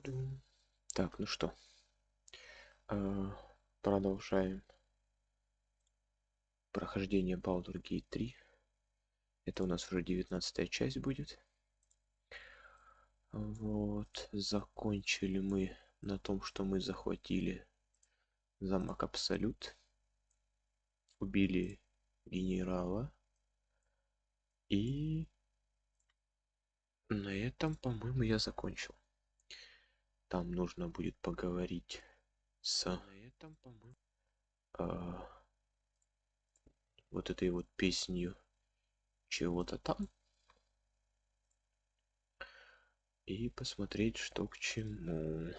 Так, ну что, продолжаем прохождение Baldur 3. Это у нас уже 19-я часть будет. Вот, закончили мы на том, что мы захватили замок Абсолют, убили генерала, и на этом, по-моему, я закончил. Там нужно будет поговорить с вот этой вот песнью чего-то там и посмотреть, что к чему.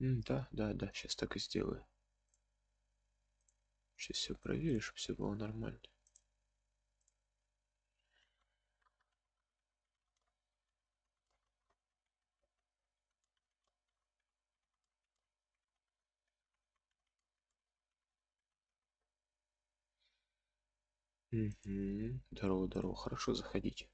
Да, сейчас так и сделаю. Сейчас все проверишь, чтобы все было нормально. Здорово, хорошо, заходите.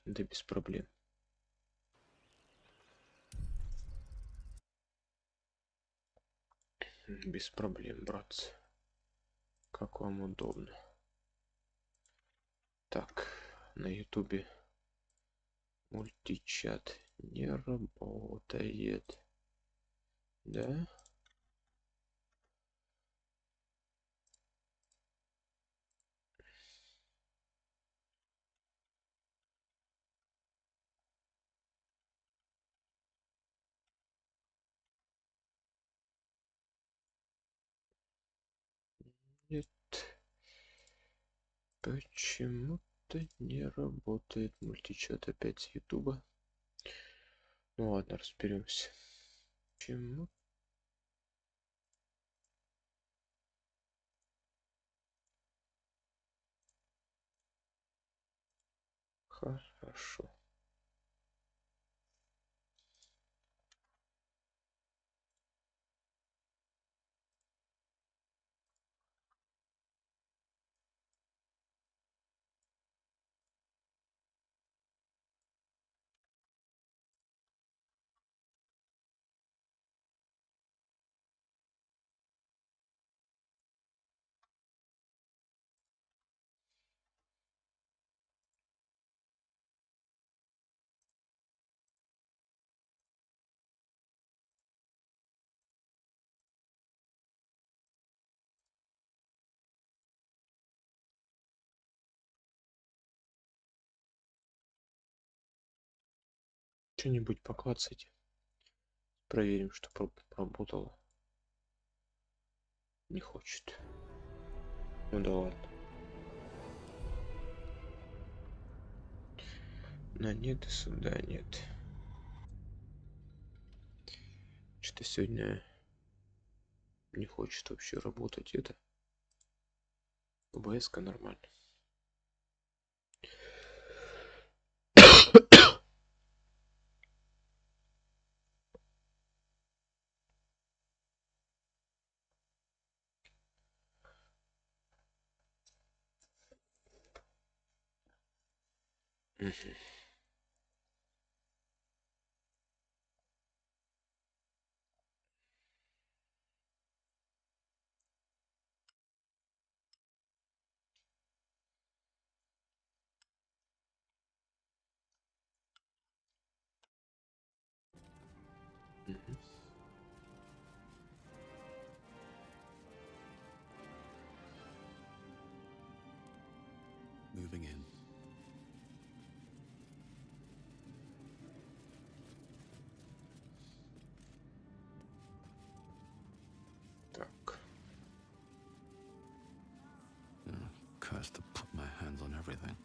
Да без проблем. Без проблем, братцы. Как вам удобно. Так, на ютубе мультичат не работает. Да? Нет. Почему-то не работает мультичат опять с ютуба. Ну ладно, разберемся. Почему? Хорошо. Что-нибудь поклацайте. Проверим, что работало. Не хочет. Ну да ладно. На нет и сюда нет. Что-то сегодня не хочет вообще работать это. ОБС-ка нормально. Moving in. Так. Cursed to put my hands on everything.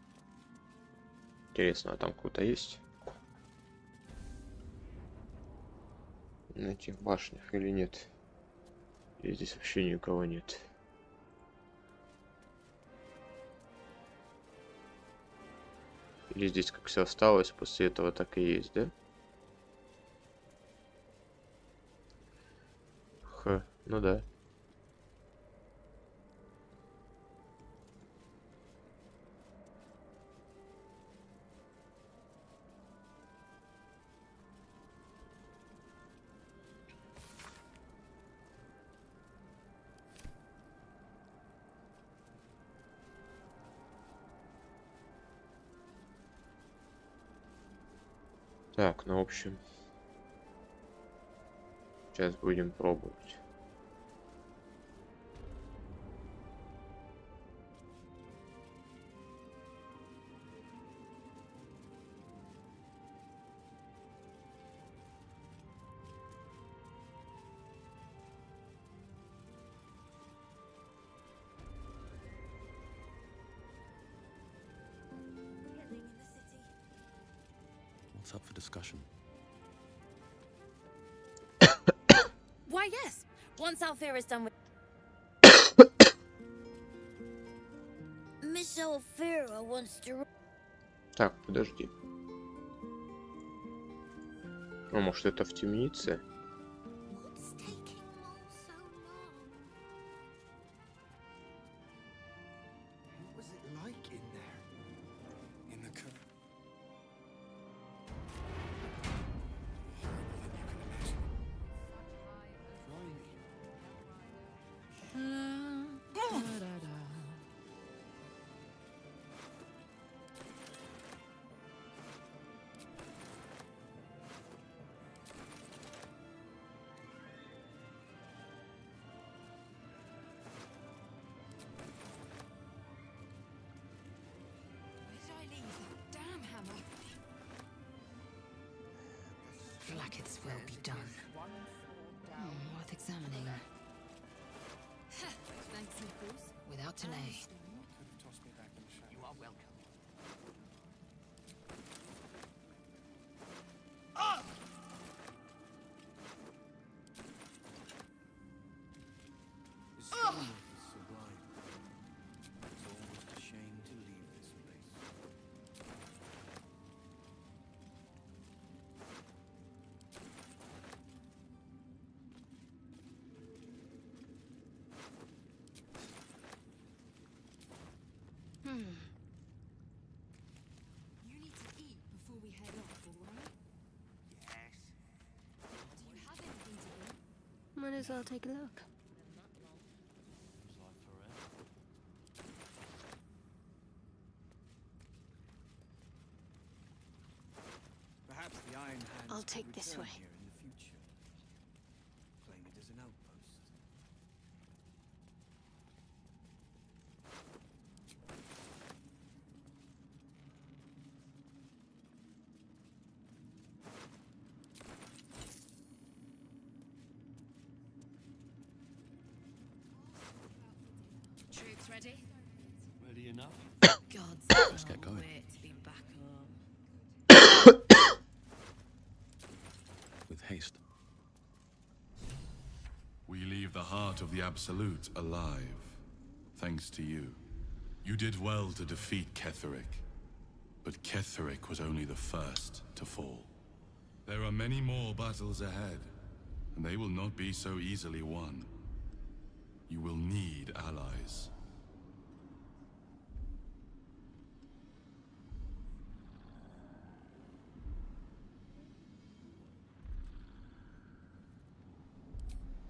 Интересно, а там кто-то есть? На этих башнях или нет? И здесь вообще никого нет. Или здесь как все осталось, после этого так и есть, да? Ну да. Так, ну в общем, сейчас будем пробовать. What's up for discussion? Why, yes. Once Althea is done with... Miss Althea wants to... Так, подожди. А может это в темнице? What's taking Mom so long? What was it like in there? In the cupboard? Horrible than you can imagine. Where did I leave that damn hammer? Blackets will be done. Worth examining. Thanks, Nichols. Without delay. Could have tossed me back in the shadow. You are welcome. The stillness is sublime. It's almost a shame to leave this place. You need to eat before we head off, alright? Yes. Do you have anything to eat? Might as well take a look. Perhaps the Iron Hands I'll could take this return way. here in the future. Claim it as an outpost. Troops ready? Ready enough? God's Let's get going. wait to be back home. With haste. We leave the heart of the Absolute alive, thanks to you. You did well to defeat Ketheric, but Ketheric was only the first to fall. There are many more battles ahead, and they will not be so easily won. You will need allies.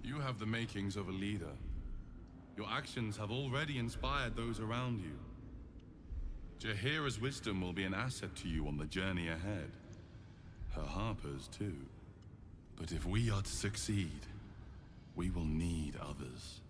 You have the makings of a leader. Your actions have already inspired those around you. Jaheira's wisdom will be an asset to you on the journey ahead. Her Harper's too. But if we are to succeed, we will need others.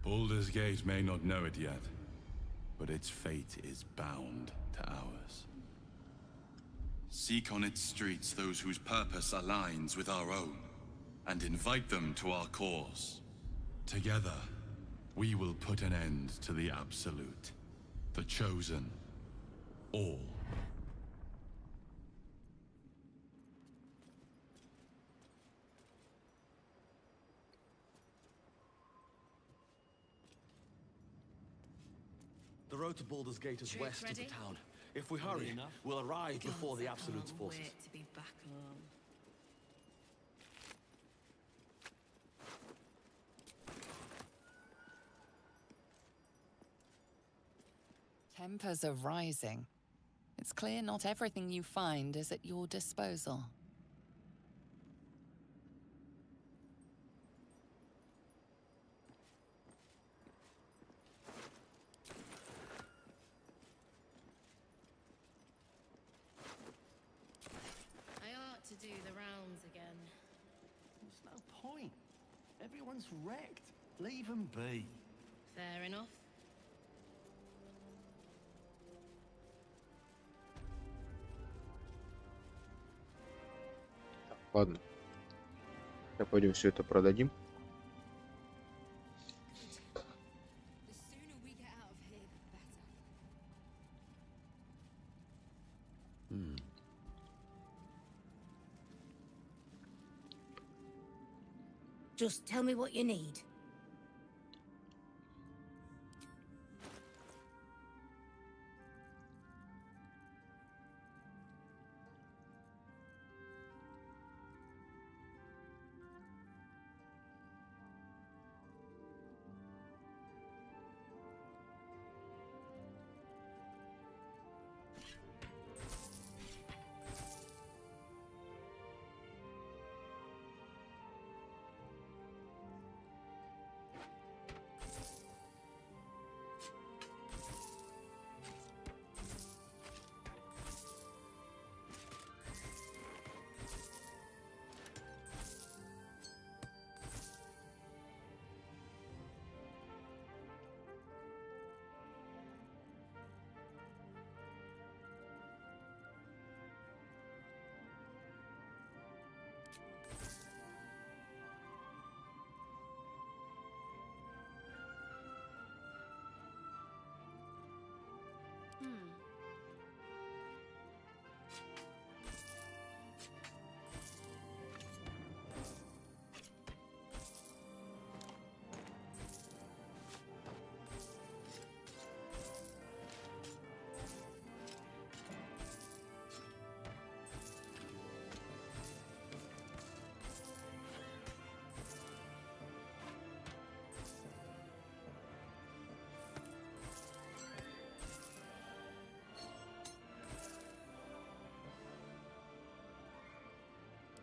Baldur's Gate may not know it yet, but its fate is bound to ours. Seek on its streets those whose purpose aligns with our own, and invite them to our cause. Together, we will put an end to the Absolute, the Chosen, all. The road to Baldur's Gate is Troops west of the ready? town. If we hurry, we'll arrive before the Absolute's forces. Wait to be back home. Tempers are rising. It's clear not everything you find is at your disposal. I ought to do the rounds again. There's no point. Everyone's wrecked. Leave them be. Fair enough. Ладно. Сейчас пойдем все это продадим. The sooner we get out of here, the better. Just tell me what you need.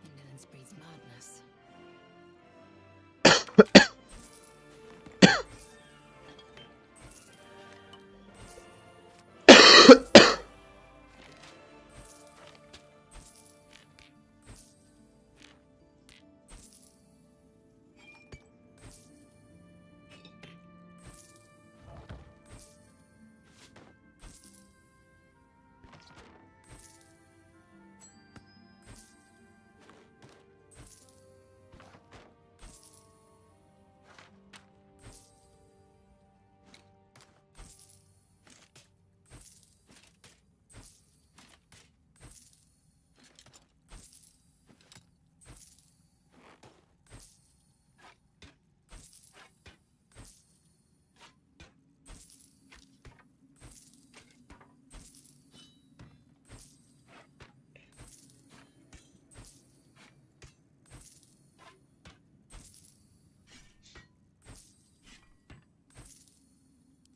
Indolence breeds madness.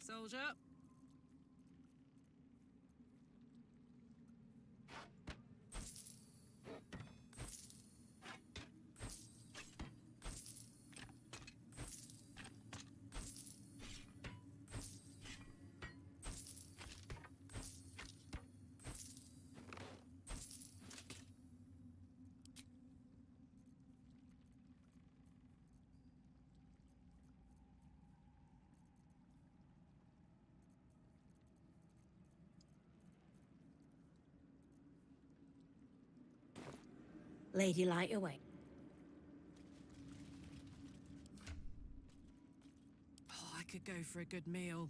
Soldier. Lady light away. Oh, I could go for a good meal.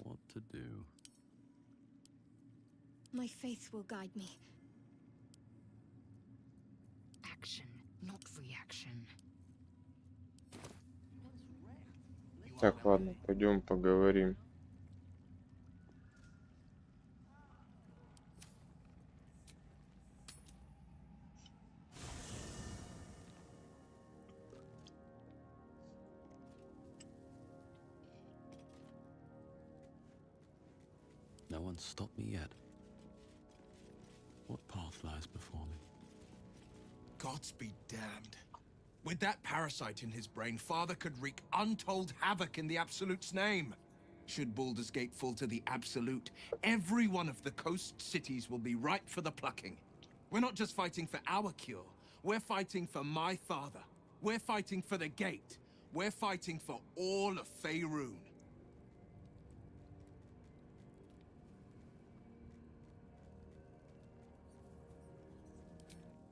What to do? My faith will guide me. Action, not reaction. Так, ладно, пойдем поговорим. No one's stopped me yet. What path lies before me? Gods be damned. With that parasite in his brain, Father could wreak untold havoc in the Absolute's name. Should Baldur's Gate fall to the Absolute, every one of the coast cities will be ripe for the plucking. We're not just fighting for our cure. We're fighting for my father. We're fighting for the Gate. We're fighting for all of Faerun.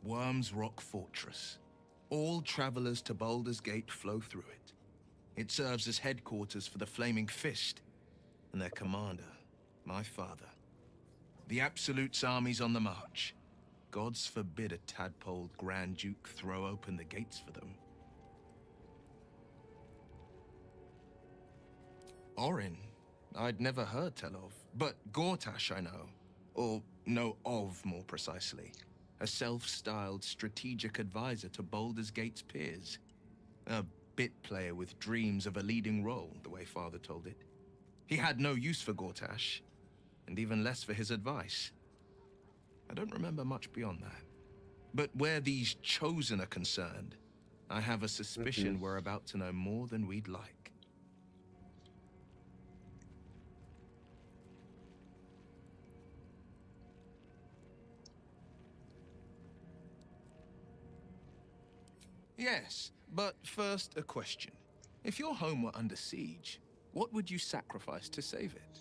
Worm's Rock Fortress. All travelers to Baldur's Gate flow through it. It serves as headquarters for the Flaming Fist, and their commander, my father. The Absolute's army's on the march. Gods forbid a tadpole Grand Duke throw open the gates for them. Orin, I'd never heard tell of, but Gortash I know. Or know of, more precisely. A self-styled strategic advisor to Baldur's Gate's peers. A bit player with dreams of a leading role, the way Father told it. He had no use for Gortash, and even less for his advice. I don't remember much beyond that. But where these Chosen are concerned, I have a suspicion we're about to know more than we'd like. Yes, but first a question. If your home were under siege, what would you sacrifice to save it?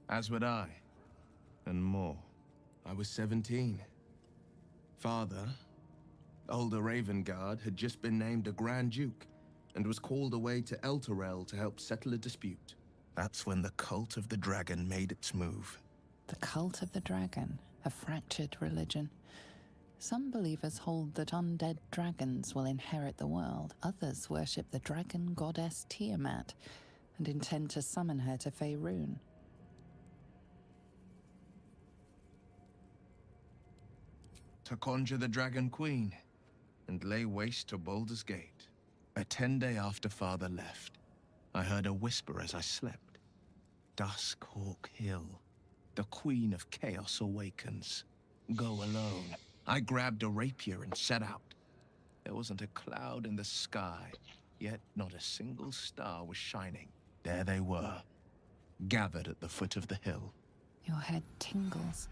As would I. And more. I was 17. Father, older Ravengard, had just been named a Grand Duke and was called away to Elturel to help settle a dispute. That's when the cult of the dragon made its move. The cult of the dragon, a fractured religion. Some believers hold that undead dragons will inherit the world. Others worship the dragon goddess Tiamat and intend to summon her to Faerun. To conjure the Dragon Queen and lay waste to Baldur's Gate. A 10-day after Father left, I heard a whisper as I slept. Duskhawk Hill. The Queen of Chaos awakens. Go alone. I grabbed a rapier and set out. There wasn't a cloud in the sky, yet not a single star was shining. There they were, gathered at the foot of the hill. Your head tingles.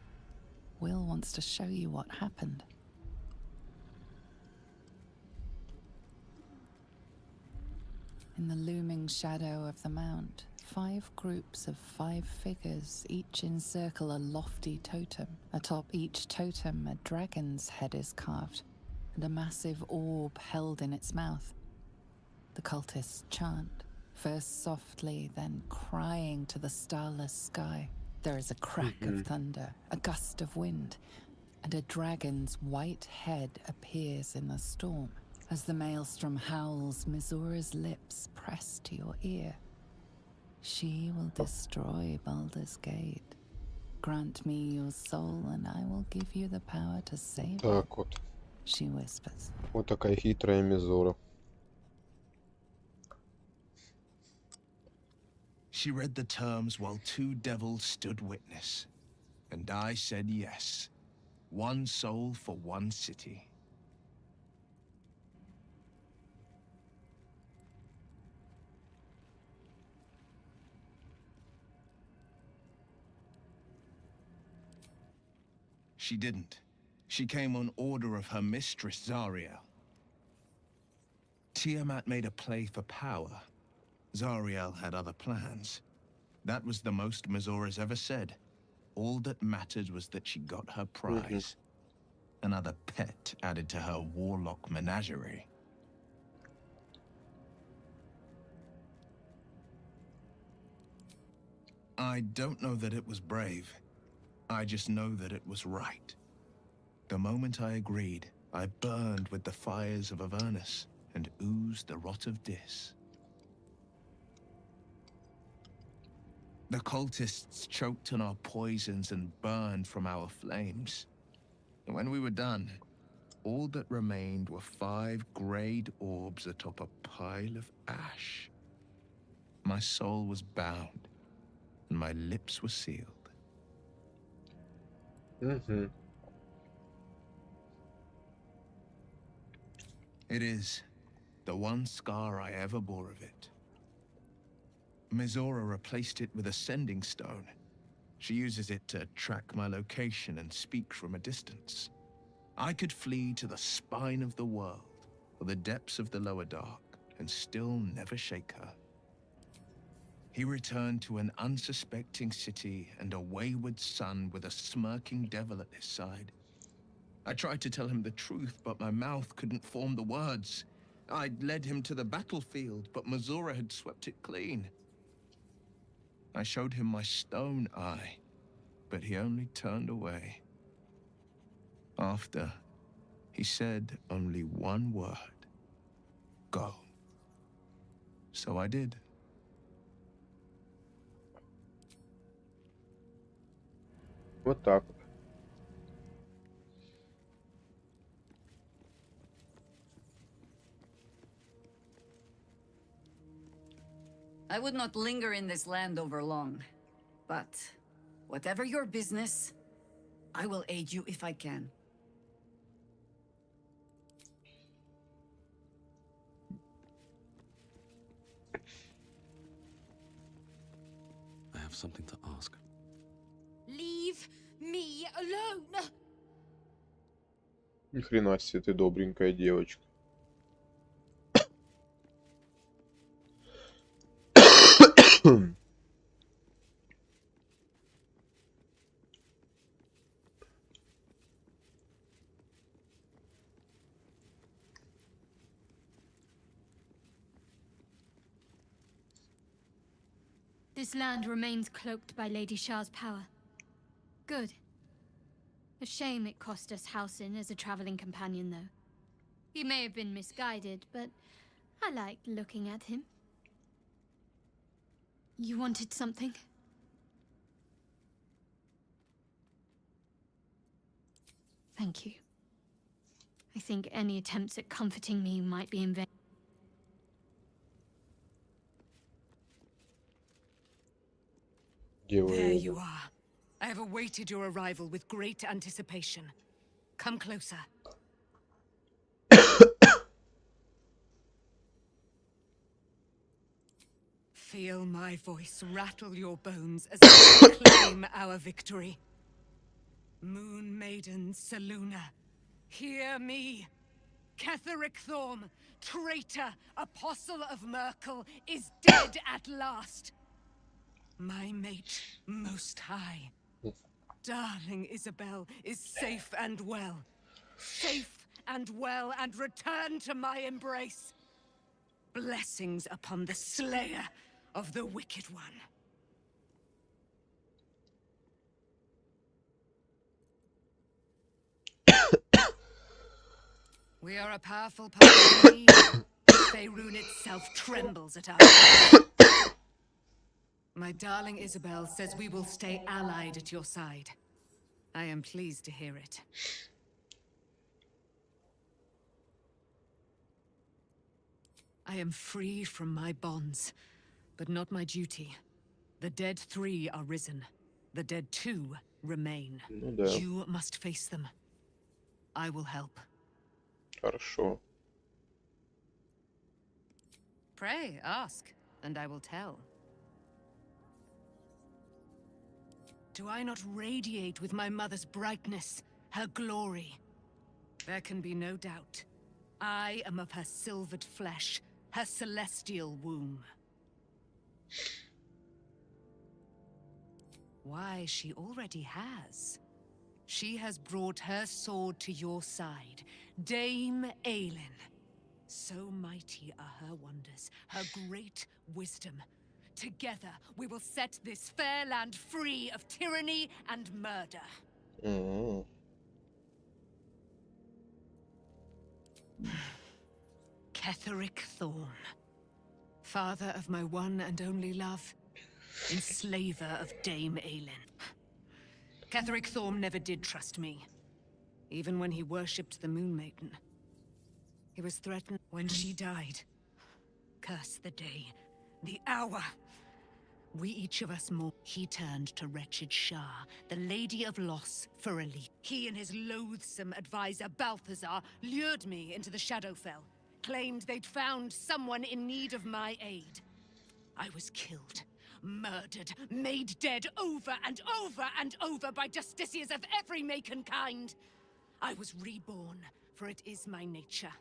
Will wants to show you what happened. In the looming shadow of the mount, 5 groups of 5 figures, each encircle a lofty totem. Atop each totem, a dragon's head is carved, and a massive orb held in its mouth. The cultists chant, first softly, then crying to the starless sky. There is a crack of thunder, a gust of wind, and a dragon's white head appears in the storm. As the maelstrom howls, Mizora's lips press to your ear. She will destroy Baldur's Gate. Grant me your soul, and I will give you the power to save it, Так вот. she whispers. Вот такая хитрая Мизора. She read the terms while 2 devils stood witness, and I said yes. 1 soul for 1 city. She didn't. She came on order of her mistress, Zariel. Tiamat made a play for power. Zariel had other plans. That was the most Mizora's ever said. All that mattered was that she got her prize. Another pet added to her warlock menagerie. I don't know that it was brave. I just know that it was right. The moment I agreed, I burned with the fires of Avernus and oozed the rot of Dis. The cultists choked on our poisons and burned from our flames. And when we were done, all that remained were 5 grayed orbs atop a pile of ash. My soul was bound, and my lips were sealed. It is the one scar I ever bore of it. Mizora replaced it with a sending stone. She uses it to track my location and speak from a distance. I could flee to the spine of the world, or the depths of the lower dark, and still never shake her. He returned to an unsuspecting city and a wayward son with a smirking devil at his side. I tried to tell him the truth, but my mouth couldn't form the words. I'd led him to the battlefield, but Mizora had swept it clean. I showed him my stone eye, but he only turned away. After, he said only one word: go. So I did. Вот так вот. I would not linger in this land over long. But whatever your business, I will aid you if I can. I have something to ask. Leave me alone! Ни хрена себе, ты добренькая девочка. This land remains cloaked by Lady Shah's power. Good. A shame it cost us Halsin as a traveling companion, though. He may have been misguided, but I liked looking at him. You wanted something? Thank you. I think any attempts at comforting me might be in vain. There you are. I have awaited your arrival with great anticipation. Come closer. Feel my voice rattle your bones as I proclaim our victory. Moon Maiden Selûne, hear me. Ketheric Thorm, traitor, apostle of Merkel, is dead at last. My mate, most high. Darling Isabel is safe and well. Safe and well, and return to my embrace. Blessings upon the slayer of the wicked one. We are a powerful party indeed. Faerun itself trembles at our touch. My darling Isabel says we will stay allied at your side. I am pleased to hear it. I am free from my bonds, but not my duty. The dead 3 are risen. The dead 2 remain. Ну да, You must face them. I will help. хорошо. Pray, ask, and I will tell. Do I not radiate with my mother's brightness, her glory? There can be no doubt. I am of her silvered flesh, her celestial womb. Why, she already has. She has brought her sword to your side, Dame Aelin. So mighty are her wonders, her great wisdom. Together, we will set this fair land free of tyranny and murder. М. Ketheric Thorn, father of my one and only love, enslaver of Dame Aelin. Ketheric Thorn never did trust me, even when he worshipped the Moon Maiden. He was threatened when she died. Curse the day, the hour. We each of us more. He turned to wretched Shah, the Lady of Loss, for relief. He and his loathsome advisor Balthazar lured me into the Shadowfell, claimed they'd found someone in need of my aid. I was killed, murdered, made dead over and over and over by justiciars of every make and kind. I was reborn, for it is my nature.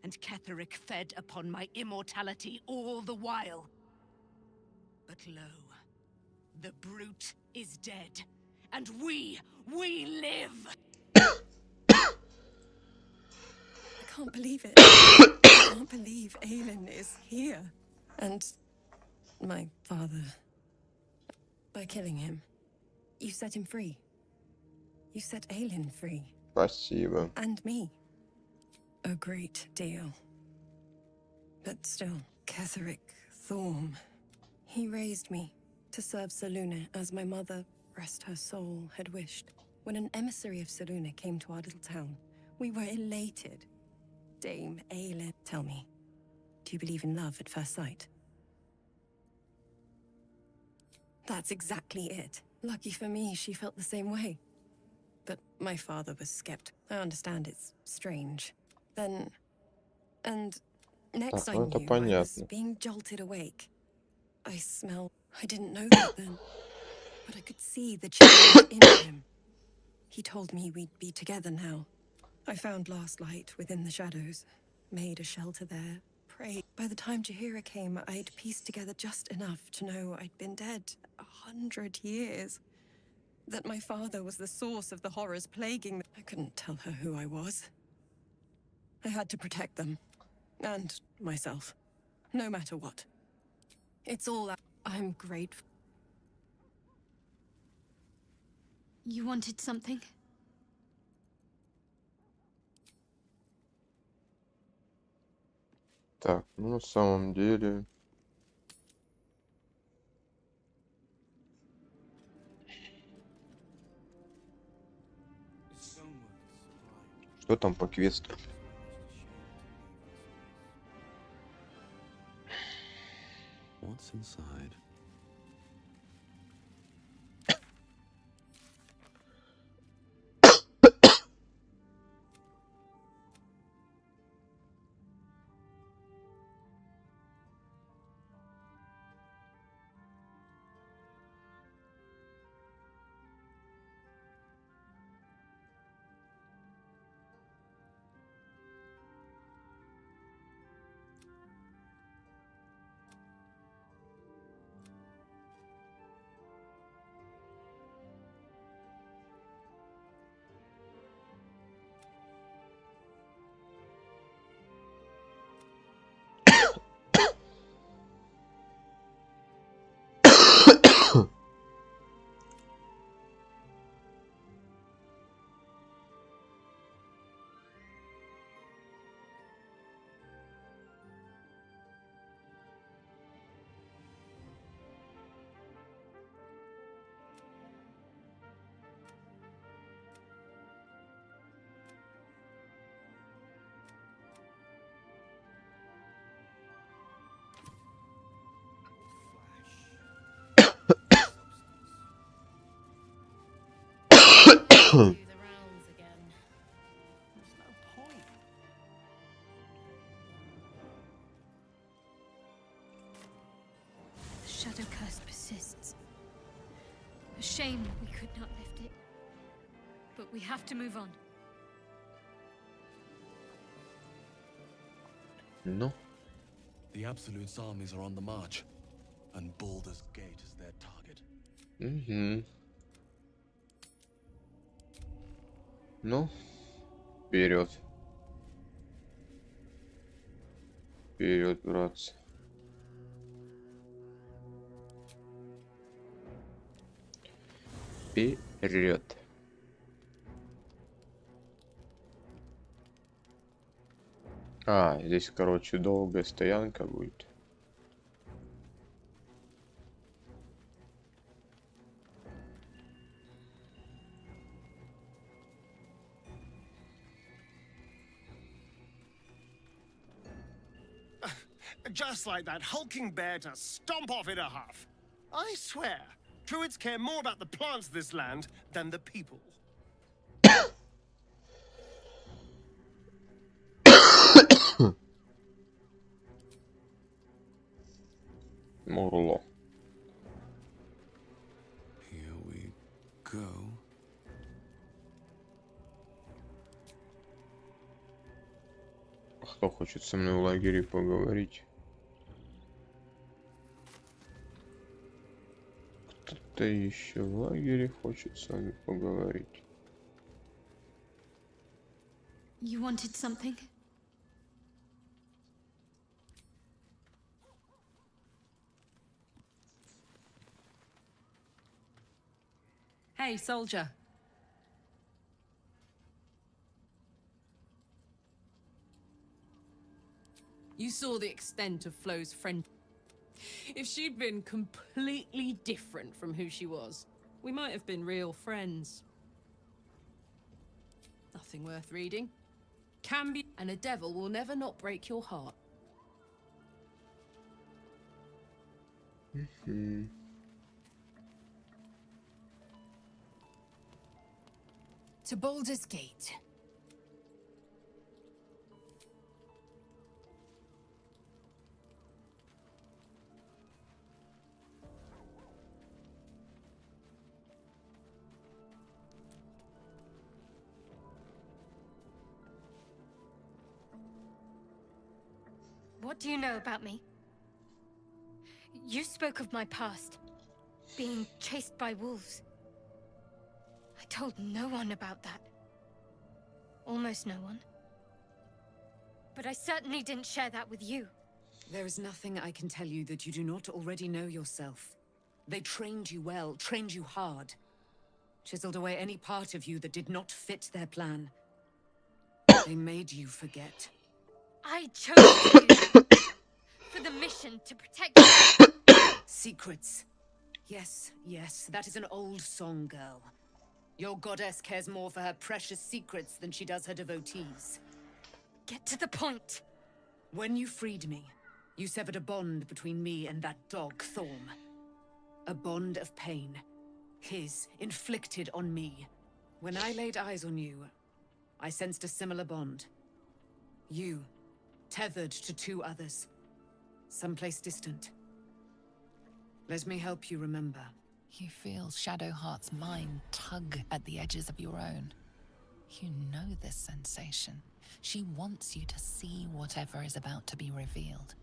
And Ketheric fed upon my immortality all the while. But lo, the brute is dead, and we live! I can't believe it. I can't believe Aelin is here. And my father, by killing him, you set him free. You set Aelin free. Спасибо. And me. A great deal. But still, Ketheric Thorm. He raised me to serve Selûne as my mother, rest her soul, had wished. When an emissary of Selûne came to our little town, we were elated. Dame Aelin, tell me, do you believe in love at first sight? That's exactly it. Lucky for me, she felt the same way. But my father was skeptical. I understand it's strange. Then, and next Так, I ну это knew, I was понятно. being jolted awake. I smelled. I didn't know that then, but I could see the change in him. He told me we'd be together now. I found last light within the shadows, made a shelter there, prayed. By the time Jaheira came, I'd pieced together just enough to know I'd been dead 100 years. That my father was the source of the horrors plaguing me. I couldn't tell her who I was. I had to protect them. And myself. No matter what. It's all I'm grateful. You wanted something? Так, ну на самом деле... Что там по квесту? What's inside? the rounds again. There's no point. The shadow curse persists. A shame we could not lift it. But we have to move on. Ну, The Absolute's armies are on the march, and Baldur's Gate is their target. Угу. Ну, вперед. Вперед, братцы. Вперед. А, здесь, короче, долгая стоянка будет. Just like that hulking bear to stomp off in a huff. I swear, druids care more about the plants of this land than the people. Морло. Here we go. Кто хочет со мной в лагере поговорить? Кто-то еще в лагере хочет с вами поговорить. You wanted something? Hey, soldier. You saw the extent of Flo's friend. If she'd been completely different from who she was, we might have been real friends. Nothing worth reading. Can be, and a devil will never not break your heart. To Baldur's Gate. What do you know about me? You spoke of my past, being chased by wolves. I told no one about that. Almost no one. But I certainly didn't share that with you. There is nothing I can tell you that you do not already know yourself. They trained you well, trained you hard. Chiseled away any part of you that did not fit their plan. They made you forget. I chose you for the mission to protect you. Secrets. Yes, yes, that is an old song, girl. Your goddess cares more for her precious secrets than she does her devotees. Get to the point. When you freed me, you severed a bond between me and that dog, Thorm. A bond of pain. His, inflicted on me. When I laid eyes on you, I sensed a similar bond. You, tethered to two others. Someplace distant. Let me help you remember. You feel Shadowheart's mind tug at the edges of your own. You know this sensation. She wants you to see whatever is about to be revealed.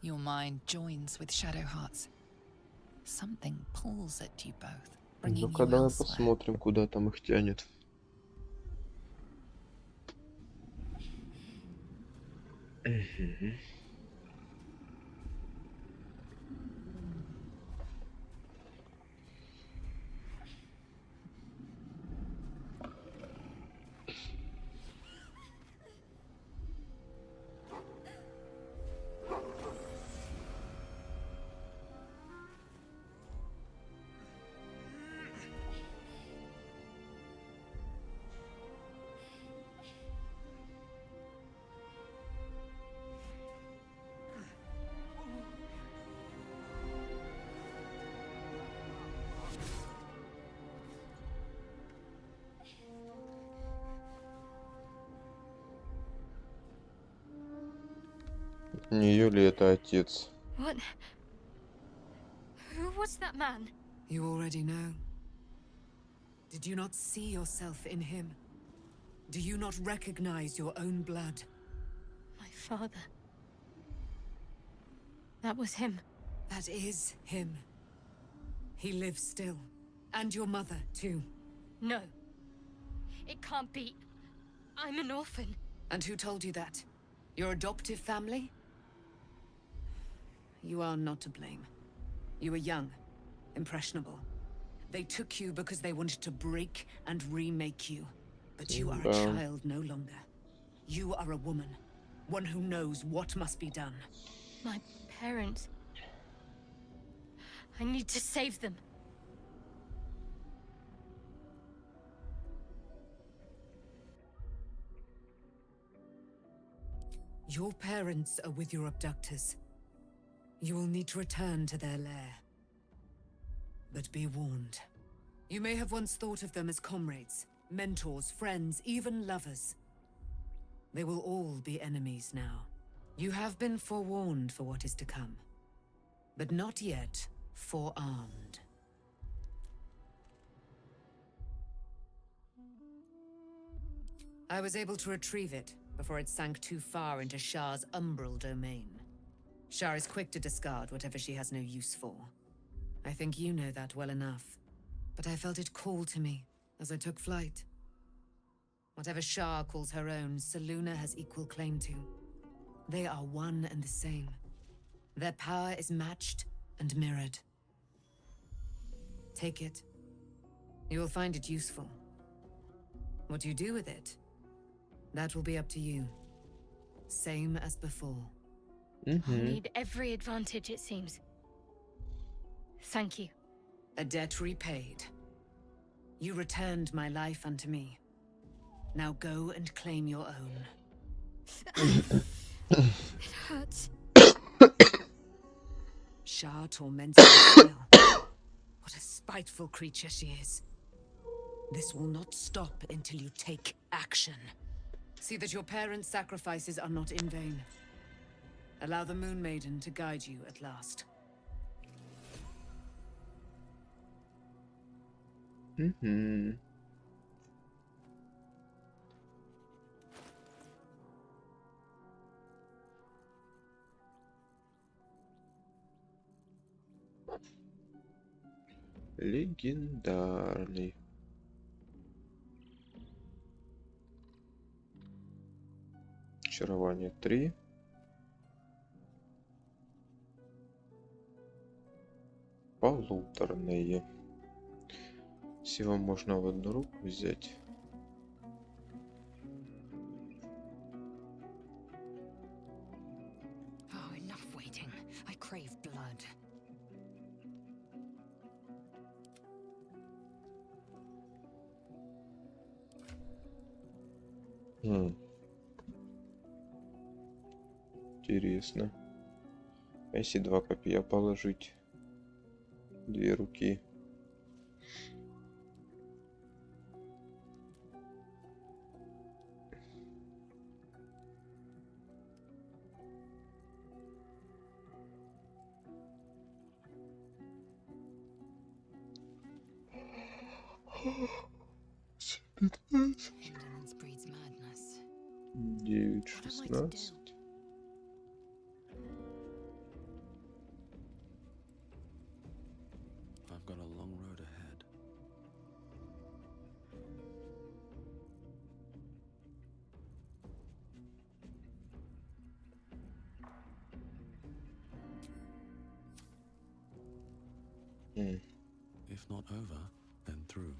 Your mind joins with Shadowheart's. Something pulls at you both, bringing Ну-ка, you давай elsewhere. посмотрим, куда там их тянет. Не Юли, это отец. What? Who was that man? You already know. Did you not see yourself in him? Do you not recognize your own blood? My father. That was him. That is him. He lives still. And your mother, too. No. It can't be. I'm an orphan. And who told you that? Your adoptive family? You are not to blame. You were young, impressionable. They took you because they wanted to break and remake you. But you are a child no longer. You are a woman. One who knows what must be done. My parents. I need to save them. Your parents are with your abductors. You will need to return to their lair. But be warned. You may have once thought of them as comrades, mentors, friends, even lovers. They will all be enemies now. You have been forewarned for what is to come, but not yet forearmed. I was able to retrieve it before it sank too far into Shah's umbral domain. Shah is quick to discard whatever she has no use for. I think you know that well enough, but I felt it call to me as I took flight. Whatever Shah calls her own, Selûne has equal claim to. They are one and the same. Their power is matched and mirrored. Take it. You will find it useful. What you do with it, that will be up to you. Same as before. I need every advantage, it seems. Thank you. A debt repaid. You returned my life unto me. Now go and claim your own. It hurts. Shah torments me still. What a spiteful creature she is. This will not stop until you take action. See that your parents' sacrifices are not in vain. Allow the Moon Maiden to guide you at last. Легендарный. Очарование 3. Полуторные. Всего можно в одну руку взять. Oh, enough waiting. I crave blood. Интересно. А если 2 копья положить? 2 руки. Indolence breeds madness. 9, 16. I've got a long road ahead. If not over, then through.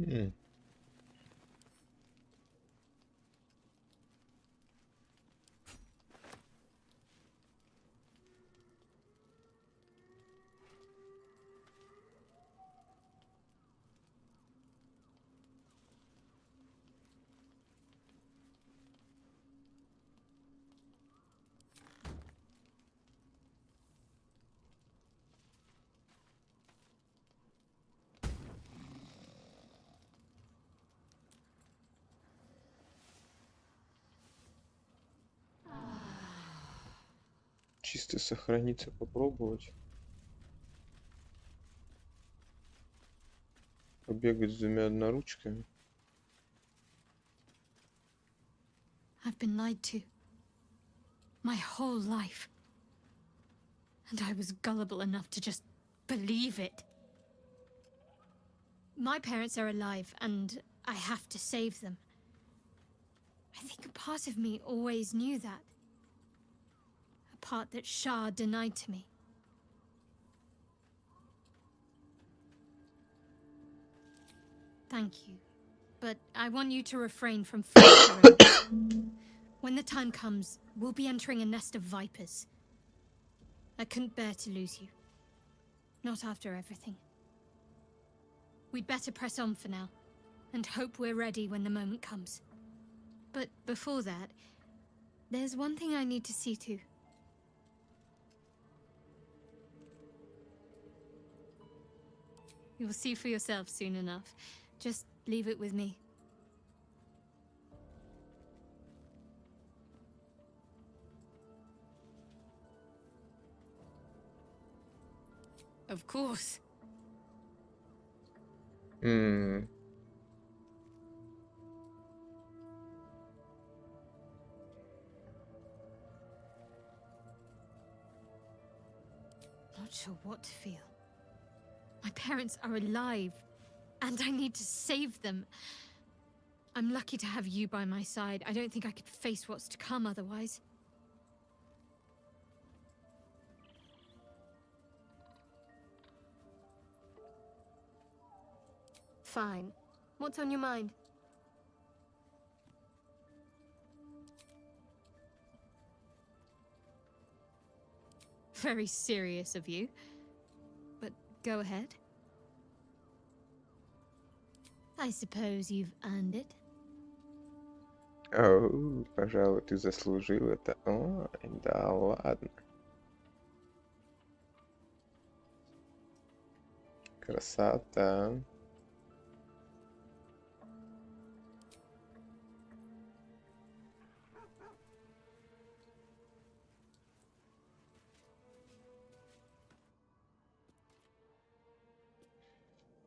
М. Чисто сохраниться, попробовать. Побегать с двумя одноручками. I've been lied to. My whole life. And I was gullible enough to just believe it. My parents are alive, and I have to save them. I think a part of me always knew that. A part that Shah denied to me. Thank you. But I want you to refrain from foolish. When the time comes, we'll be entering a nest of vipers. I couldn't bear to lose you. Not after everything. We'd better press on for now, and hope we're ready when the moment comes. But before that, there's one thing I need to see to. You'll see for yourself soon enough. Just leave it with me. Of course. М. Not sure what to feel. My parents are alive, and I need to save them. I'm lucky to have you by my side. I don't think I could face what's to come otherwise. Fine. What's on your mind? Very serious of you. But go ahead. I suppose you've earned it. Оу, пожалуй, ты заслужил это. Ой, да ладно. Красота.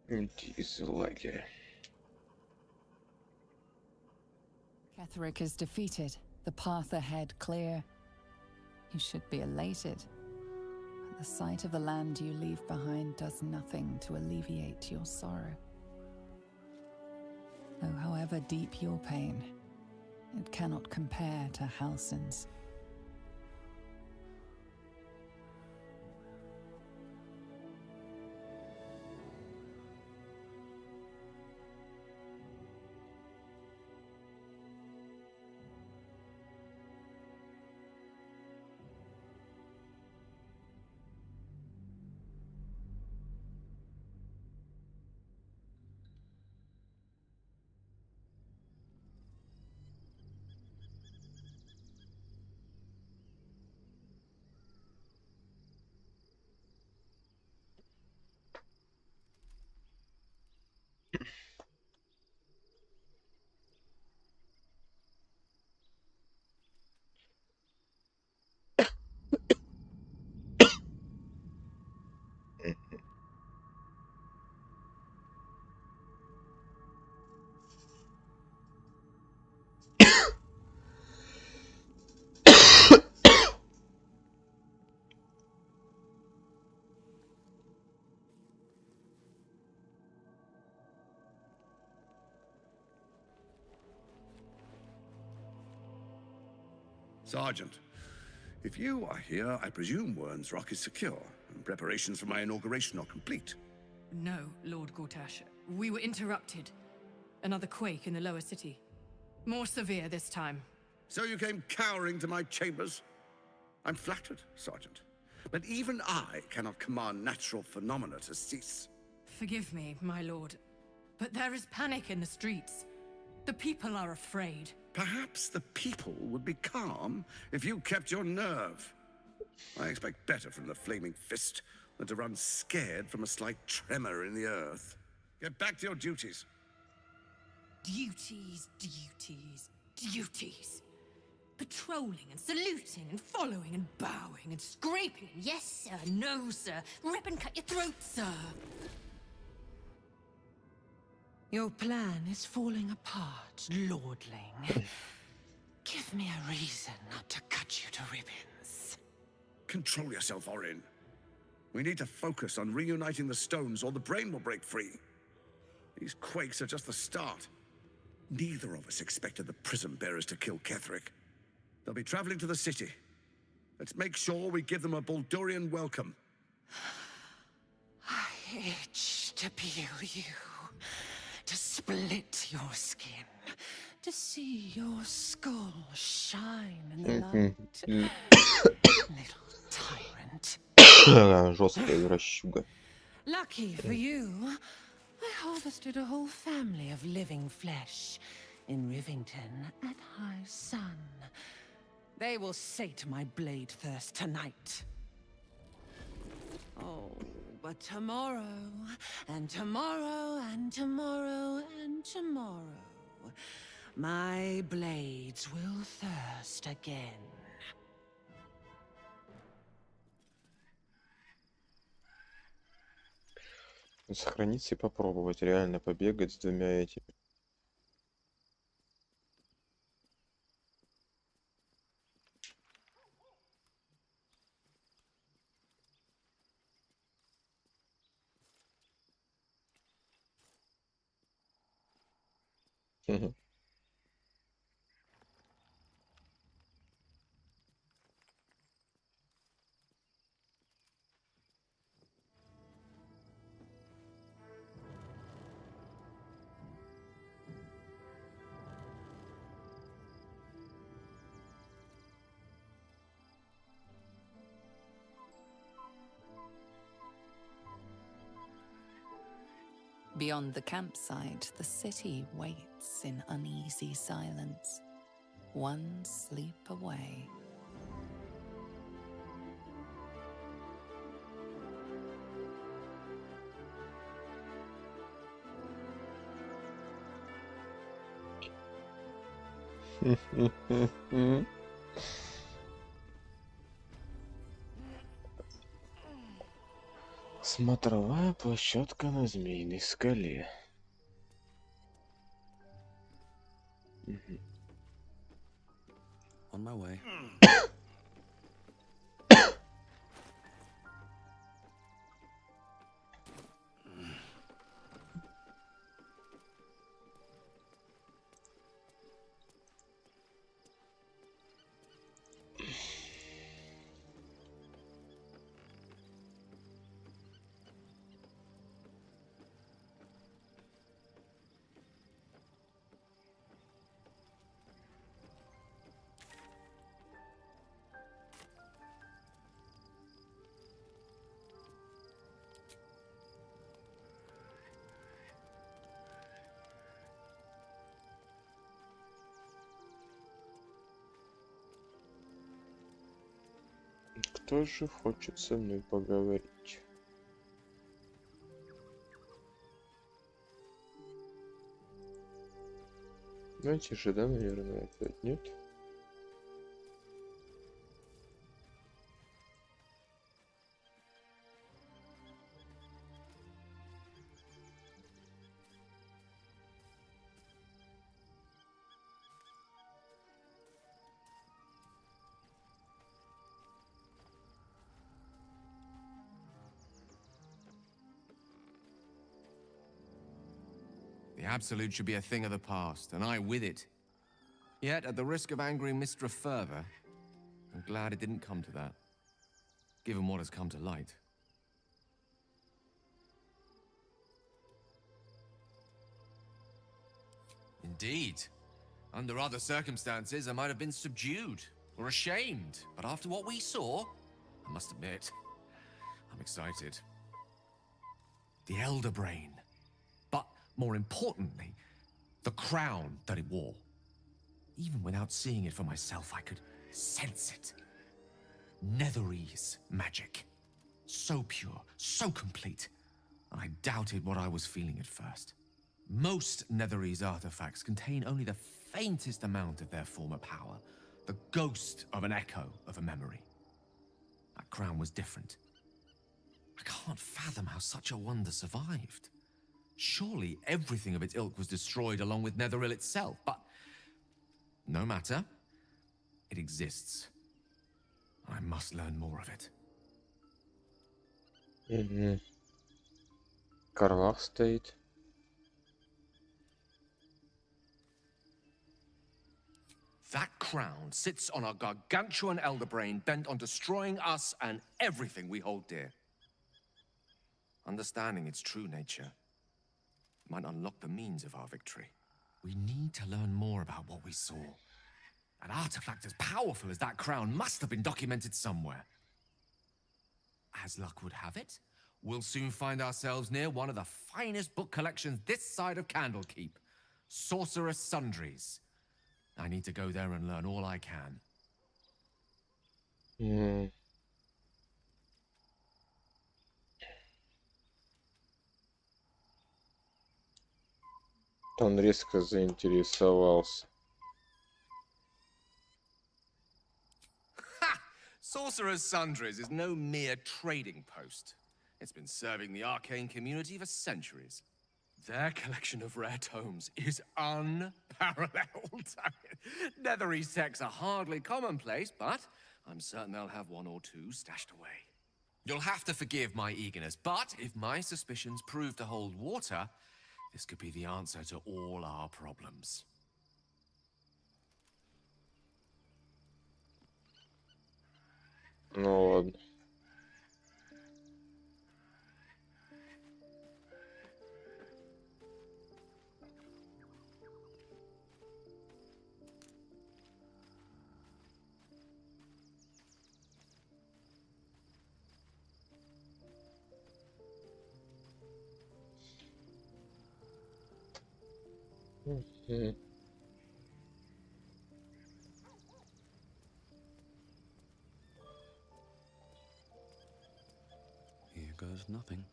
Уйти из лагеря. Ketheric is defeated, the path ahead clear. You should be elated. But the sight of the land you leave behind does nothing to alleviate your sorrow. Though however deep your pain, it cannot compare to Halsin's. Sergeant, if you are here, I presume Wern's Rock is secure, and preparations for my inauguration are complete. No, Lord Gortash. We were interrupted. Another quake in the lower city. More severe this time. So you came cowering to my chambers? I'm flattered, Sergeant. But even I cannot command natural phenomena to cease. Forgive me, my lord, but there is panic in the streets. The people are afraid. Perhaps the people would be calm if you kept your nerve. I expect better from the Flaming Fist than to run scared from a slight tremor in the earth. Get back to your duties. Duties, duties, duties. Patrolling and saluting and following and bowing and scraping and yes sir, no sir, rip and cut your throat, sir. Your plan is falling apart, lordling. Give me a reason not to cut you to ribbons. Control yourself, Orin. We need to focus on reuniting the stones or the brain will break free. These quakes are just the start. Neither of us expected the prison bearers to kill Ketherick. They'll be traveling to the city. Let's make sure we give them a Baldurian welcome. I itch to peel you, to split your skin, to see your skull shine in the light. Little tyrant. Жесткая извращуга. Lucky for you, I harvested a whole family of living flesh in Rivington at high sun. They will sate my blade thirst tonight. Oh, but tomorrow, and tomorrow, and tomorrow, and tomorrow, my blades will thirst again. Сохраниться и попробовать реально побегать с двумя этими. Beyond the campsite, the city waits in uneasy silence, one sleep away. Смотровая площадка на Змеиной скале. On my way. Кто же хочет со мной поговорить? Знаете же, да, наверное, опять нет? The Absolute should be a thing of the past, and I with it. Yet, at the risk of angering Mistra further, I'm glad it didn't come to that, given what has come to light. Indeed. Under other circumstances, I might have been subdued or ashamed. But after what we saw, I must admit, I'm excited. The Elder Brain. But more importantly, the crown that it wore. Even without seeing it for myself, I could sense it. Netherese magic. So pure, so complete. I doubted what I was feeling at first. Most Netherese artifacts contain only the faintest amount of their former power. The ghost of an echo of a memory. That crown was different. I can't fathom how such a wonder survived. Surely everything of its ilk was destroyed along with Netheril itself, but no matter. It exists. I must learn more of it. Karlach стоит. That crown sits on a gargantuan elder brain bent on destroying us and everything we hold dear. Understanding its true nature might unlock the means of our victory. We need to learn more about what we saw. An artifact as powerful as that crown must have been documented somewhere. As luck would have it, we'll soon find ourselves near one of the finest book collections this side of Candlekeep. Sorcerer's Sundries. I need to go there and learn all I can. Он резко заинтересовался. Sorcerer's Sundries is no mere trading post. It's been serving the arcane community for centuries. Their collection of rare tomes is unparalleled. Netherese texts are hardly commonplace, but I'm certain they'll have one or two stashed away. You'll have to forgive my eagerness, but if my suspicions prove to hold water, this could be the answer to all our problems. Ну ладно. Here goes nothing.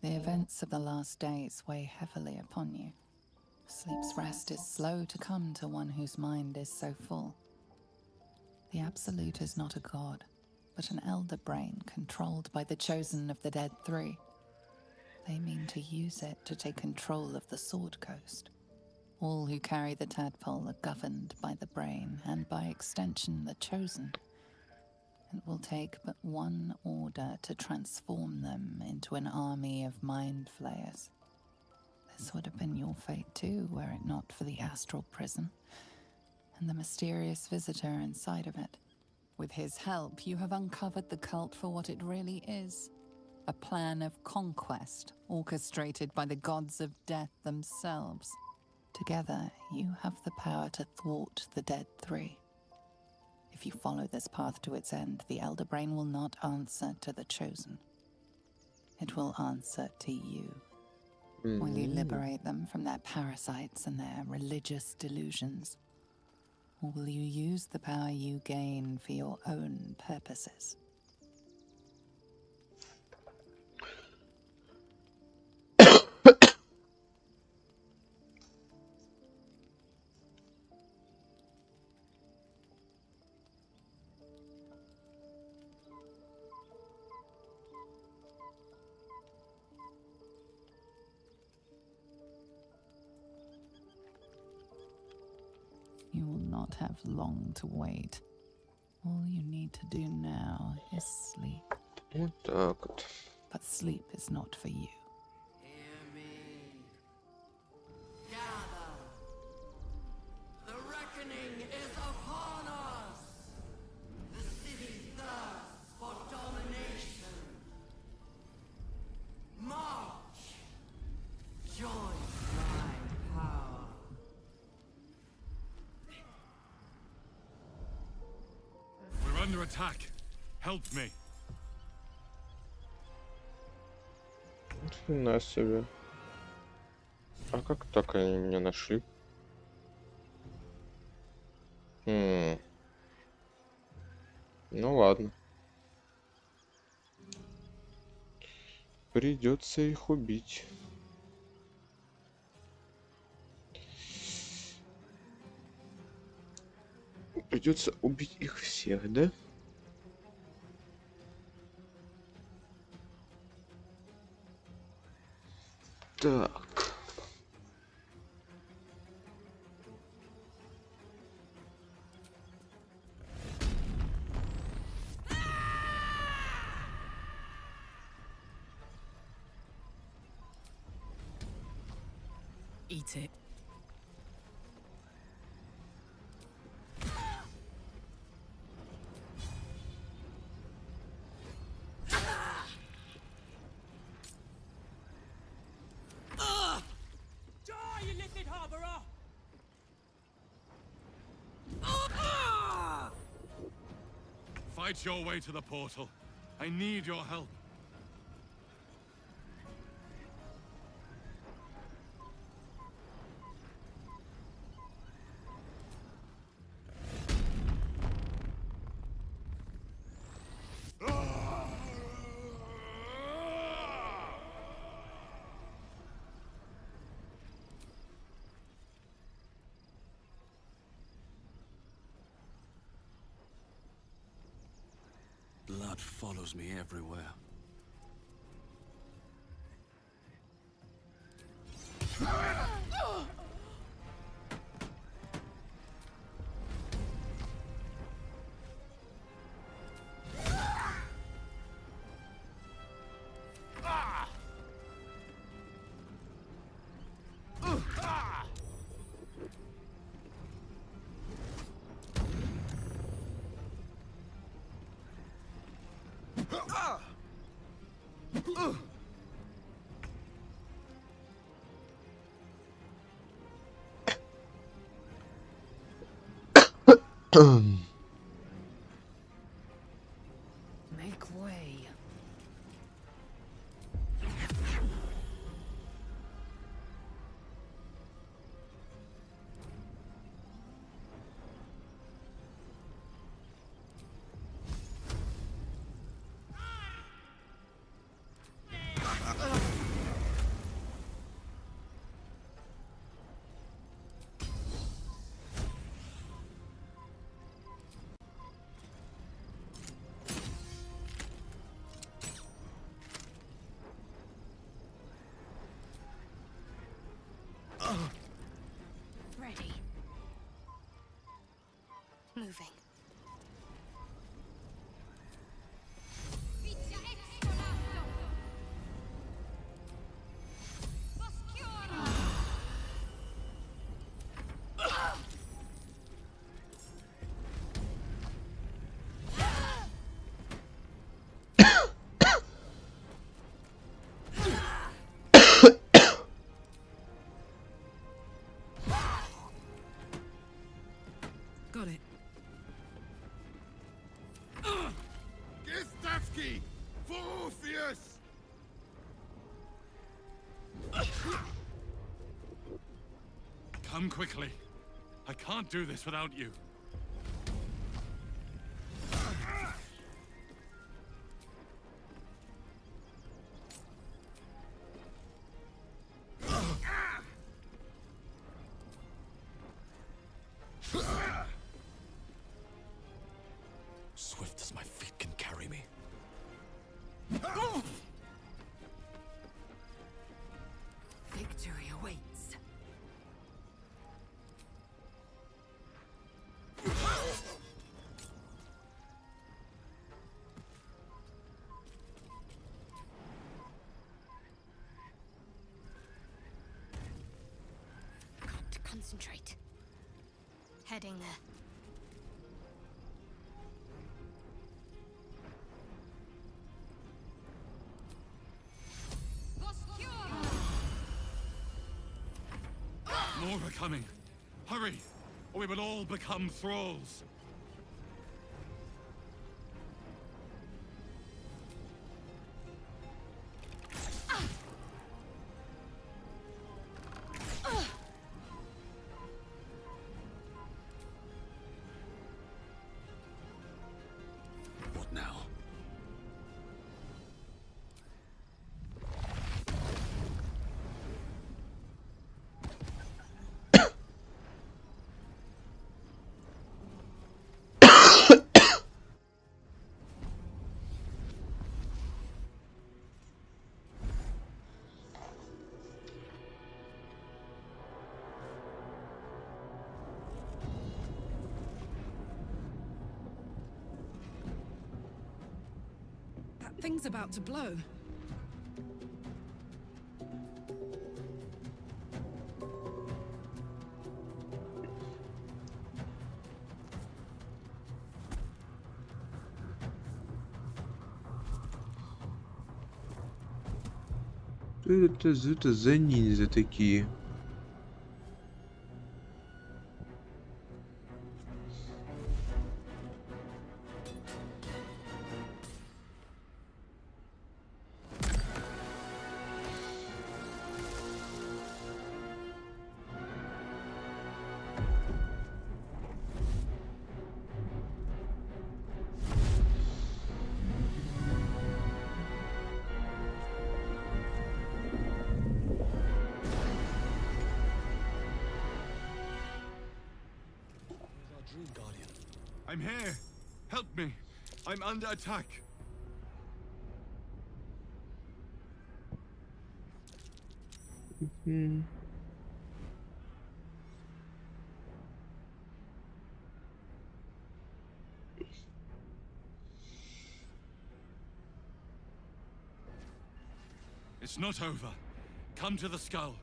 The events of the last days weigh heavily upon you. Sleep's rest is slow to come to one whose mind is so full. The Absolute is not a god, but an elder brain controlled by the chosen of the Dead Three. They mean to use it to take control of the Sword Coast. All who carry the tadpole are governed by the brain, and by extension the chosen. It will take but one order to transform them into an army of mind flayers. This would have been your fate too, were it not for the astral prison and the mysterious visitor inside of it. With his help, you have uncovered the cult for what it really is. A plan of conquest orchestrated by the gods of death themselves. Together, you have the power to thwart the Dead Three. If you follow this path to its end, the Elder Brain will not answer to the Chosen. It will answer to you. Will you liberate them from their parasites and their religious delusions? Or will you use the power you gain for your own purposes? You will not have long to wait. All you need to do now is sleep. Вот так вот. But sleep is not for you. The reckoning is upon us! The city thirsts under attack. Help me. Хрена себе. А как так они меня нашли? Ну ладно. Придется их убить. Придется убить их всех, да? Так. Eat it. Fight your way to the portal. I need your help. Blood follows me everywhere. Make way. Ready. Moving. Got it. Gistavsky! Orpheus! Come quickly. I can't do this without you. Swift as my feet can carry me. Victory awaits. Got to concentrate. Heading there. More are coming. Hurry, or we will all become thralls. Things about to blow. Что это за ниндзя такие? I'm here. Help me. I'm under attack. It's not over. Come to the skull.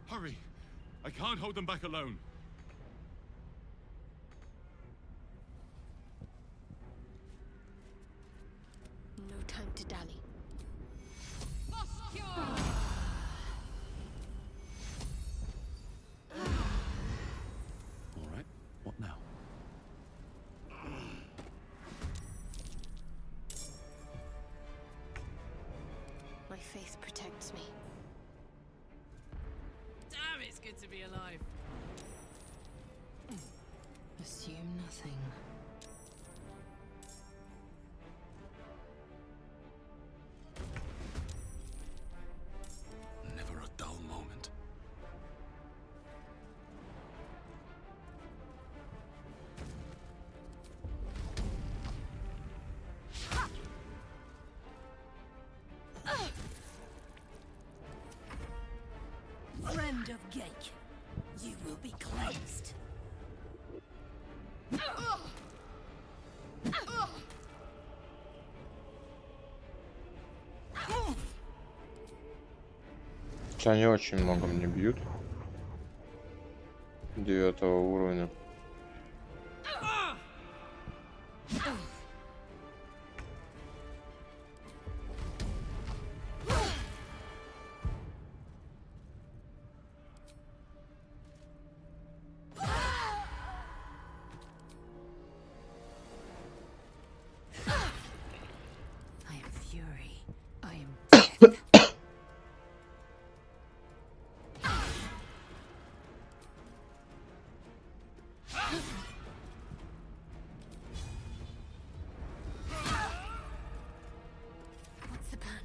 Hurry! I can't hold them back alone. No time to dally. All right, what now? My faith protects me. Damn, it's good to be alive. Assume nothing. Never a dull moment. Friend of Gake, you will be cleansed. Они очень много мне бьют. 9-го уровня. I am fury. I am death. What's the plan?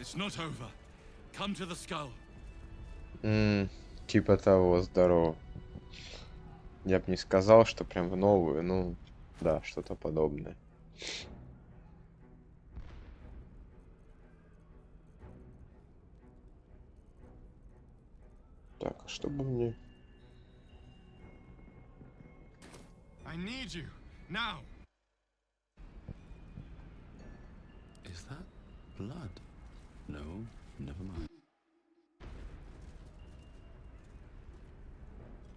It's not over. Come to the skull. Типа того, здорово. Я бы не сказал, что прям в новую, ну, да, что-то подобное. Так, а что бы мне... I need you now. Is that blood? No, never mind.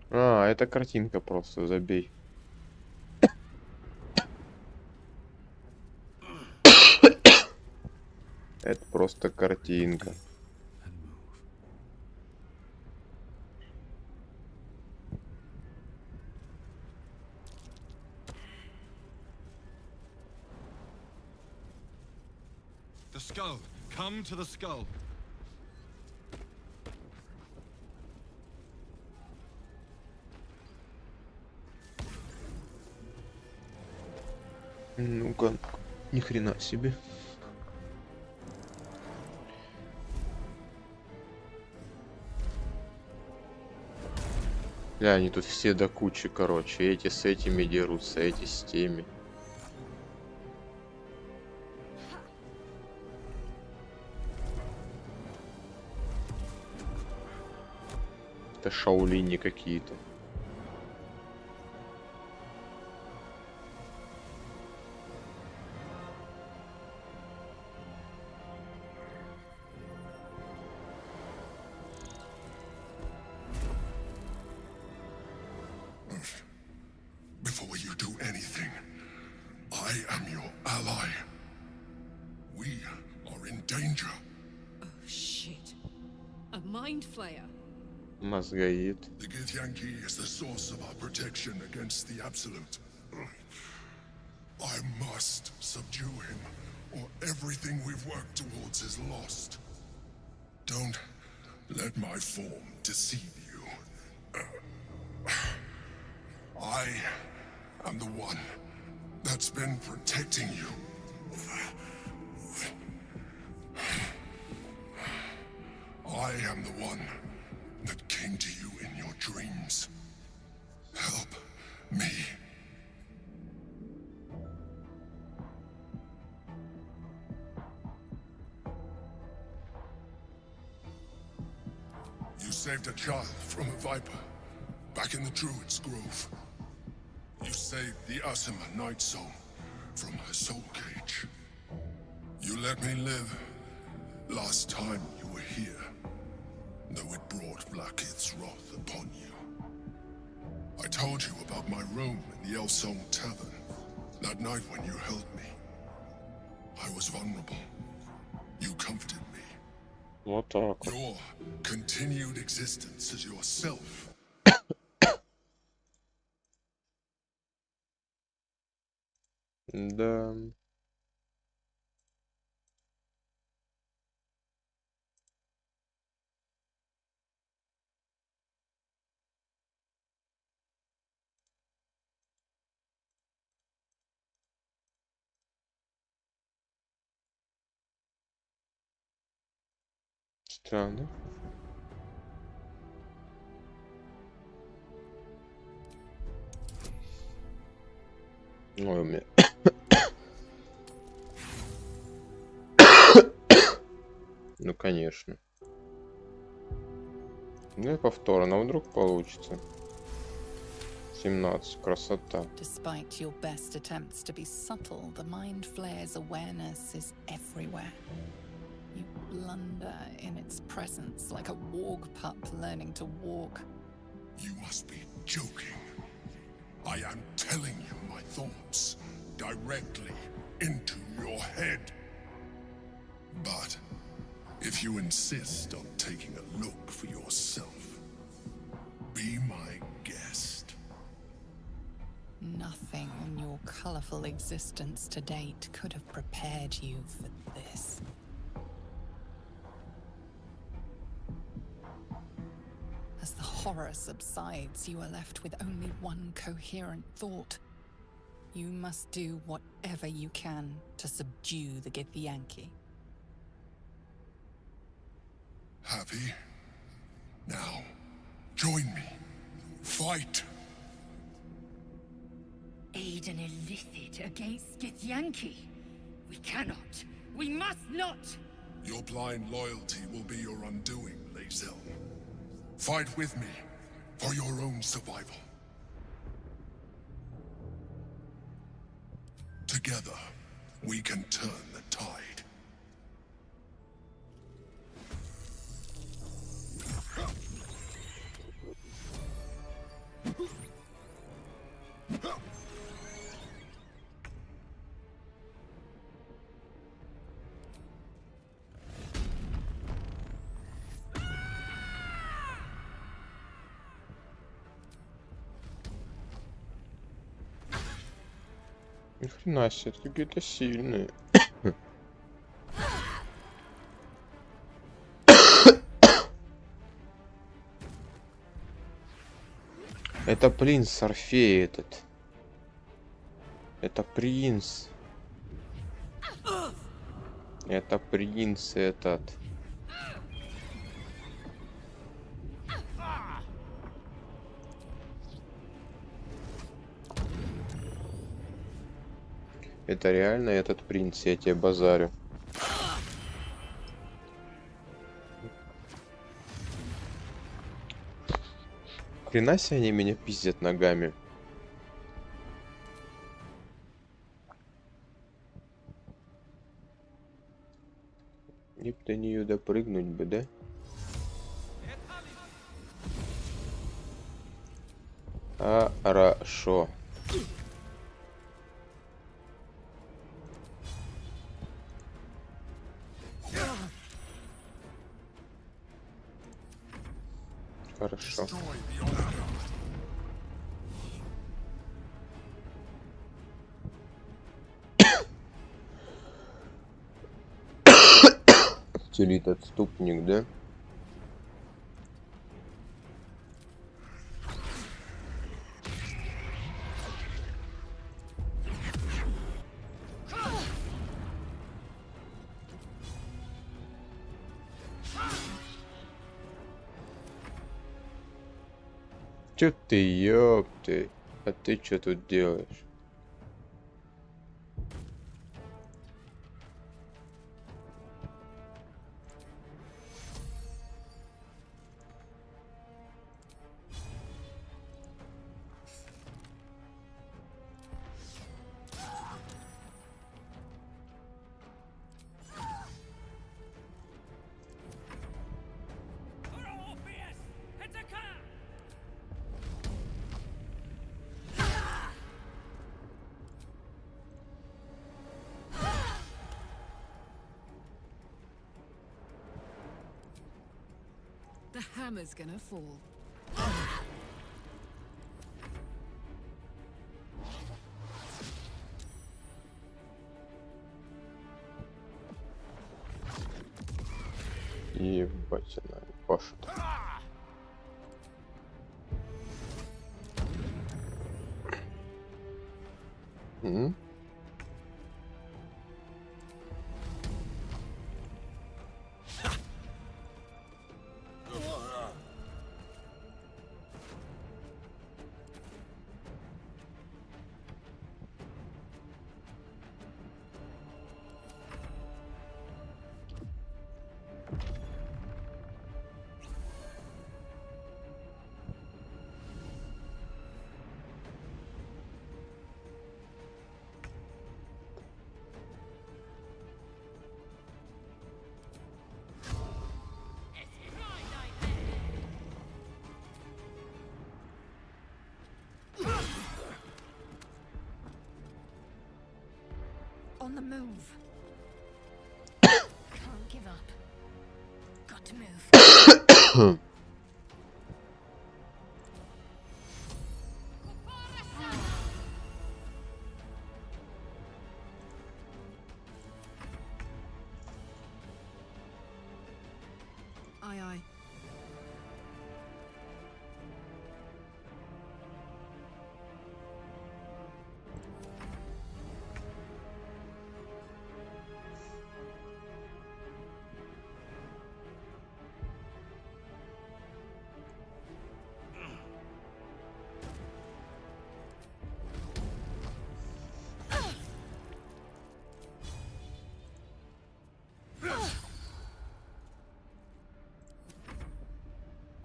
А, это картинка просто, забей. Это просто картинка. The skull. Come to the skull. Ну-ка, ни хрена себе. Бля, они тут все до кучи, короче. Эти с этими дерутся, эти с теми. Это шаолини какие-то. Before you do anything, I am your ally. We are in danger. Oh, shit. A mind flayer. Мозгоед. The Githyanki is the source of our protection against the Absolute. I must subdue him, or everything we've worked towards is lost. Don't let my form deceive you. I am the one that's been protecting you. I am the one that came to you in your dreams. Help me. You saved a child from a viper back in the Druid's Grove. You saved the Asima Night Soul from her soul cage. You let me live last time you were here, though it brought Blackheath's wrath upon you. I told you about my room in the Elsong Tavern that night when you held me. I was vulnerable. You comforted me. Вот так. Your continued existence as yourself. Да. Странно. Ой, у меня... Ну, конечно. Ну и повторно, вдруг получится. 17. Красота. Despite your best attempts to be subtle, the mind flayer's awareness is everywhere. You blunder in its presence like a warg pup learning to walk. You must be joking. I am telling you my thoughts directly into your head. But if you insist on taking a look for yourself, be my guest. Nothing in your colorful existence to date could have prepared you for this. As the horror subsides, you are left with only one coherent thought. You must do whatever you can to subdue the Githyanki. Happy? Now, join me. Fight! Aid an illithid against Githyanki. We cannot. We must not! Your blind loyalty will be your undoing, Lae'zel. Fight with me, for your own survival. Together, we can turn the tide. Ни хрена себе, это какие-то сильные. Это принц Орфей этот. Это принц. Это принц этот. Это реально этот принц, я тебе базарю. Хрена себе они меня пиздят ногами. Не б до нее допрыгнуть бы, да? Хорошо. Хорошо. Телит отступник, да? Чё ты, ёпты? А ты чё тут делаешь? The hammer's gonna fall. Ебать, она пашет. On the move. Can't give up. Got to move. Aye, aye.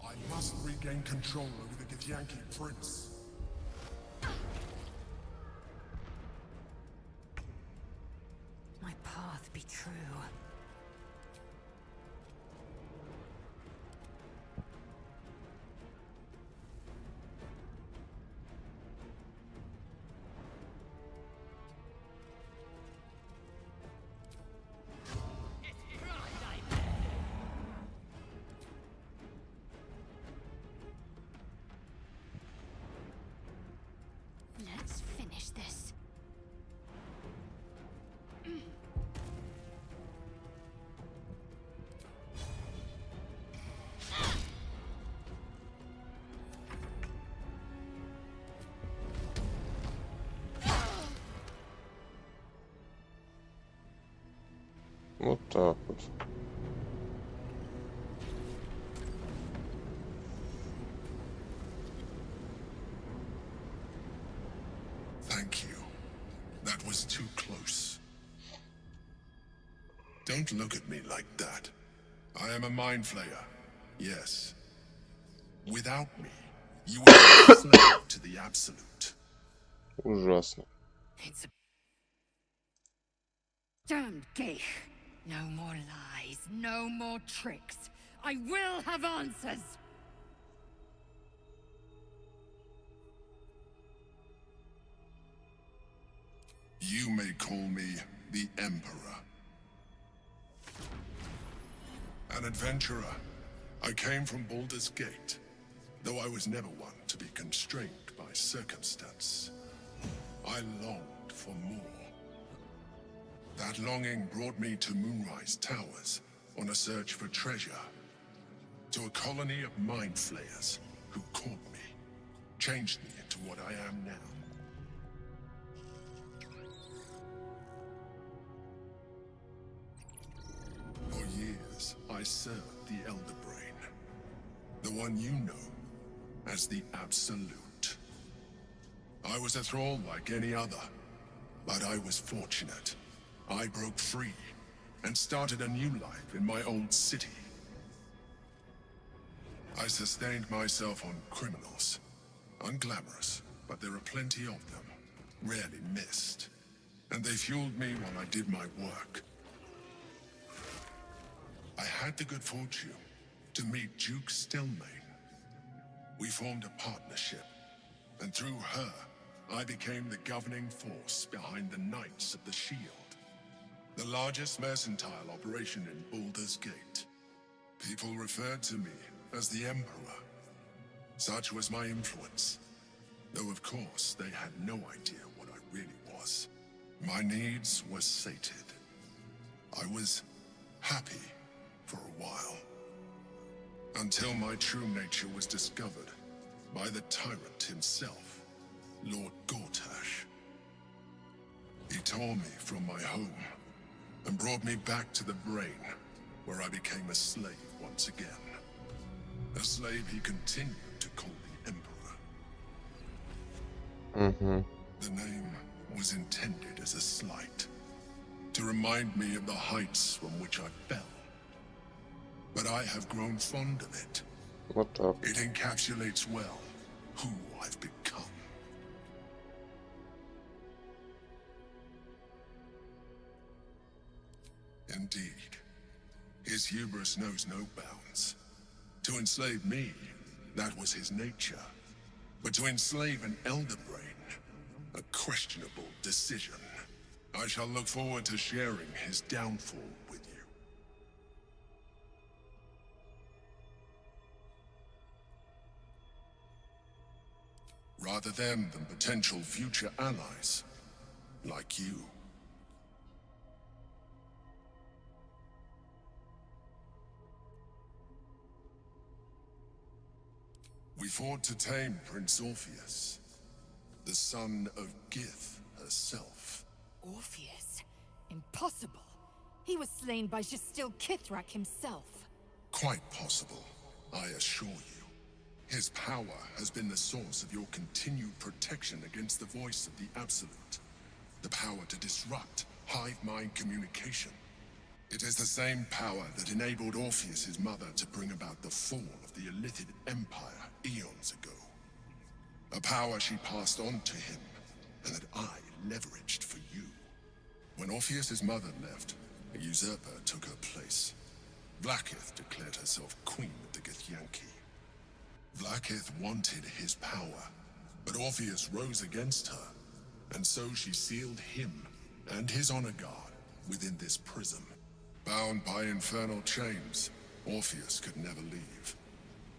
I must regain control over the Githyanki prince. My path be true. Let's finish this. Вот так вот. Thank you. That was too close. Don't look at me like that. I am a mind flayer, yes. Without me, you would be a slave to the absolute. Ужасно. It's a damn gay. No more lies, no more tricks. I will have answers. You may call me the Emperor. An adventurer. I came from Baldur's Gate, though I was never one to be constrained by circumstance. I longed for more. That longing brought me to Moonrise Towers on a search for treasure. To a colony of mind flayers who caught me, changed me into what I am now. For years, I served the Elder Brain. The one you know as the Absolute. I was a thrall like any other, but I was fortunate. I broke free and started a new life in my old city. I sustained myself on criminals. Unglamorous, but there are plenty of them, rarely missed. And they fueled me while I did my work. I had the good fortune to meet Duke Stelmane. We formed a partnership, and through her, I became the governing force behind the Knights of the Shield, the largest mercantile operation in Baldur's Gate. People referred to me as the Emperor. Such was my influence, though of course they had no idea what I really was. My needs were sated. I was happy for a while, until my true nature was discovered by the tyrant himself, Lord Gortash. He tore me from my home and brought me back to the Brain, where I became a slave once again. A slave he continued to call the Emperor. The name was intended as a slight, to remind me of the heights from which I fell. But I have grown fond of it. Вот так. It encapsulates well who I've become. Indeed, his hubris knows no bounds. To enslave me, that was his nature. But to enslave an Elder Brain, a questionable decision. I shall look forward to sharing his downfall with you. Rather than potential future allies, like you. We fought to tame Prince Orpheus, the son of Gith herself. Orpheus? Impossible. He was slain by Justil Kithrak himself. Quite possible, I assure you. His power has been the source of your continued protection against the voice of the Absolute. The power to disrupt hive mind communication. It is the same power that enabled Orpheus's mother to bring about the fall of the Illithid Empire eons ago. A power she passed on to him, and that I leveraged for you. When Orpheus's mother left, a usurper took her place. Vlaakith declared herself queen of the Githyanki. Vlaakith wanted his power, but Orpheus rose against her, and so she sealed him and his honor guard within this prism. Bound by infernal chains, Orpheus could never leave.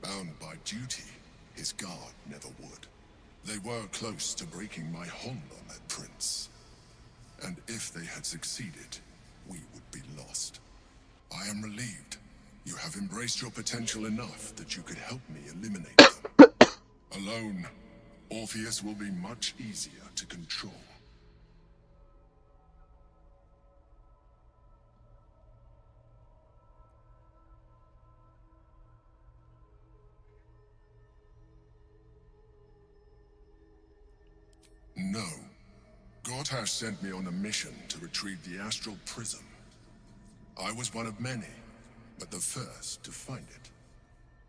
Bound by duty, his guard never would. They were close to breaking my hold on that prince. And if they had succeeded, we would be lost. I am relieved. You have embraced your potential enough that you could help me eliminate them. Alone, Orpheus will be much easier to control. No. Gortash sent me on a mission to retrieve the astral prism. I was one of many, but the first to find it.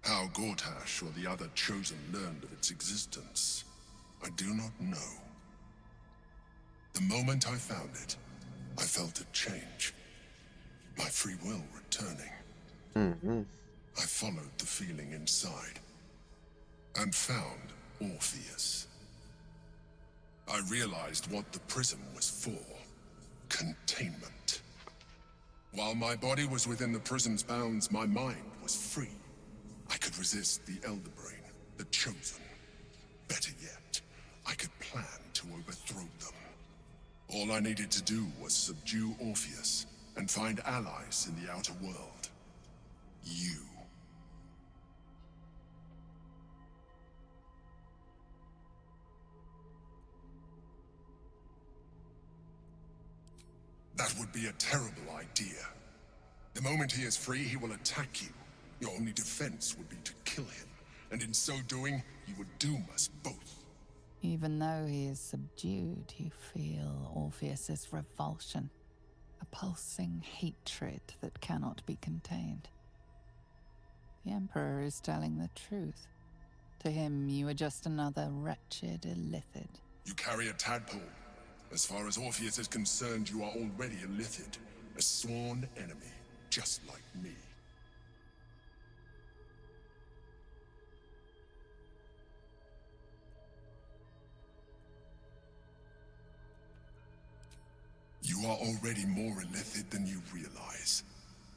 How Gortash or the other chosen learned of its existence, I do not know. The moment I found it, I felt a change. My free will returning. I followed the feeling inside and found Orpheus. I realized what the prism was for. Containment. While my body was within the prism's bounds, my mind was free. I could resist the Elder Brain, the Chosen. Better yet, I could plan to overthrow them. All I needed to do was subdue Orpheus and find allies in the outer world. You. That would be a terrible idea. The moment he is free, he will attack you. Your only defense would be to kill him, and in so doing, you would doom us both. Even though he is subdued, you feel Orpheus's revulsion, a pulsing hatred that cannot be contained. The Emperor is telling the truth. To him, you are just another wretched illithid. You carry a tadpole. As far as Orpheus is concerned, you are already a Lithid, a sworn enemy, just like me. You are already more illithid than you realize.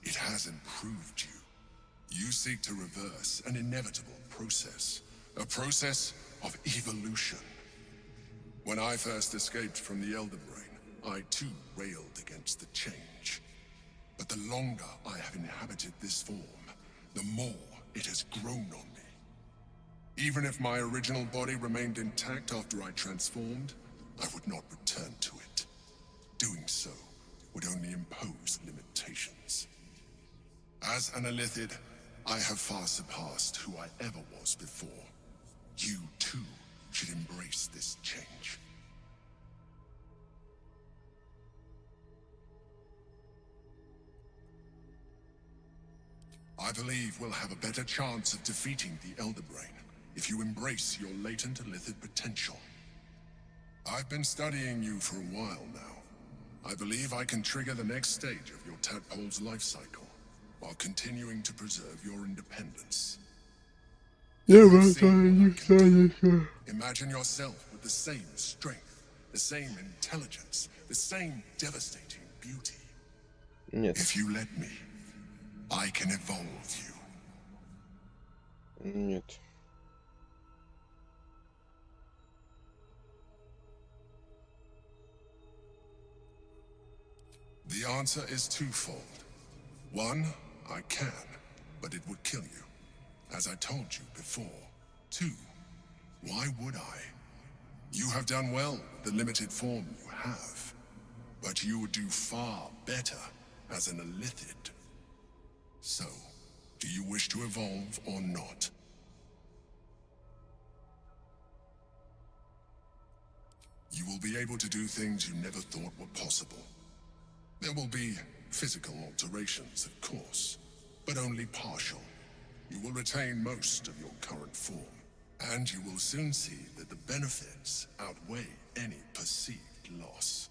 It has improved you. You seek to reverse an inevitable process, a process of evolution. When I first escaped from the Elder Brain, I too railed against the change. But the longer I have inhabited this form, the more it has grown on me. Even if my original body remained intact after I transformed, I would not return to it. Doing so would only impose limitations. As an illithid, I have far surpassed who I ever was before. You too should embrace this change. I believe we'll have a better chance of defeating the Elder Brain if you embrace your latent illithid potential. I've been studying you for a while now. I believe I can trigger the next stage of your tadpole's life cycle, while continuing to preserve your independence. Imagine yourself with the same strength, the same intelligence, the same devastating beauty. Нет. If you let me, I can evolve you. Нет. The answer is twofold. One, I can, but it would kill you, as I told you before. Two, why would I? You have done well with the limited form you have, but you would do far better as an illithid. So, do you wish to evolve or not? You will be able to do things you never thought were possible. There will be physical alterations, of course, but only partial. You will retain most of your current form, and you will soon see that the benefits outweigh any perceived loss.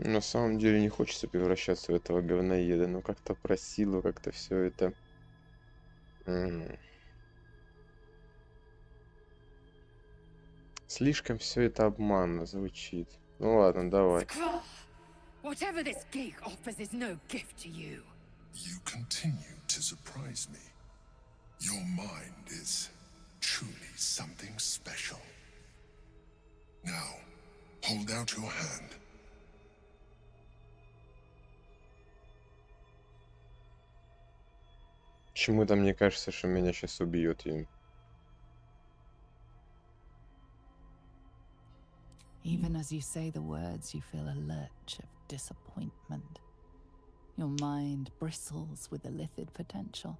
На самом деле не хочется превращаться в этого говноеда, но как-то про силу, как-то все это... Слишком все это обманно звучит. Ну ладно, давай. Whatever this gig offers is no gift to you. You continue to surprise me. Your mind is truly something special. Now, hold out your hand. Почему-то мне кажется, что меня сейчас убьет им. Even as you say the words, you feel a lurch of disappointment. Your mind bristles with illithid potential.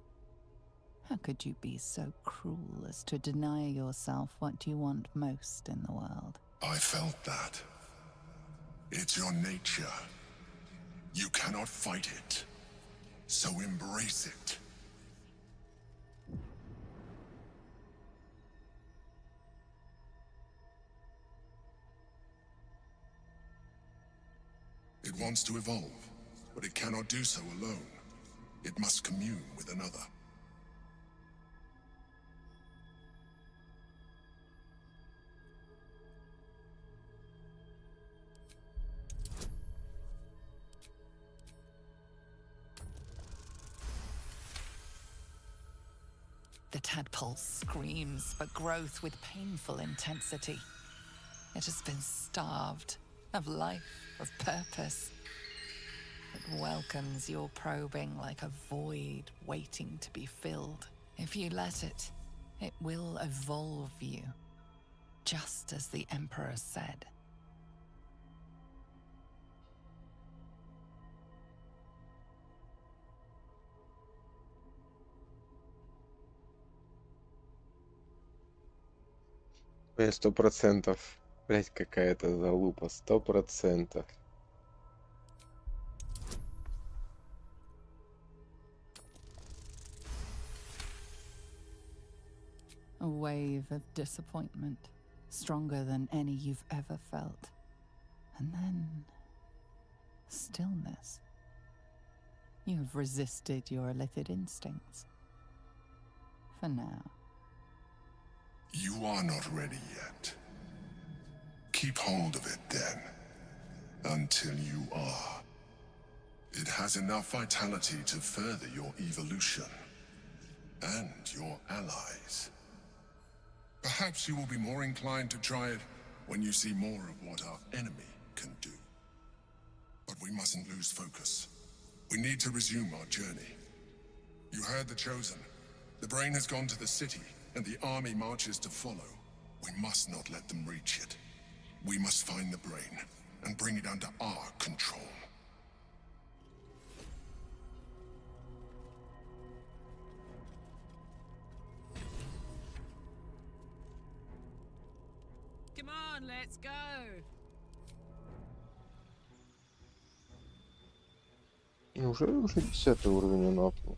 How could you be so cruel as to deny yourself what you want most in the world? I felt that. It's your nature. You cannot fight it. So embrace it. It wants to evolve, but it cannot do so alone. It must commune with another. The tadpole screams for growth with painful intensity. It has been starved of life, of purpose. It welcomes your probing like a void waiting to be filled. If you let it, it will evolve you, just as the Emperor said. Блядь, 100%. Блядь, какая-то залупа. 100%. A wave of disappointment, stronger than any you've ever felt. And then, stillness. You have resisted your illithid instincts. For now. You are not ready yet. Keep hold of it then, until you are. It has enough vitality to further your evolution, and your allies. Perhaps you will be more inclined to try it when you see more of what our enemy can do. But we mustn't lose focus. We need to resume our journey. You heard the Chosen. The brain has gone to the city, and the army marches to follow. We must not let them reach it. We must find the brain, and bring it under our control. Come on, let's go! Неужели уже 10 уровень он апнул?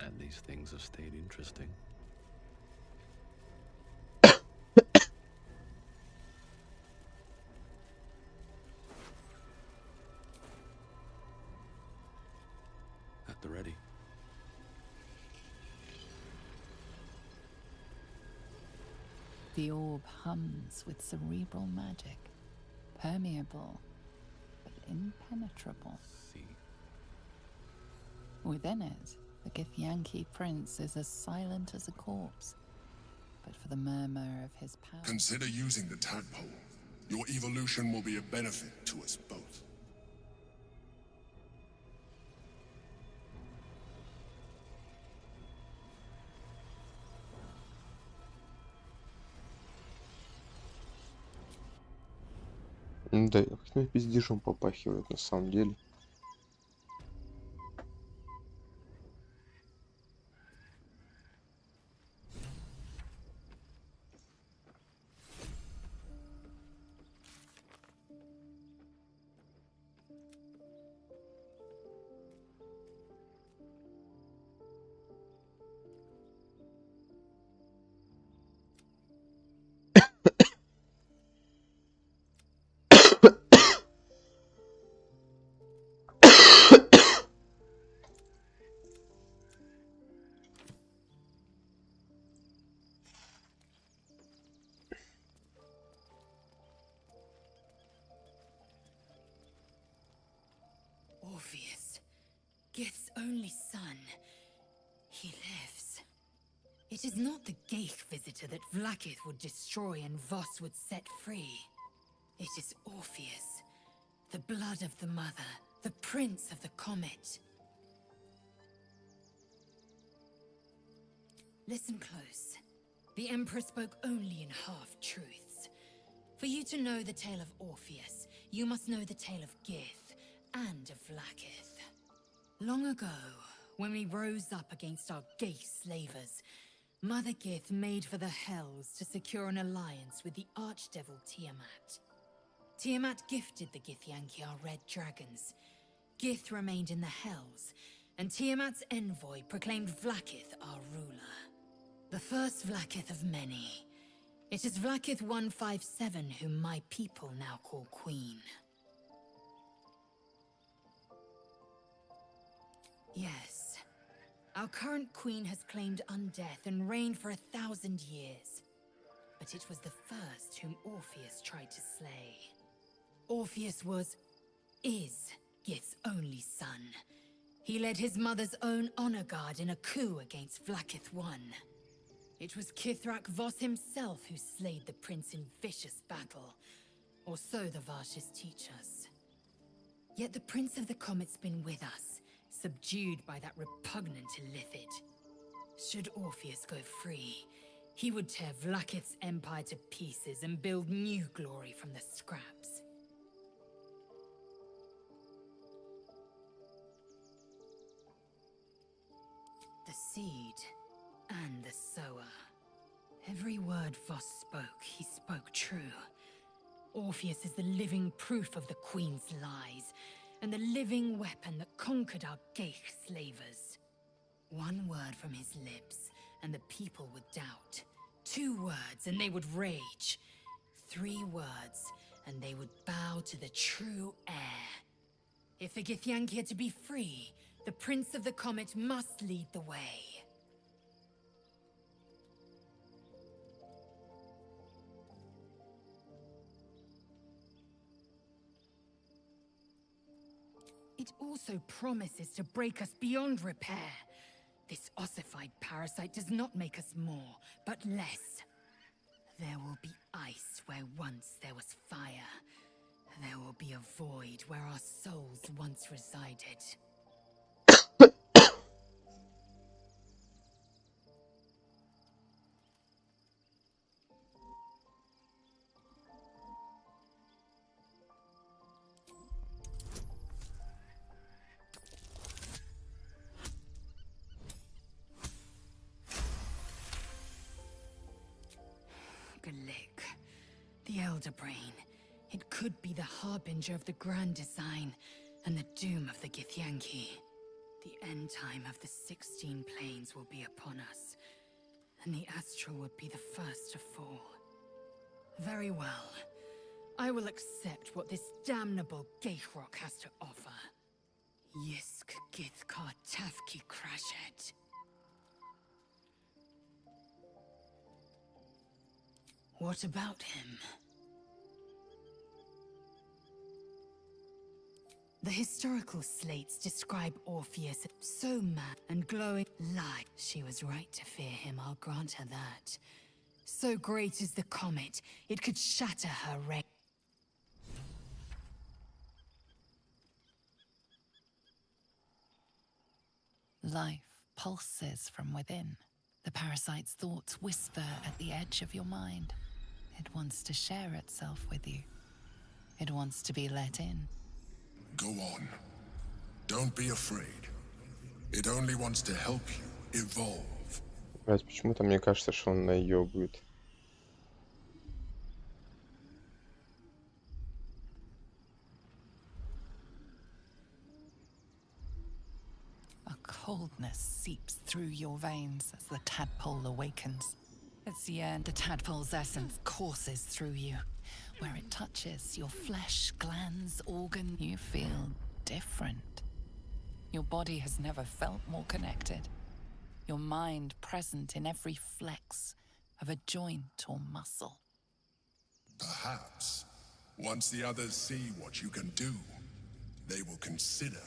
And these things have stayed interesting. At the ready. The orb hums with cerebral magic, permeable, but impenetrable. Within it, the Githyanki prince is as silent as a corpse, but for the murmur of his power... Consider using the tadpole. Your evolution will be a benefit to us both. Да, как пиздежом попахивает на самом деле. Orpheus, Gith's only son. He lives. It is not the Geich visitor that Vlaakith would destroy and Voss would set free. It is Orpheus, the blood of the mother, the prince of the comet. Listen close. The Emperor spoke only in half-truths. For you to know the tale of Orpheus, you must know the tale of Gith and of Vlaakith. Long ago, when we rose up against our Geich slavers, Mother Gith made for the Hells to secure an alliance with the archdevil Tiamat. Tiamat gifted the Githyanki our red dragons. Gith remained in the Hells, and Tiamat's envoy proclaimed Vlaakith our ruler. The first Vlaakith of many. It is Vlaakith 157 whom my people now call Queen. Yes. Our current queen has claimed undeath and reigned for 1,000 years. But it was the first whom Orpheus tried to slay. Orpheus is Gith's only son. He led his mother's own honor guard in a coup against Vlaakith I. It was Kithrak Voss himself who slayed the prince in vicious battle, or so the Varshas teach us. Yet the Prince of the Comet's been with us, subdued by that repugnant illithid. Should Orpheus go free, he would tear Vlaakith's empire to pieces and build new glory from the scraps. The seed and the sower. Every word Voss spoke, he spoke true. Orpheus is the living proof of the Queen's lies, and the living weapon that conquered our Geich slavers. One word from his lips, and the people would doubt. 2 words, and they would rage. 3 words, and they would bow to the true heir. If the Githyanki are to be free, the Prince of the Comet must lead the way. It also promises to break us beyond repair. This ossified parasite does not make us more, but less. There will be ice where once there was fire. There will be a void where our souls once resided. Galik, the Elder Brain. It could be the harbinger of the grand design and the doom of the Githyanki. The end time of the 16 planes will be upon us, and the Astral would be the first to fall. Very well. I will accept what this damnable Geichrok has to offer. Yisk Githkar Tafki Krashet. What about him? The historical slates describe Orpheus so mad and glowing light. She was right to fear him, I'll grant her that. So great is the comet, it could shatter her reign. Life pulses from within. The parasite's thoughts whisper at the edge of your mind. It wants to share itself with you. It wants to be let in. Go on. Don't be afraid. It only wants to help you evolve. Блять, почему-то мне кажется, что он наебывает. A coldness seeps through your veins as the tadpole awakens. The tadpole's essence courses through you. Where it touches your flesh, glands, organ, you feel different. Your body has never felt more connected. Your mind present in every flex of a joint or muscle. Perhaps, once the others see what you can do, they will consider.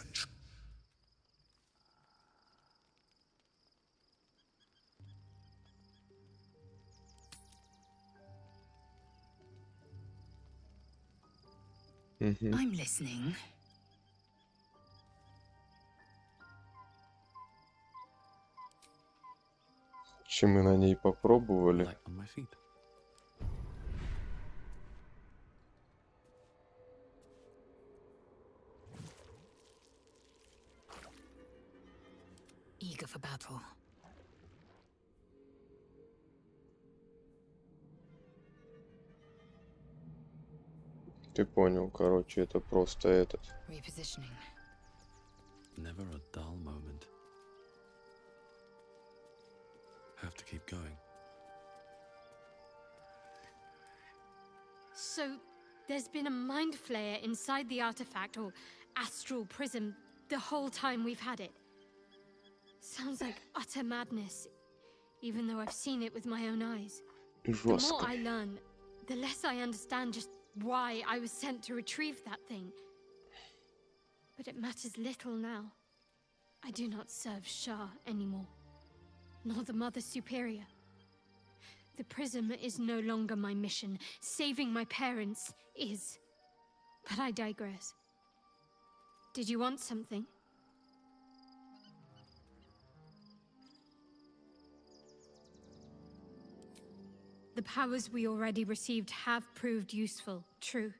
I'm listening. Чем мы на ней попробовали. Light on my feet. Eager for battle. Ты понял, короче, это просто этот. Repositioning. Never a dull moment. Have to keep going. So, there's been a mind flayer inside the artifact, or astral prism, the whole time we've had it. Sounds like utter madness, even though I've seen it with my own eyes. The more I learn, the less I understand just why I was sent to retrieve that thing. But it matters little now. I do not serve Shah anymore, nor the Mother Superior. The prism is no longer my mission. Saving my parents is. But I digress. Did you want something? The powers we already received have proved useful, true.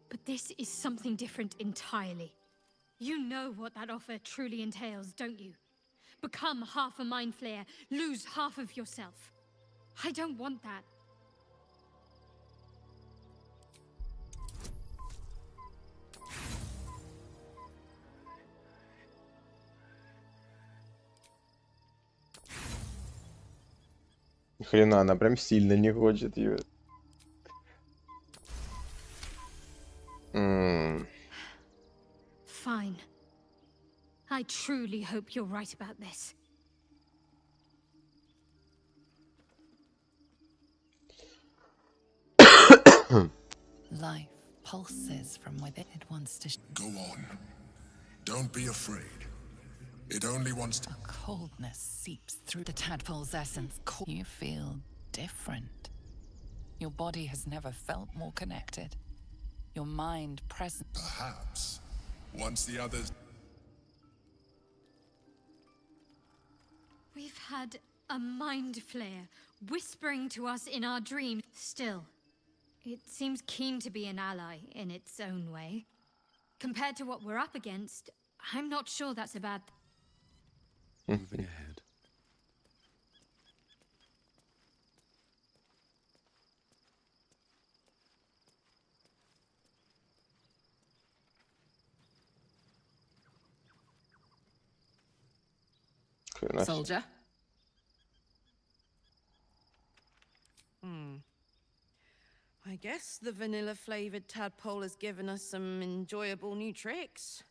But this is something different entirely. You know what that offer truly entails, don't you? Become half a mind flayer, lose half of yourself. I don't want that. Ни хрена, она прям сильно не хочет ее. Fine. I truly hope you're right about this. Life pulses from within. It wants to. Go on. Don't be afraid. It only wants to. A coldness seeps through the tadpole's essence. You feel different. Your body has never felt more connected. Your mind present. Perhaps. Once the others. We've had a mind flayer whispering to us in our dreams. Still, it seems keen to be an ally in its own way. Compared to what we're up against, I'm not sure that's a bad. Moving ahead. Soldier? I guess the vanilla-flavored tadpole has given us some enjoyable new tricks.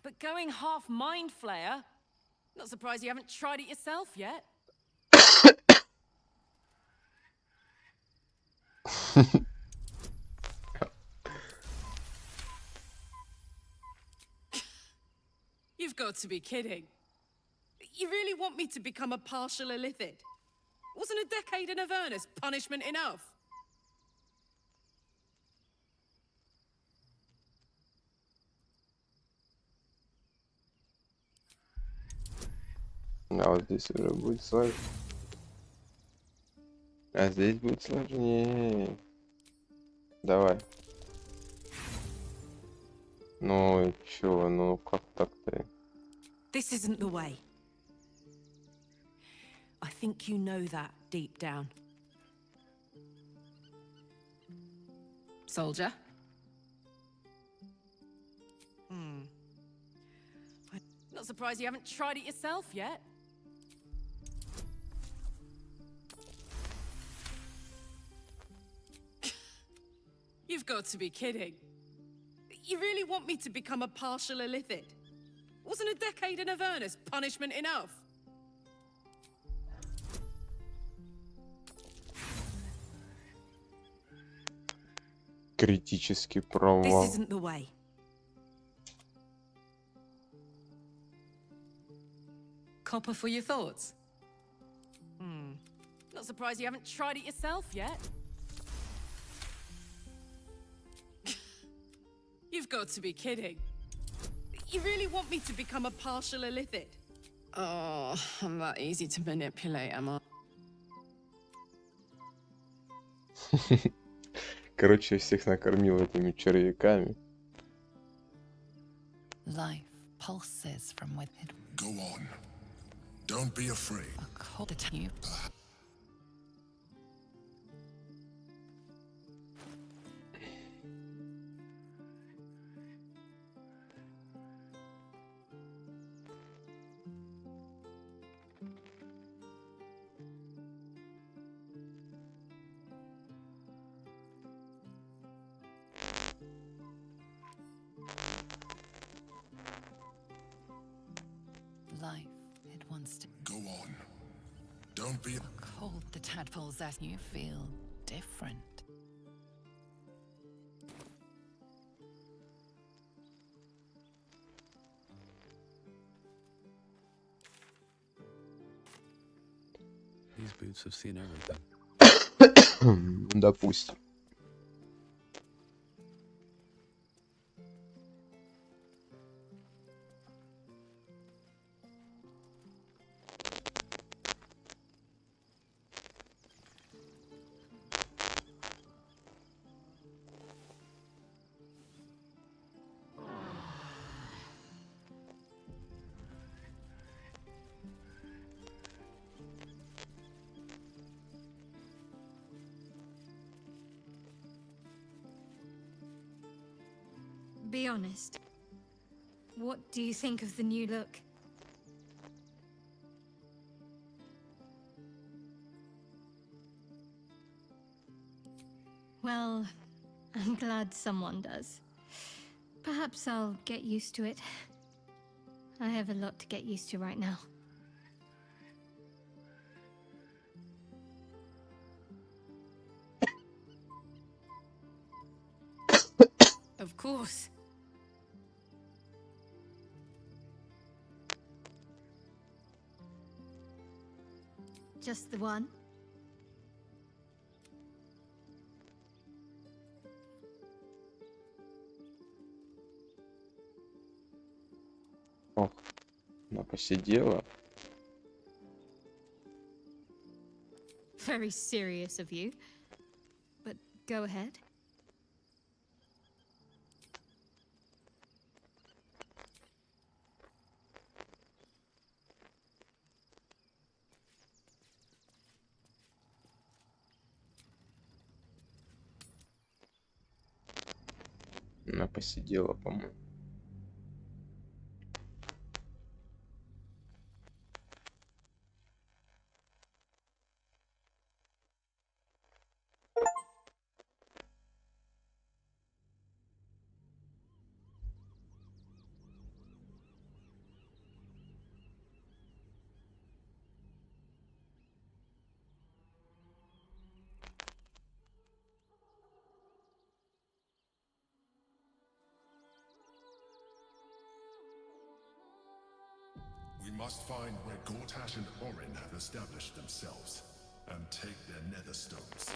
But going half mind flayer? Not surprised you haven't tried it yourself yet. You've got to be kidding. You really want me to become a partial illithid? Wasn't a decade in Avernus punishment enough? А вот здесь уже будет сложнее. А здесь будет сложнее. Давай. Ну чё, ну как так-то? This isn't the way. I think you know that deep down. Soldier? Not surprised you haven't tried it yourself yet. You've got to be kidding. You really want me to become a partial illithid? Wasn't a decade in Avernus punishment enough? Критический провал. This isn't the way. Copper for your thoughts? Not surprised you haven't tried it yourself yet. You've got to be kidding. You really want me to become a partial illithid? Oh, I'm that easy to manipulate, am I? Короче, всех накормил этими червяками. Life pulses from within. Go on. Don't be afraid. A cold you. Life, it wants to go on. Don't be cold. The tadpoles as you feel different. These boots have seen everything. Допустим. Be honest. What do you think of the new look? Well, I'm glad someone does. Perhaps I'll get used to it. I have a lot to get used to right now. Of course. Just the one? Ох, она посидела. Very serious of you. But go ahead. Она посидела, по-моему. We must find where Gortash and Orin have established themselves, and take their nether stones.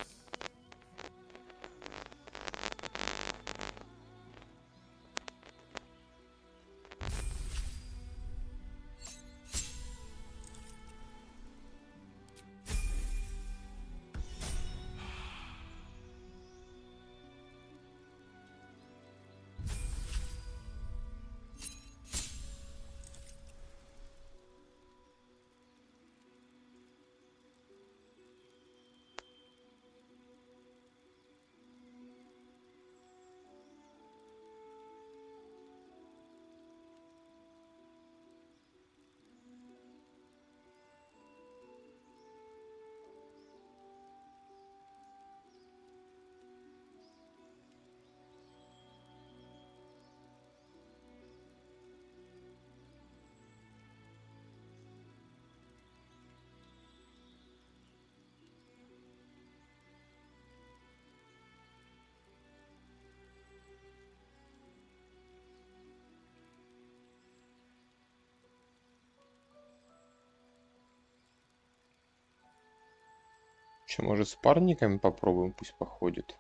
Че, может, с парниками попробуем, пусть походит.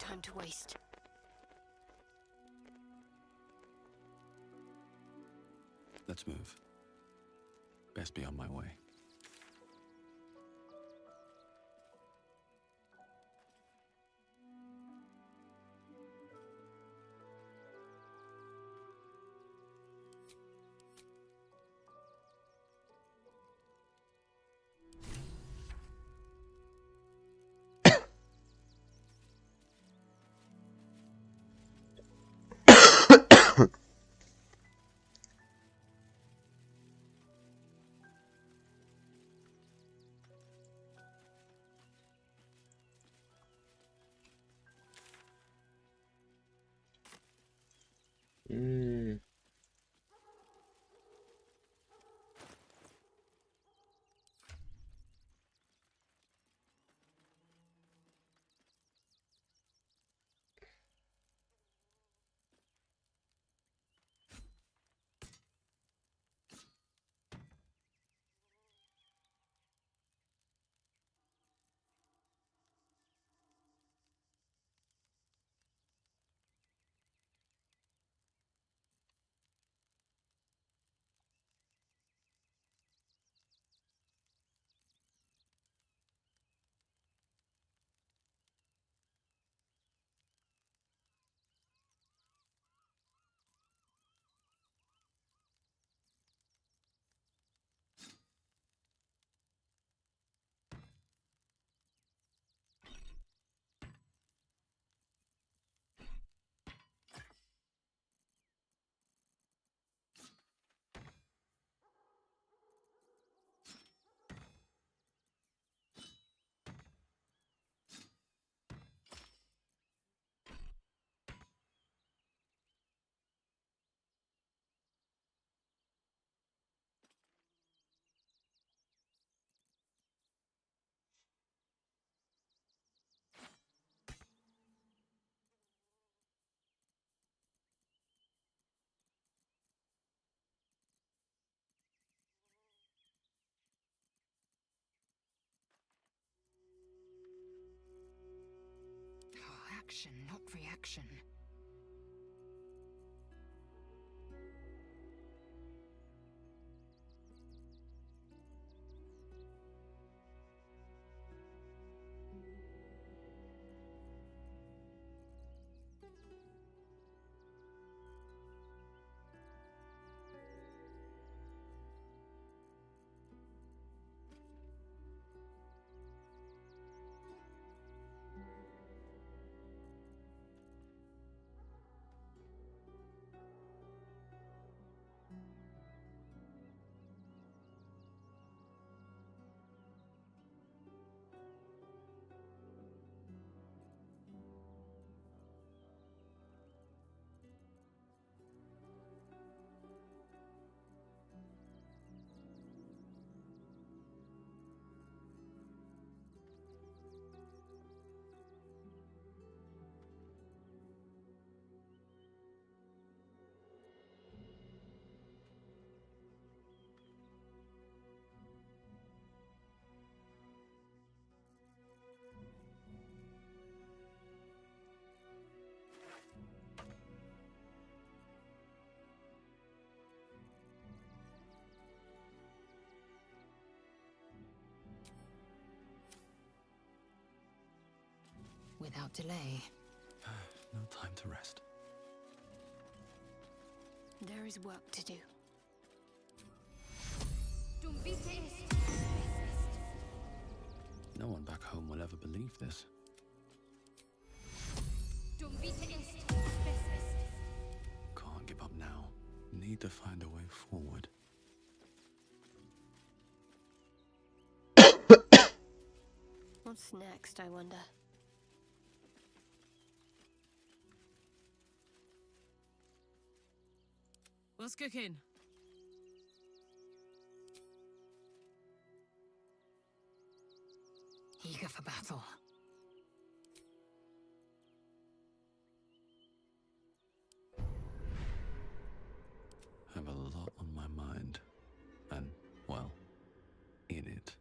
time to waste. Let's move. Best be on my way. Action, not reaction. Without delay. No time to rest. There is work to do. No one back home will ever believe this. Can't give up now. Need to find a way forward. What's next, I wonder? What's cooking? Eager for battle. Have a lot on my mind. And, well, in it.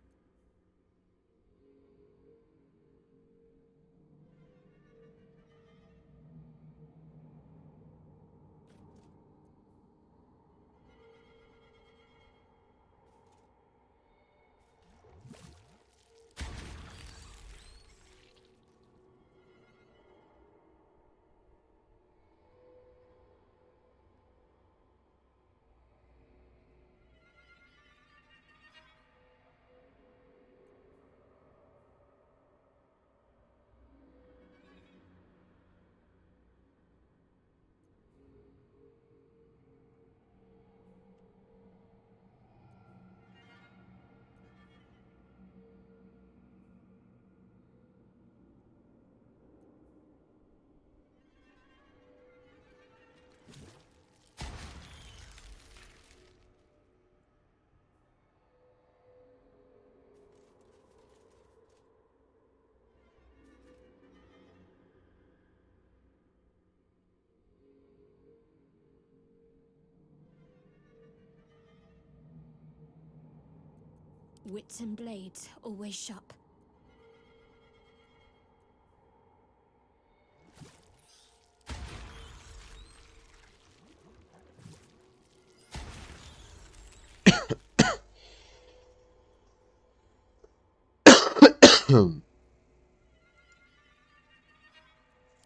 Wits and blades, always sharp.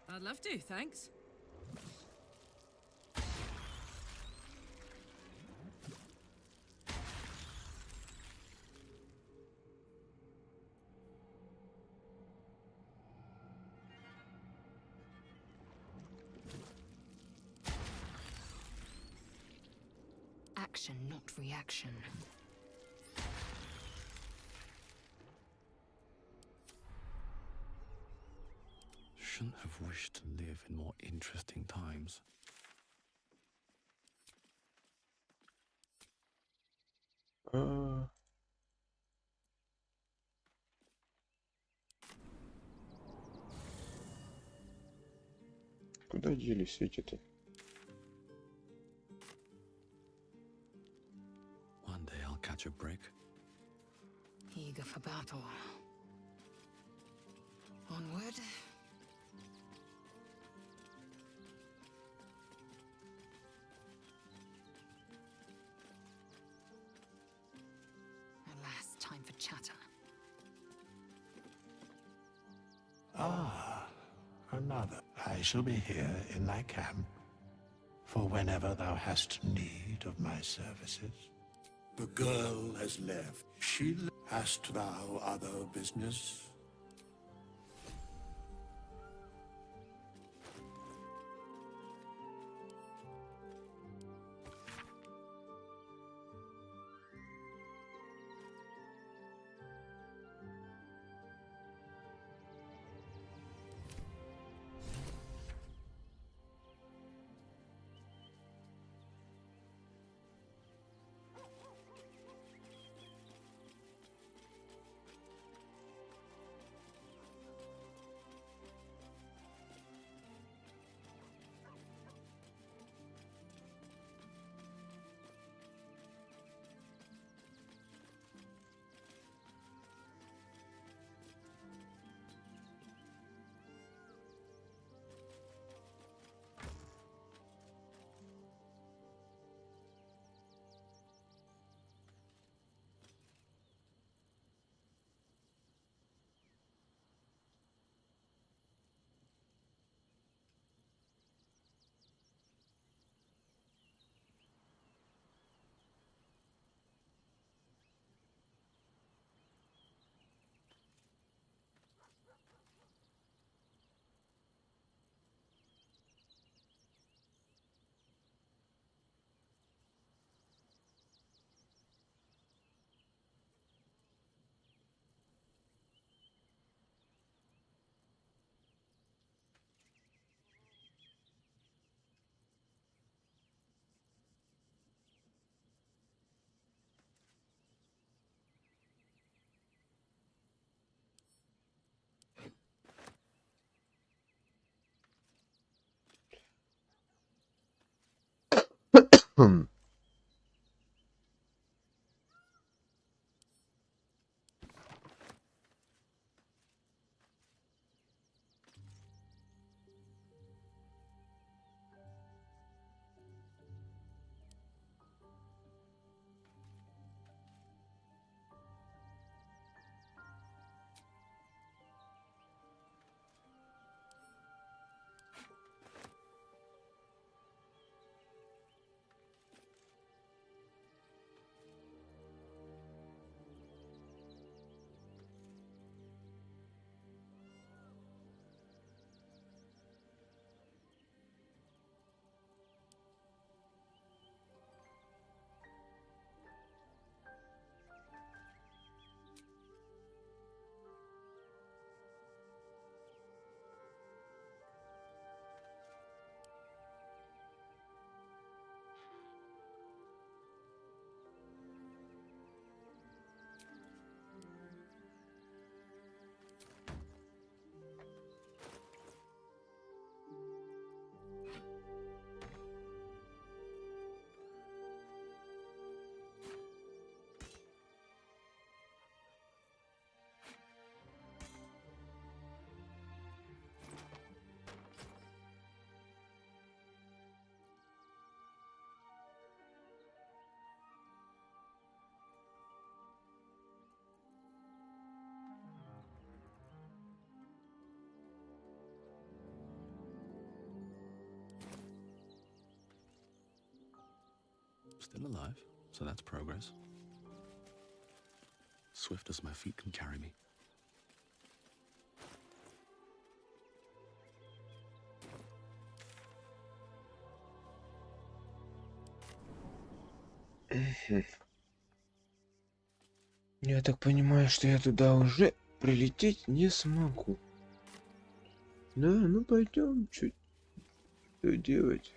I'd love to, thanks. Action, not reaction. Shouldn't have wished to live in more interesting times. Куда делись эти-то? One day I'll catch a break. Eager for battle. Onward. Alas, time for chatter. Ah, another. I shall be here in thy camp, for whenever thou hast need of my services. The girl has left. Hast thou other business? Still alive, so that's progress. Swift as my feet can carry me. Я так понимаю, что я туда уже прилететь не смогу. Да, ну пойдем, что делать.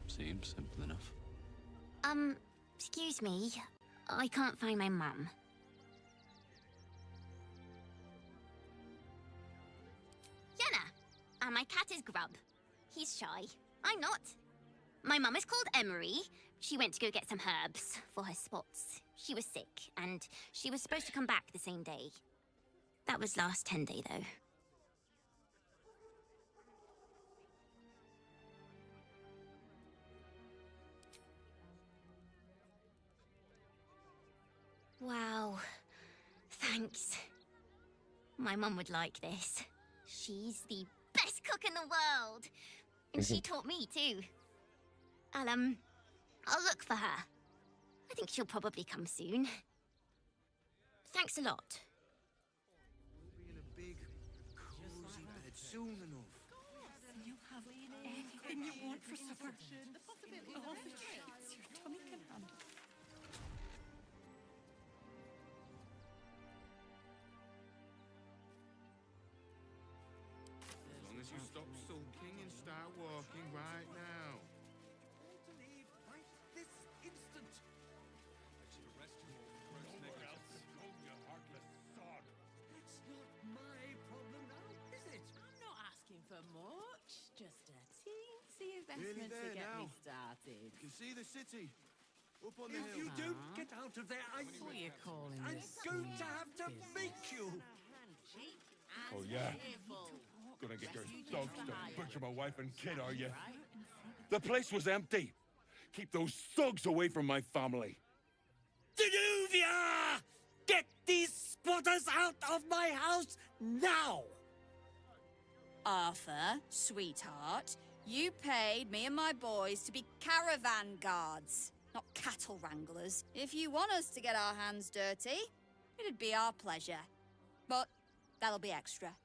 Seems simple enough. Excuse me. I can't find my mum. Yenna! And my cat is Grub. He's shy. I'm not. My mum is called Emery. She went to go get some herbs for her spots. She was sick, and she was supposed to come back the same day. That was last 10 day, though. Wow. Thanks. My mum would like this. She's the best cook in the world. And she taught me too. I'll look for her. I think she'll probably come soon. Thanks a lot. Be in a big, cozy bed soon enough. You'll have anything you want for supper. All the treats your tummy can handle. As long as you stop sulking and start walking right now. To leave right this instant. I should arrest you all for gross negligence. You heartless sod. That's not my problem now, is it? I'm not asking for much. Just a teensy Nearly investment to there get now. me started. You can see the city. Up on the If hill. you don't get out of there, I'm calling going this to have to make you. Oh, yeah? Gonna get your dogs to butcher my wife and kid, are you? The place was empty. Keep those thugs away from my family. Danuvia! Get these squatters out of my house now! Arthur, sweetheart, you paid me and my boys to be caravan guards, not cattle wranglers. If you want us to get our hands dirty, it'd be our pleasure. But that'll be extra.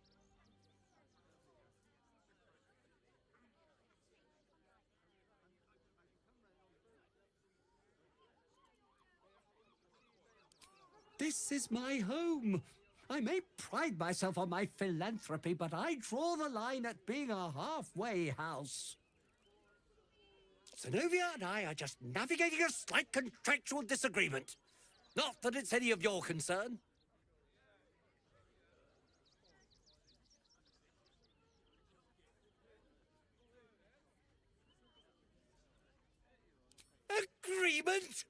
This is my home. I may pride myself on my philanthropy, but I draw the line at being a halfway house. Zenobia and I are just navigating a slight contractual disagreement. Not that it's any of your concern. Agreement?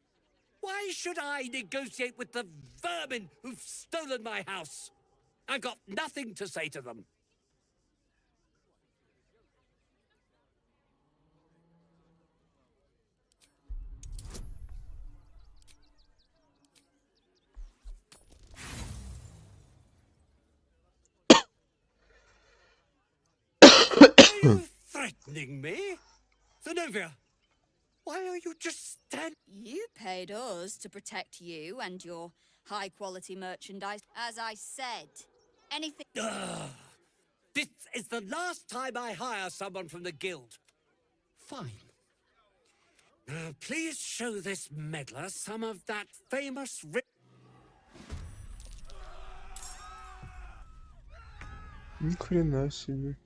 Why should I negotiate with the vermin who've stolen my house? I've got nothing to say to them. Are you threatening me? Zenobia, why are you just standing? You paid us to protect you and your high-quality merchandise. As I said, anything... This is the last time I hire someone from the guild. Fine. Now, please show this meddler some of that famous... Ни хрена себе.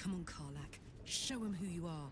Come on, Karlak. Show him who you are.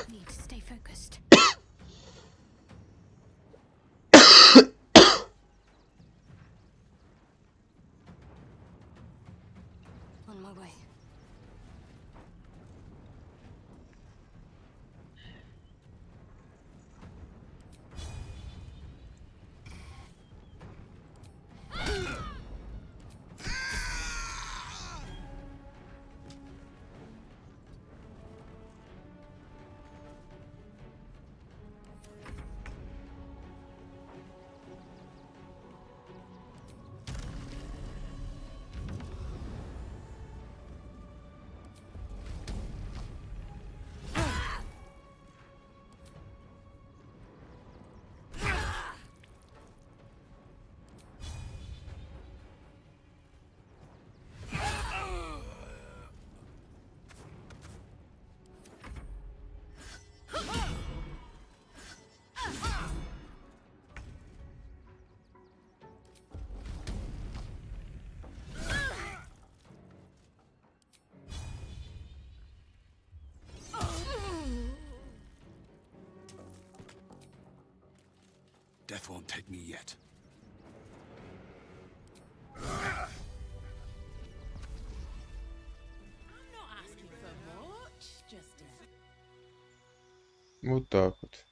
Need to stay focused. On my way. Death won't take me yet. Вот так вот.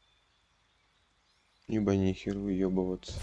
Ибо нихер выебываться.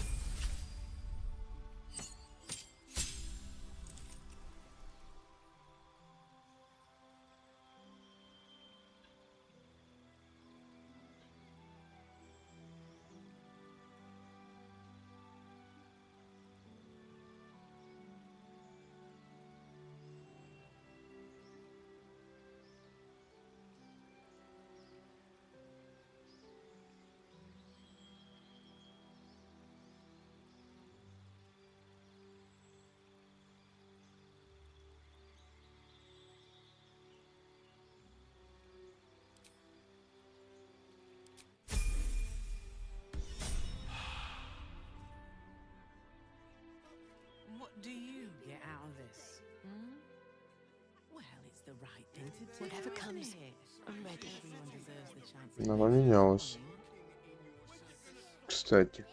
What do you get out of this? Hmm? Well, it's the right thing to do. Whatever comes, isn't it? I'm ready. Everyone deserves the chance to Она менялась. Кстати.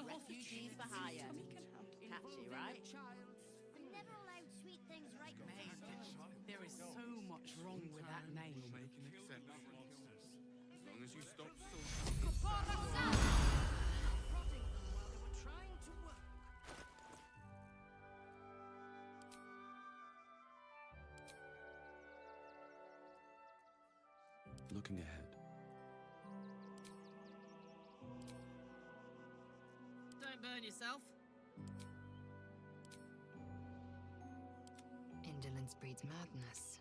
Refugees for hire. Catchy, right? I'm never allowed sweet things right now. name. We'll make an exception. As long as you stop Looking ahead. Don't burn yourself. Indolence breeds madness.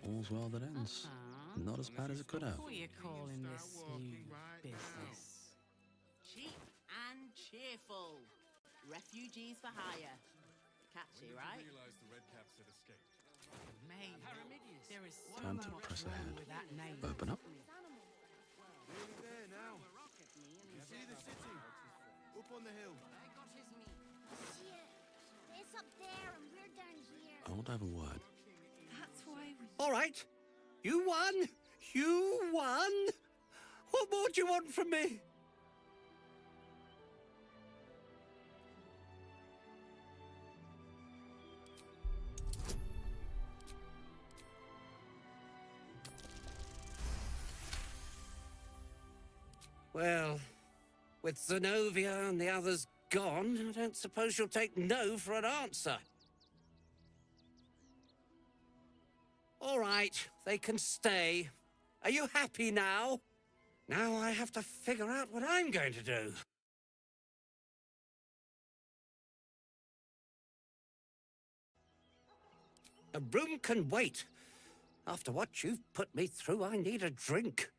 All's well that ends. Not as bad as it could have. What are you calling this new business? Cheap and cheerful. Refugees for hire. Catchy, right? realize the red caps had escaped. Mate, there is so Time to much press wrong ahead. with that name. Open up. Nearly there now. See the city? Up on the hill. Shit. It's up there and we're down here. I want to have a word. That's why we... All right. You won. You won. What more do you want from me? Well, with Zenobia and the others gone, I don't suppose you'll take no for an answer. All right, they can stay. Are you happy now? Now I have to figure out what I'm going to do. A room can wait. After what you've put me through, I need a drink.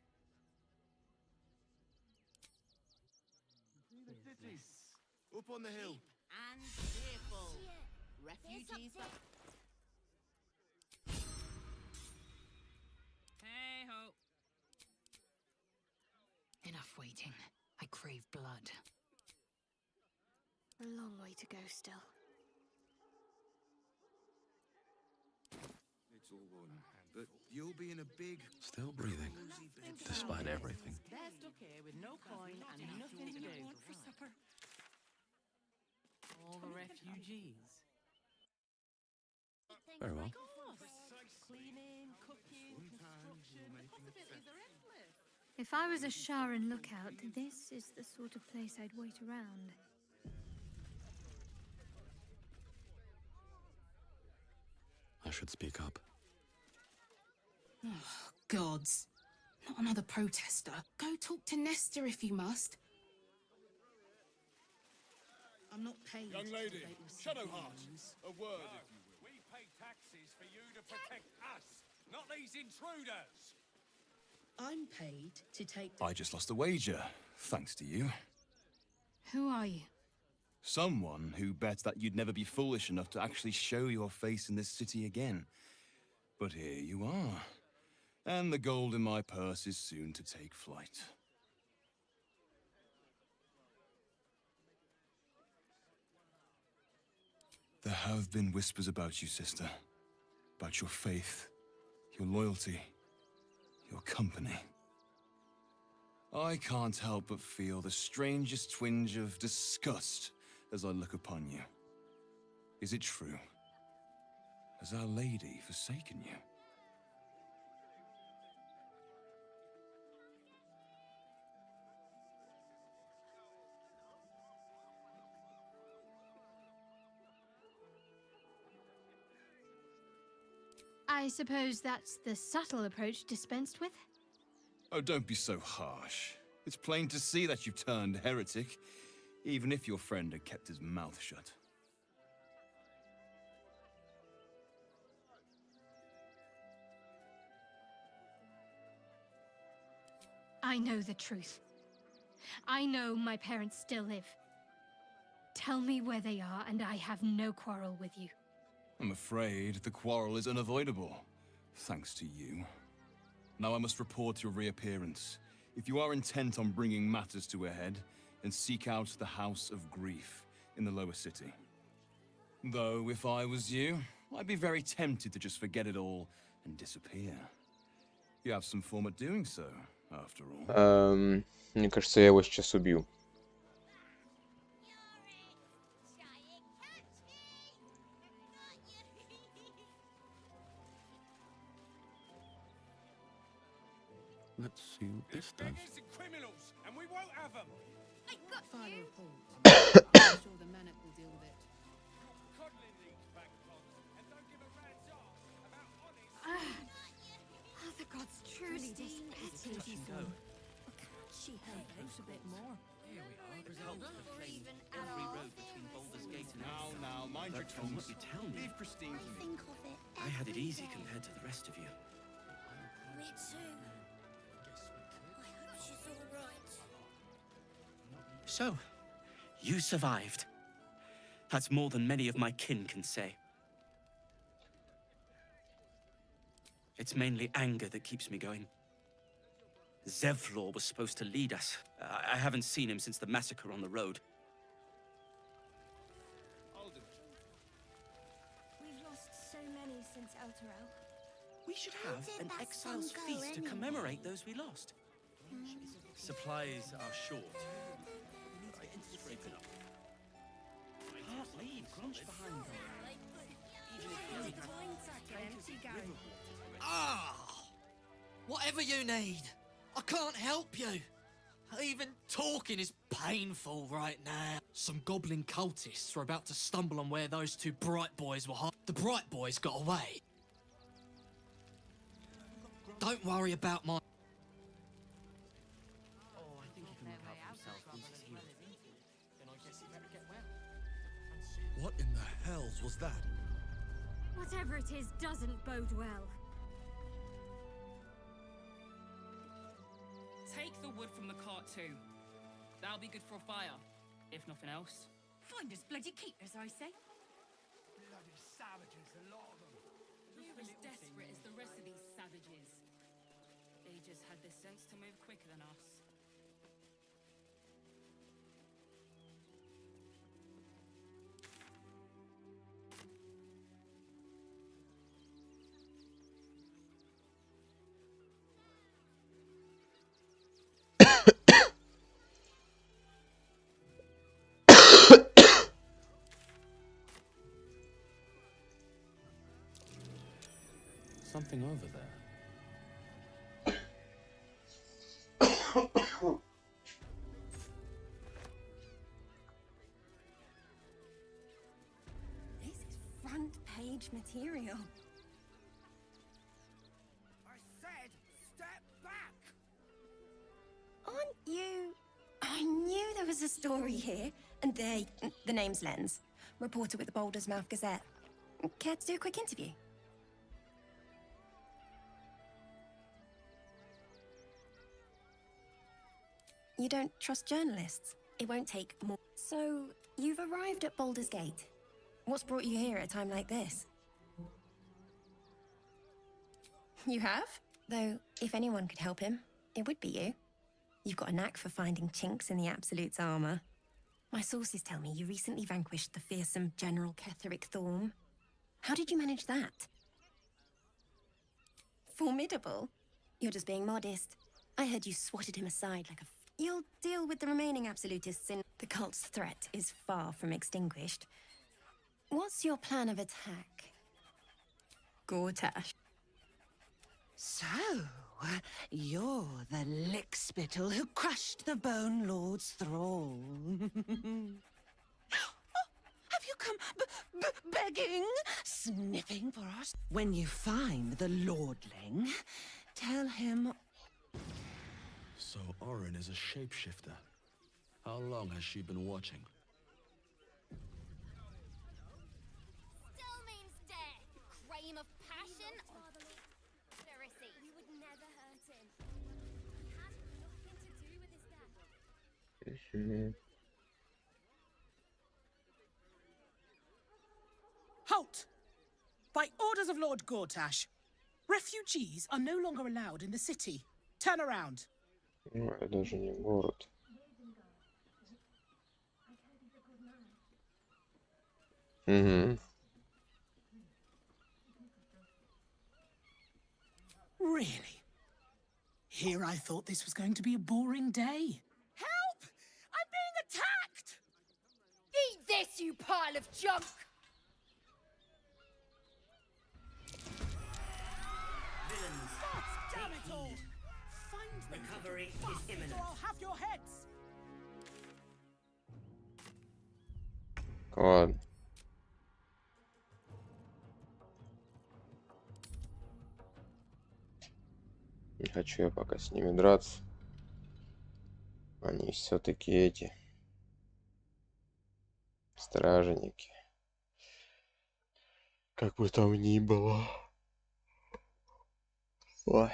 See the city? Up on the hill. And cheerful. Refugees for... Hey ho. Enough waiting. I crave blood. A long way to go still. It's all one, but you'll be in a big... Still breathing, despite everything. They're stuck here with no coin and nothing to do. for supper? All the refugees. Very well. Cleaning, cooking, construction. The possibilities are endless. If I was a Sharan lookout, this is the sort of place I'd wait around. I should speak up. Oh, gods. Not another protester. Go talk to Nestor if you must. I'm not paid. Young lady, to debate with Shädoухard, civilians. a word, if you will. We pay taxes for you to protect us, not these intruders. I'm paid to take... I just lost a wager, thanks to you. Who are you? Someone who bet that you'd never be foolish enough to actually show your face in this city again. But here you are. And the gold in my purse is soon to take flight. There have been whispers about you, sister. About your faith, your loyalty, your company. I can't help but feel the strangest twinge of disgust as I look upon you. Is it true? Has Our Lady forsaken you? I suppose that's the subtle approach dispensed with? Oh, don't be so harsh. It's plain to see that you've turned heretic, even if your friend had kept his mouth shut. I know the truth. I know my parents still live. Tell me where they are, and I have no quarrel with you. I'm afraid the quarrel is unavoidable, thanks to you. Now I must report your reappearance. If you are intent on bringing matters to a head, then seek out the House of Grief in the lower city. Though, if I was you, I'd be very tempted to just forget it all and disappear. You have some form at doing so, after all. Мне кажется, я его сейчас убью. Let's see what this does. Criminals, and we won't have them. I got File a you. report. I'm sure the Manic will deal with it. Coddling these vagabonds, and don't give a rat's ass about honest. Oh, the gods truly despise you. She helped out a bit more. Here we are. Results have claimed at every all. road between Baldur's Gate and Now, mind your But from tongues. what you tell me, Leave Christine to me. Think of it. I had it easy every day. compared to the rest of you. Me too. I hope she's all right. So, you survived. That's more than many of my kin can say. It's mainly anger that keeps me going. Zevlor was supposed to lead us. I haven't seen him since the massacre on the road. We've lost so many since Elturel. We should Where have did an that exile's song go feast to anyway? commemorate those we lost. Supplies are short. Scrape it up. Can't leave Grunch behind them. Ah! Whatever you need. I can't help you. Even talking is painful right now. Some goblin cultists were about to stumble on where those two bright boys were hiding. The bright boys got away. Don't worry about my... Oh, I think he can look out for himself once he's healed. Then I guess you better get well. What in the hells was that? Whatever it is doesn't bode well. Take the wood from the cart too. That'll be good for a fire, if nothing else. Find us bloody keepers, I say. Bloody savages, a lot of them. You're as desperate as the rest of these savages. They just had the sense to move quicker than us. Something over there. This is front page material. I said, step back. Aren't you? I knew there was a story here. And there, the name's Lens, reporter with the Baldur's Mouth Gazette. Care to do a quick interview? You don't trust journalists? It won't take more. So, you've arrived at Baldur's Gate. What's brought you here at a time like this? You have? Though, if anyone could help him, it would be you. You've got a knack for finding chinks in the Absolute's armor. My sources tell me you recently vanquished the fearsome General Ketheric Thorm. How did you manage that? Formidable? You're just being modest. I heard you swatted him aside like a... You'll deal with the remaining Absolutists in... The cult's threat is far from extinguished. What's your plan of attack? Gortash. So, you're the lickspittle who crushed the Bone Lord's thrall. Have you come begging, sniffing for us? When you find the Lordling, tell him... So Orin is a shapeshifter. How long has she been watching? Still means death. Crime of passion or conspiracy. We would never hurt him. He had nothing to do with his death. Halt! By orders of Lord Gortash, refugees are no longer allowed in the city. Turn around. Ну, это же не город. Угу. Really? Here I thought this was going to be a boring day. Help! I'm being attacked! Eat this, you pile of junk! Villains, Damn take it all! heed. Find them. Recovery is Fast, imminent. or I'll have your heads. Ладно. Не хочу я пока с ними драться. Они все-таки эти стражники. Как бы там ни было. Ой.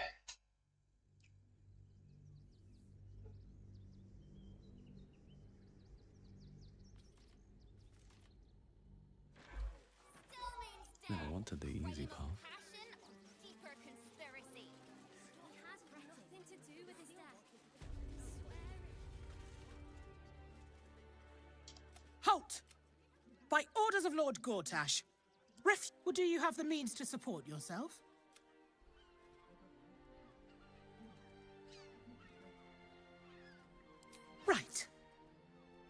Never wanted the easy path. Deeper conspiracy. He has nothing to do with his death. Halt! By orders of Lord Gortash, or do you have the means to support yourself? Right.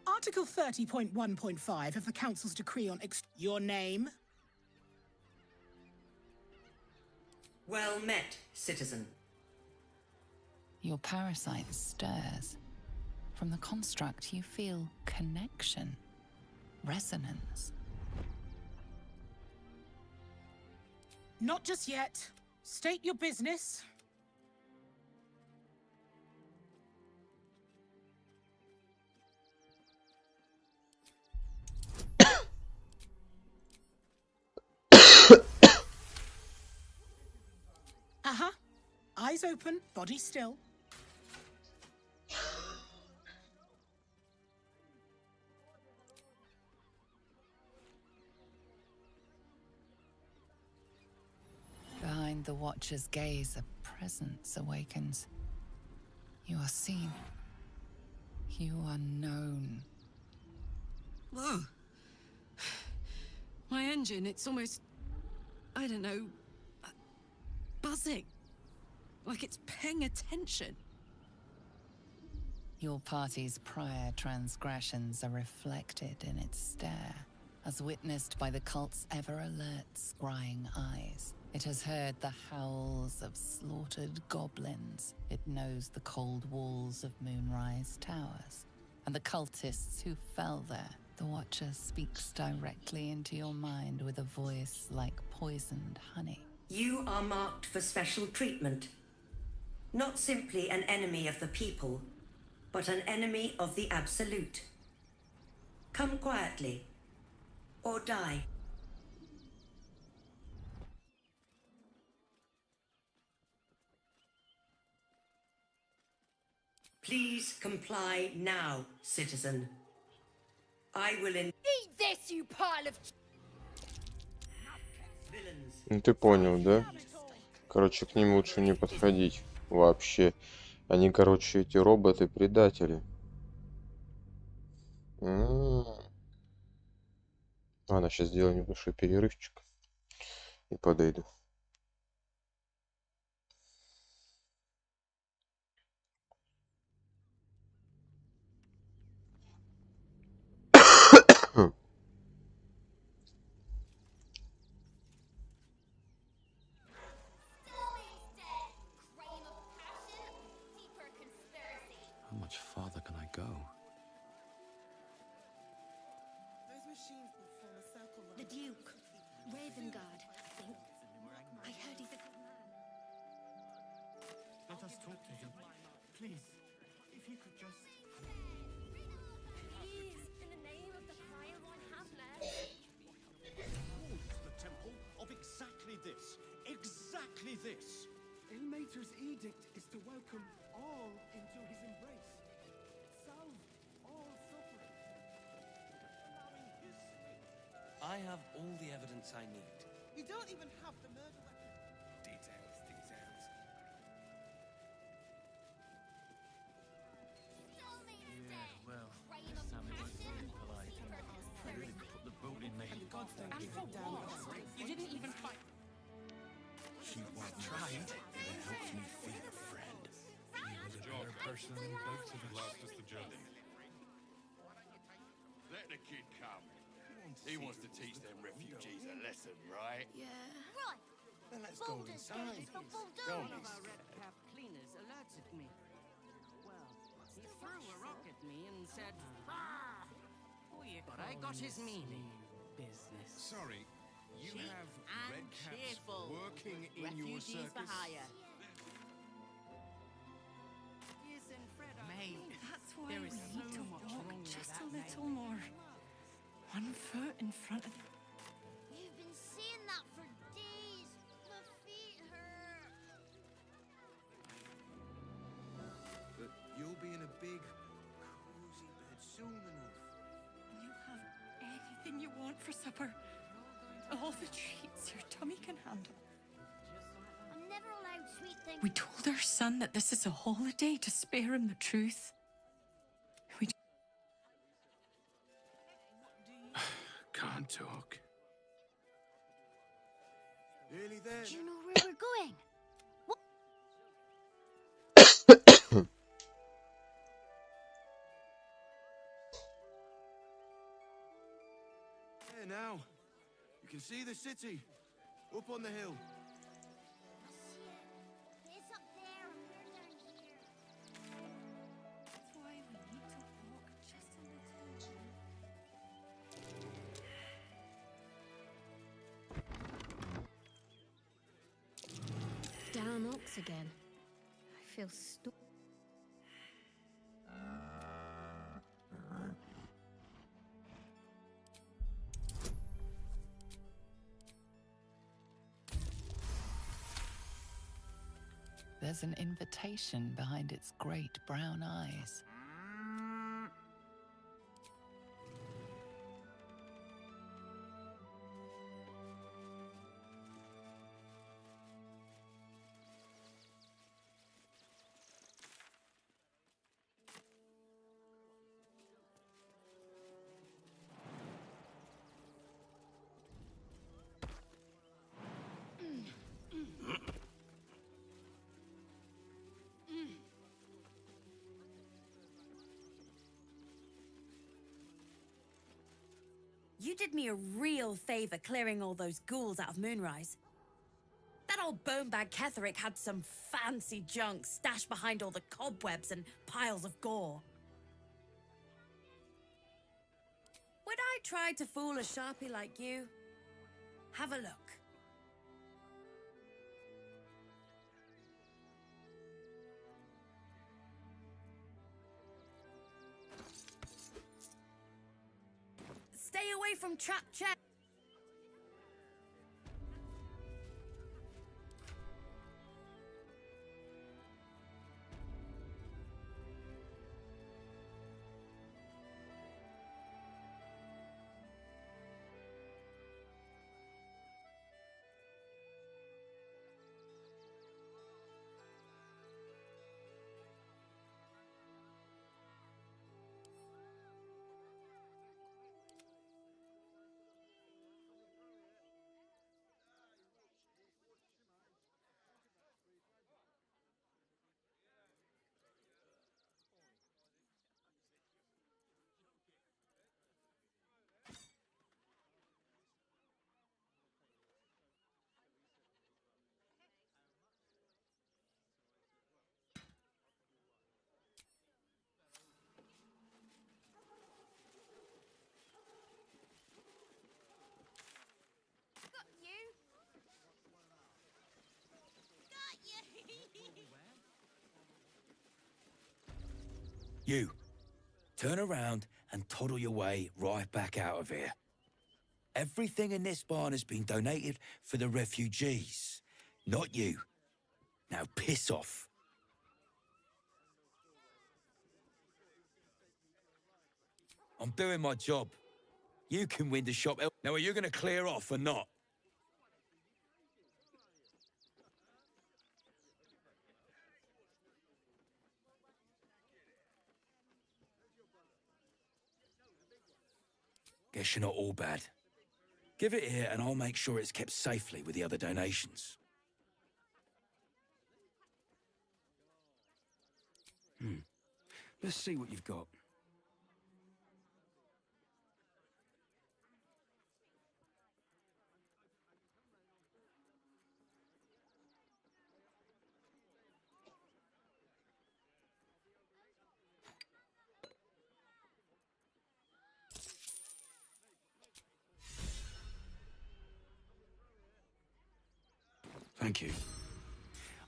Article 30.1.5 of the Council's decree on your name? Well met, citizen. Your parasite stirs. From the construct, you feel connection, resonance. Not just yet. State your business. Uh-huh. Eyes open, body still. Behind the Watcher's gaze, a presence awakens. You are seen. You are known. Whoa. My engine, it's almost, I don't know, buzzing. Like it's paying attention. Your party's prior transgressions are reflected in its stare, as witnessed by the cult's ever-alert, scrying eyes. It has heard the howls of slaughtered goblins. It knows the cold walls of Moonrise Towers, and the cultists who fell there. The Watcher speaks directly into your mind with a voice like poisoned honey. You are marked for special treatment. Not simply an enemy of the people, but an enemy of the Absolute. Come quietly, or die. Please comply now, citizen. I will Eat this, you pile of villains. Ну ты понял, да? Короче, к ним лучше не подходить вообще. Они, короче, эти роботы-предатели. Ладно, сейчас сделаю небольшой перерывчик и подойду. How much farther can I go? The Duke. Ravengard, I think. I heard he's a good man. Let us talk to him. Please, if you could just... Please, in the name of the crying one Hamlet. The temple of exactly this. Exactly this. Ilmater's edict is to welcome all into his embrace. Salve all suffering. I have all the evidence I need. You don't even have the murder weapon. Details, details. Yeah, well, this time they weren't being polite. They really put the boot in me. And for what? You didn't even fight. She was tried. It helps me feel a friend. The job personally thanks to the last is the judge. Let the kid come. He wants to teach them refugees a lesson, right? Yeah. Right. Then let's go inside. Don't be scared. Cap cleaners alerted me. Well, he threw a rock at me and said, "Ah!" But I got his meaning. Business. Sorry, you Cheap have and red caps cheerful. working in your Refugees circus? for hire. Mate, that's why we need to walk just a little more. One foot in front of... You've been saying that for days. My feet hurt. But you'll be in a big, cozy bed soon enough. You have anything you want for supper. All the treats your tummy can handle. I'm never allowed sweet things. We told our son that this is a holiday to spare him the truth. Can't talk. Nearly there. Do you know where we're going? There now. You can see the city. Up on the hill. It's up there and we're down here. That's why we need to walk just a little. Damn ox again. I feel stuck. There's an invitation behind its great brown eyes. You did me a real favor clearing all those ghouls out of Moonrise. That old bonebag Ketherick had some fancy junk stashed behind all the cobwebs and piles of gore. Would I try to fool a sharpie like you? Have a look. Stay away from trap check. You, turn around and toddle your way right back out of here. Everything in this barn has been donated for the refugees, not you. Now piss off. I'm doing my job. You can win the shop. Now are you going to clear off or not? Guess you're not all bad. Give it here and I'll make sure it's kept safely with the other donations. Let's see what you've got. Thank you.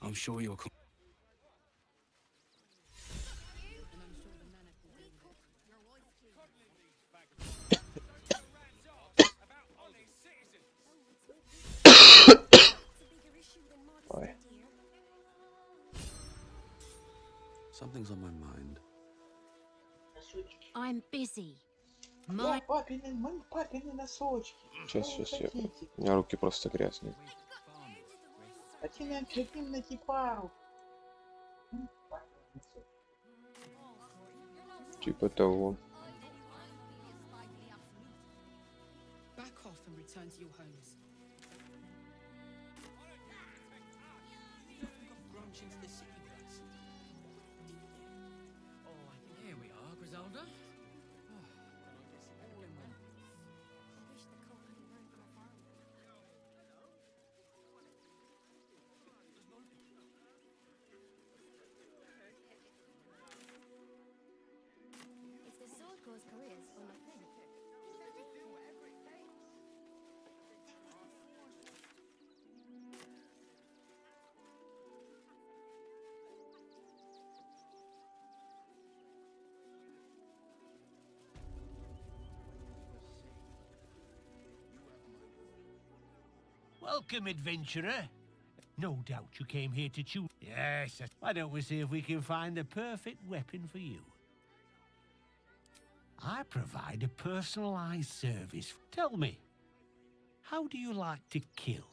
I'm sure you're... Ой. Something's on my mind. I'm busy. Я папины носочки. Сейчас. У меня руки просто грязные. Хотим найти пару. Типа того. Back off and return to your homes. Here we are, Griselda. If the sword goes careers or nothing. Welcome, adventurer. No doubt you came here to choose. Yes. Why don't we see if we can find the perfect weapon for you? I provide a personalized service. Tell me, how do you like to kill?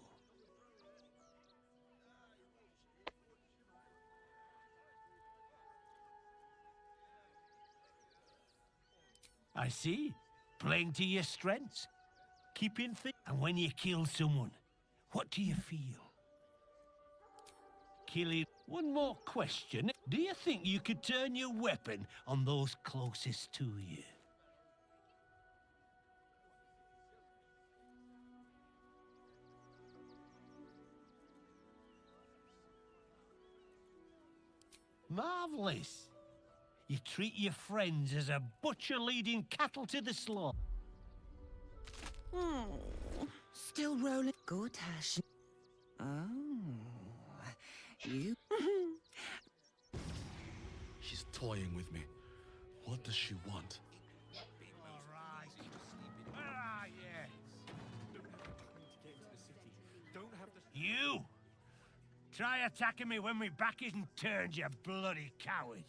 I see. Playing to your strengths. Keeping things. And when you kill someone, what do you feel? Killing. One more question. Do you think you could turn your weapon on those closest to you? Marvelous. You treat your friends as a butcher leading cattle to the slaughter. Still rolling. Good, Ash. Oh, you. She's toying with me. What does she want? All right. Where are you? You! Try attacking me when my back isn't turned, you bloody coward.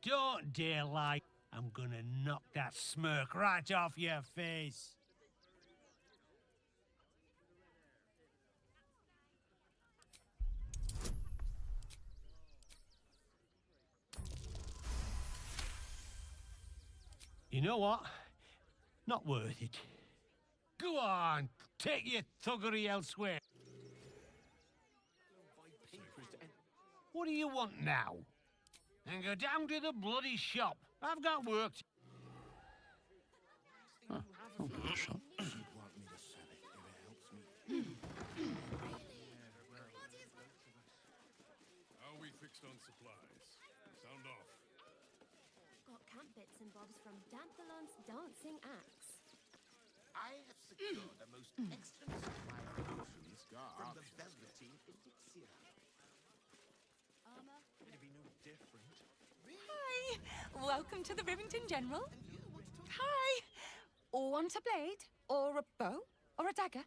Don't dare lie. I'm gonna knock that smirk right off your face. You know what? Not worth it. Go on, take your thuggery elsewhere. What do you want now? And go down to the bloody shop. I've got work. Shop. How are we fixed on supplies? Sound off. Got camp bits and bobs from Danthalon's dancing axe. I have secured the most excellent supply of potions from the Velveteen Elixir. Armor. It'd be no different. Hi! Welcome to the Rivington General. Hi! Want a blade? Or a bow? Or a dagger?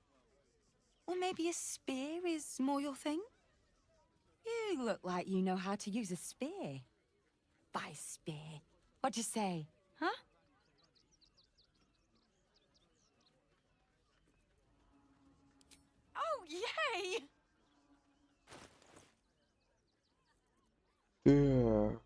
Or maybe a spear is more your thing? You look like you know how to use a spear. By spear. What'd you say? Huh? Oh, yay! Так.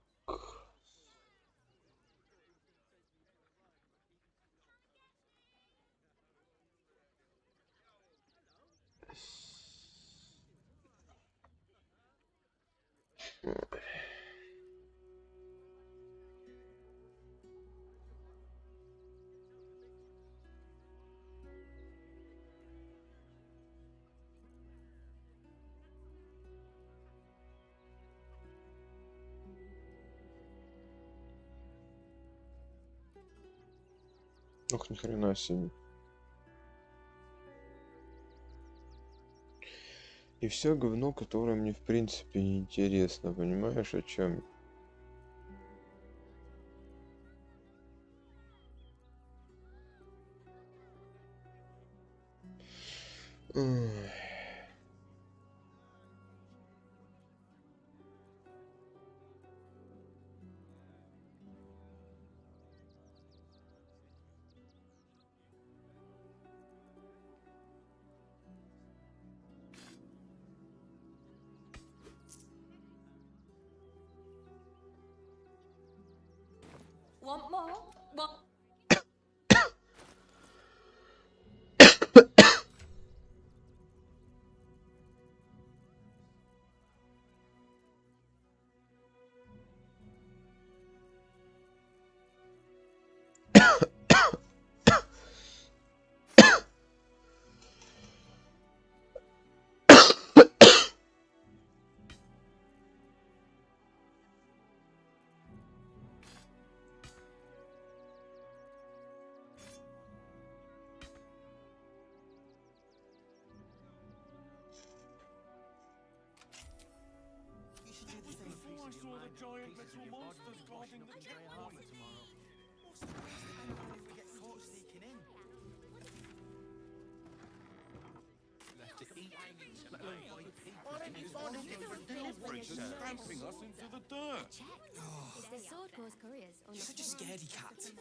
Ох, ни хрена себе. И все говно, которое мне в принципе не интересно, понимаешь, о чем? Want more? Want... Before I saw the giant metal monsters guarding the checkpoint. Stamping us into the dirt. Is the sword cause couriers or You're such a scaredy cat.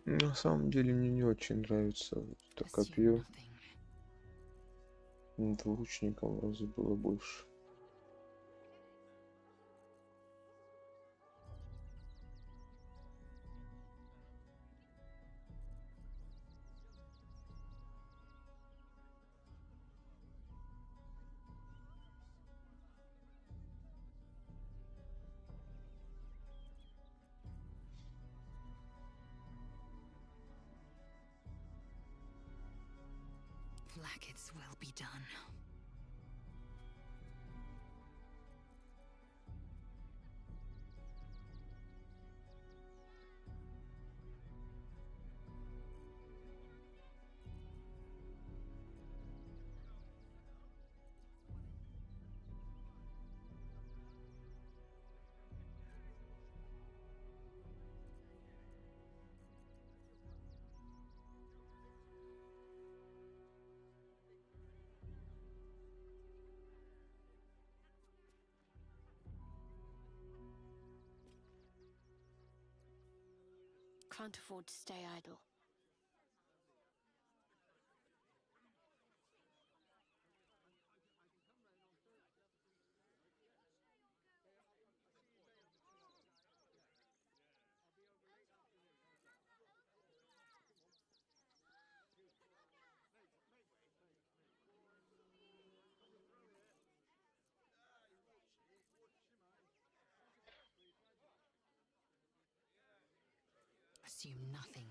На самом деле мне не очень нравится это копье. Двуручником в разы было больше. Blackets will be done. can't afford to stay idle. Assume nothing.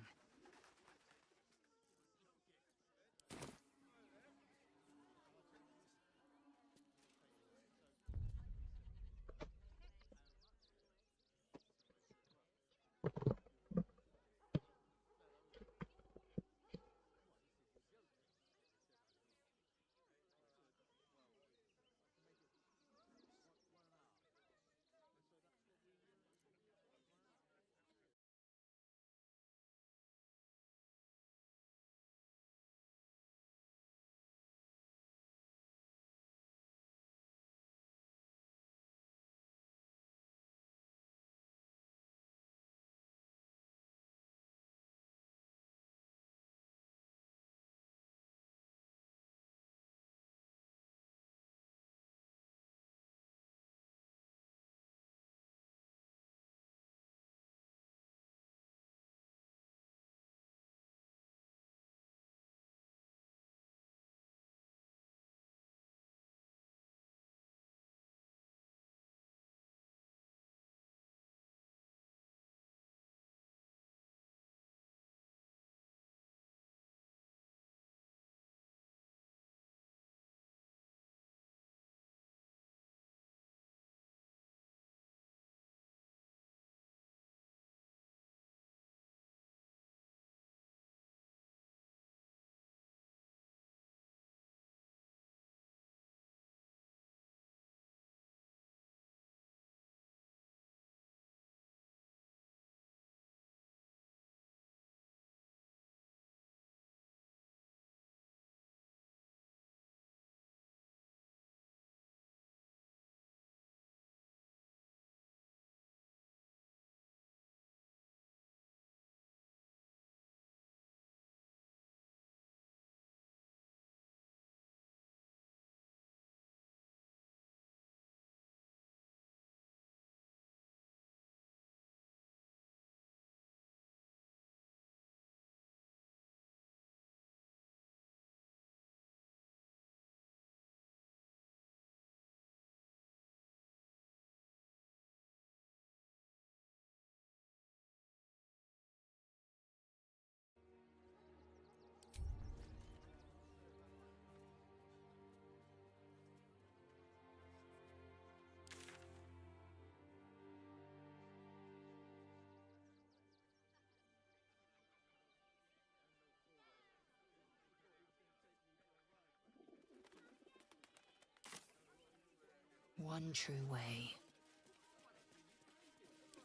one true way.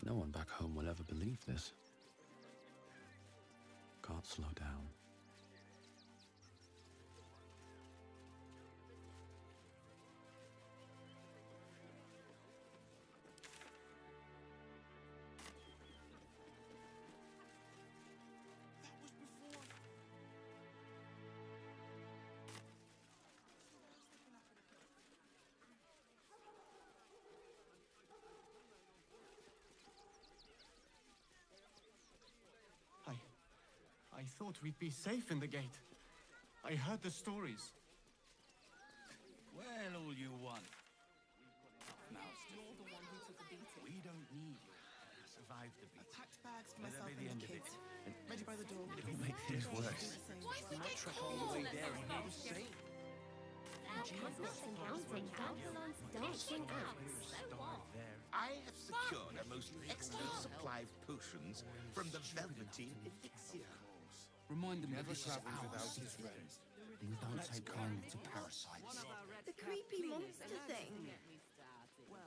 No one back home will ever believe this. Can't slow down. I thought we'd be safe in the gate. I heard the stories. Well, all you want. We don't need you. Survive the beat. Packed bags for Let that myself be the and end the of it. kids. Ready by the door. It'll make things worse. We might trek all the way there and need to stay. I have secured a most excellent supply of potions from the Velveteen Elixir. Remind them Never that this is travels without ours. his friends. We don't take kindly to parasites. The creepy monster thing. Well,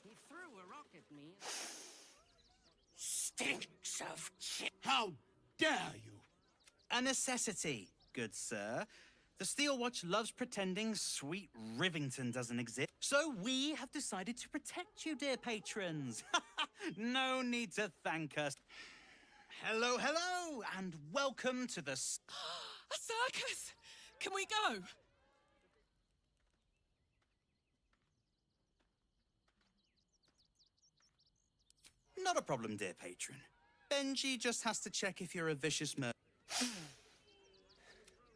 he threw a rock at me. Stinks of shit. How dare you? A necessity, good sir. The Steel Watch loves pretending sweet Rivington doesn't exist. So we have decided to protect you, dear patrons. No need to thank us. Hello, hello, and welcome to the... A circus! Can we go? Not a problem, dear patron. Benji just has to check if you're a vicious murderer.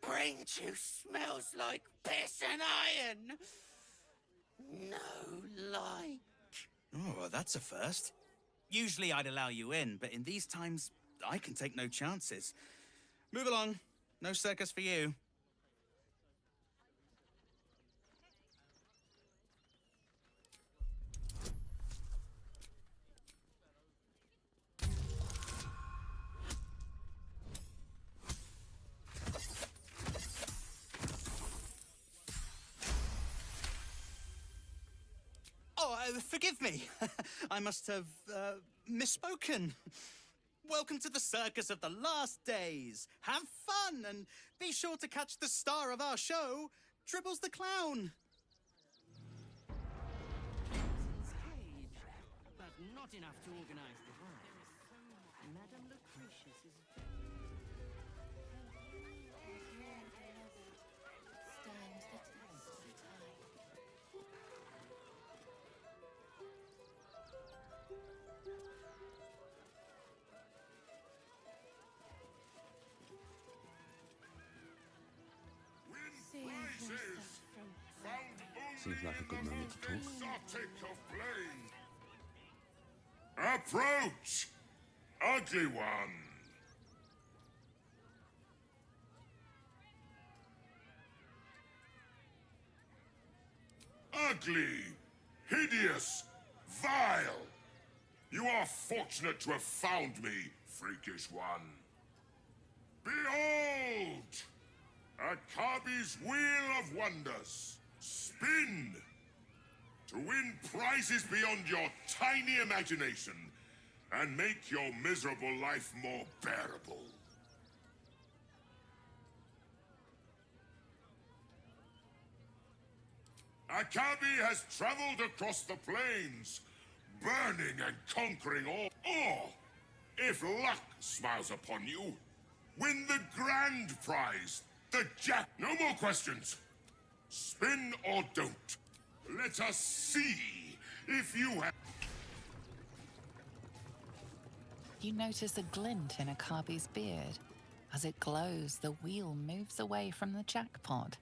Brain juice smells like piss and iron. No light. Oh, well, that's a first. Usually I'd allow you in, but in these times, I can take no chances. Move along. No circus for you. Oh, forgive me. I must have misspoken. Welcome to the circus of the last days. Have fun and be sure to catch the star of our show, Dribbles the Clown. Cage, but not enough to organize the ball. Madame Lucretius is Seems like a good moment to talk. Exotic of blade. Approach, ugly one. Ugly, hideous, vile. You are fortunate to have found me, freakish one. Behold! Akabi's Wheel of Wonders. Spin! To win prizes beyond your tiny imagination and make your miserable life more bearable. Akabi has traveled across the plains, burning and conquering all. Or, if luck smiles upon you, win the grand prize, the Jack. No more questions. Spin or don't. Let us see if you have... You notice a glint in Akabi's beard. As it glows, the wheel moves away from the jackpot.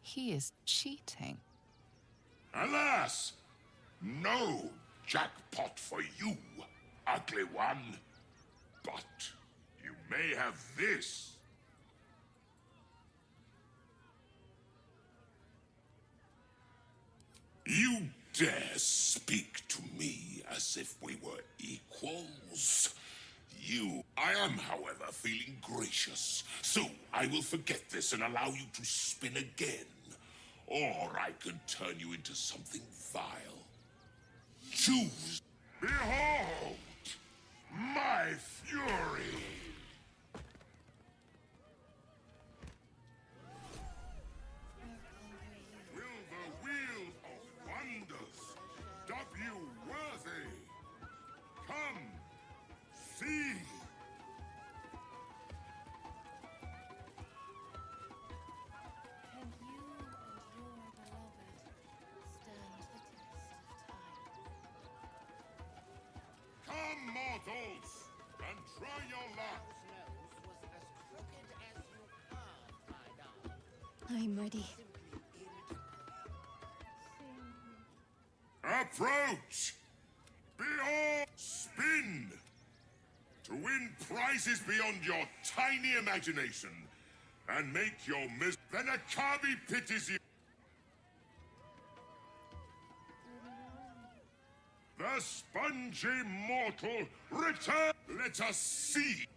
He is cheating. Alas! No jackpot for you, ugly one. But you may have this. You dare speak to me as if we were equals? I am, however, feeling gracious, so I will forget this and allow you to spin again. or I can turn you into something vile. Choose. Behold my fury. Will the wheel of wonders dub you worthy? Come, see. Can you and your beloved stand the test of time? Come, mortals, and try your luck. I'm ready. Approach! Behold! Spin! To win prizes beyond your tiny imagination and make your then a Kabi pities you. The spongy mortal return. Let us see.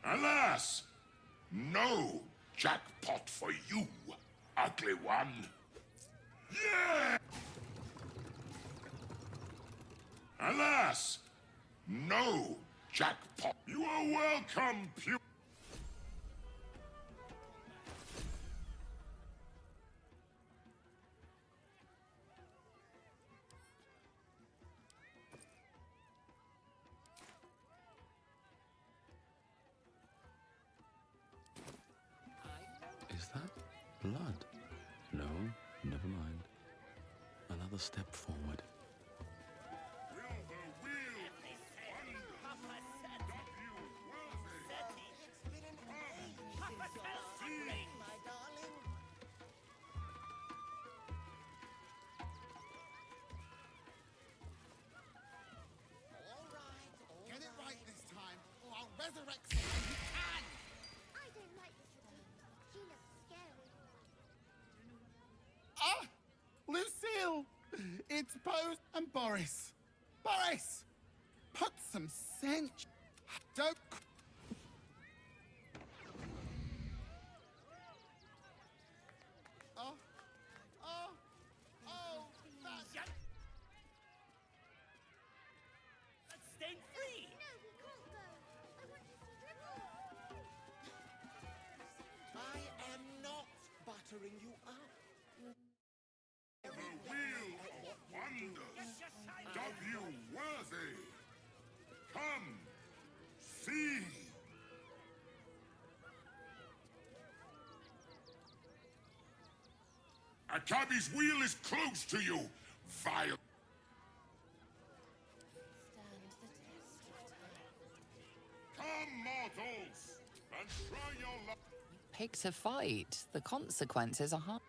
Alas, no jackpot for you, ugly one. Yeah! Alas, no jackpot. You are welcome, Pew. Is that blood? No, never mind. Another step forward. Get it right this time, or I'll resurrect someone who can! I don't like this woman. She looks scary. Ah! Lucille! It's Pose and Boris. Boris! Put some sense. Don't. Oh. Oh. Oh. That's. Let's stay free! No, we can't go. I want to see Dribble. I am not buttering you up. The wheel of wonders dub you worthy. Come, see. Akabi's wheel is close to you, vile. Stand the test of time. Come, mortals, and try your luck. Picked a fight. The consequences are hard.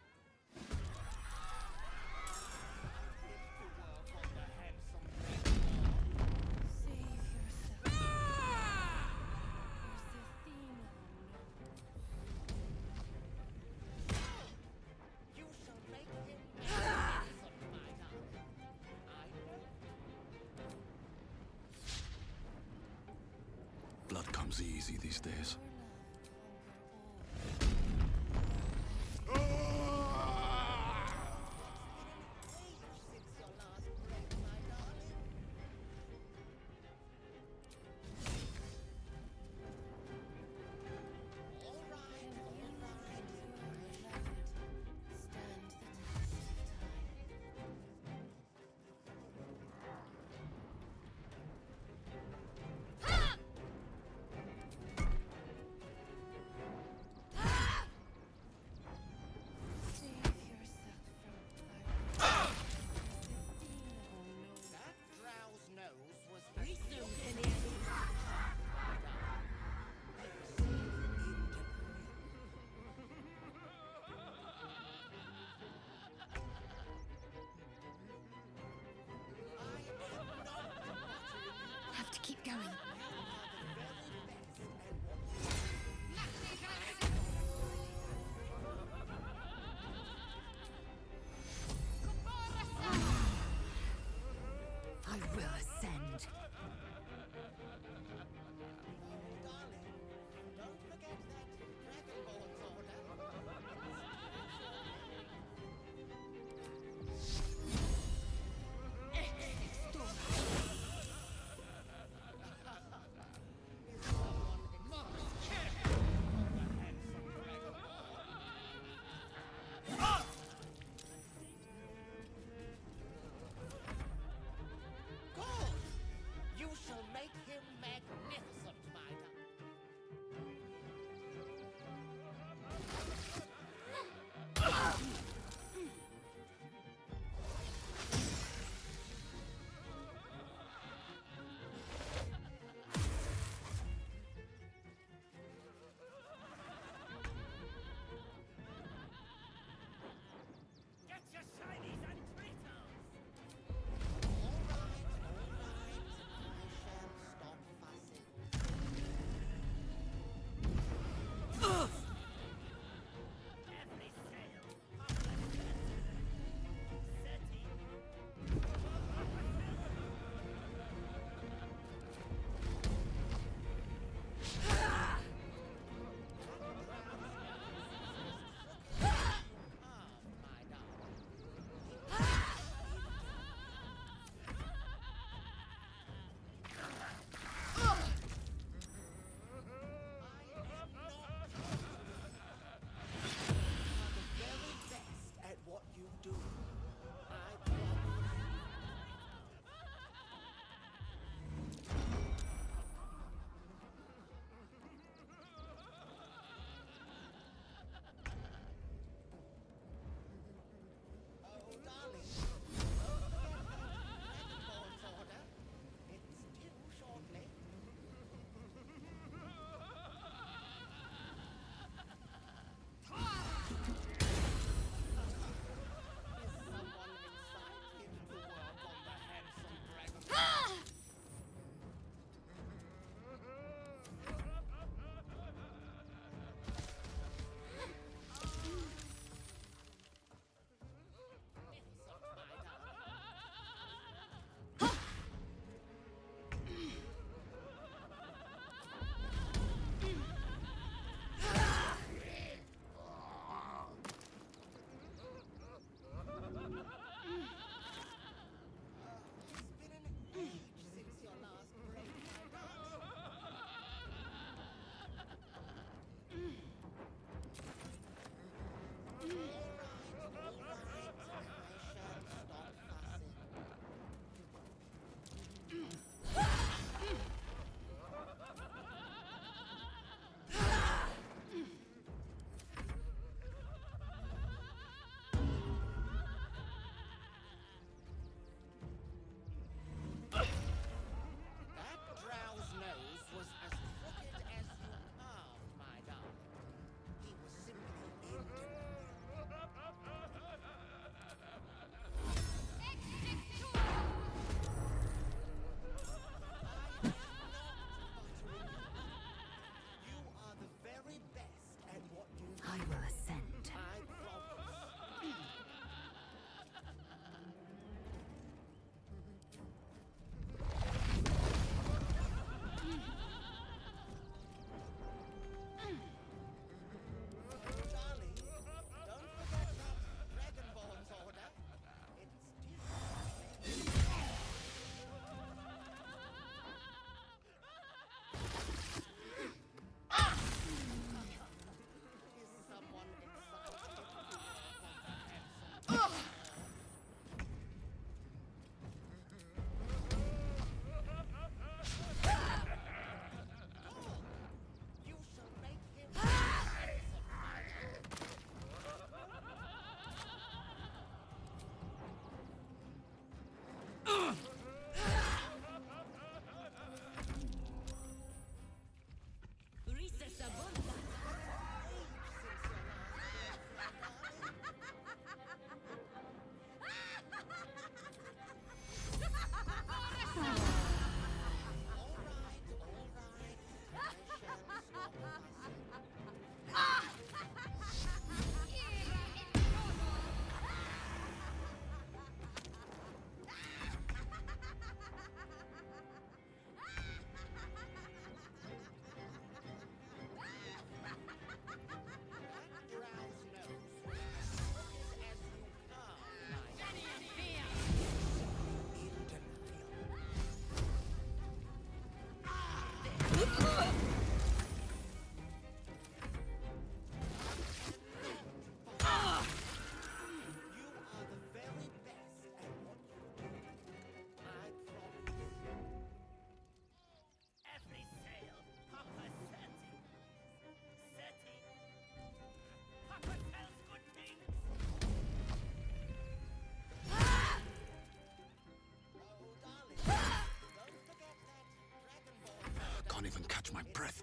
Blood comes easy these days. Have to keep going. I will ascend. Don't forget that my breath.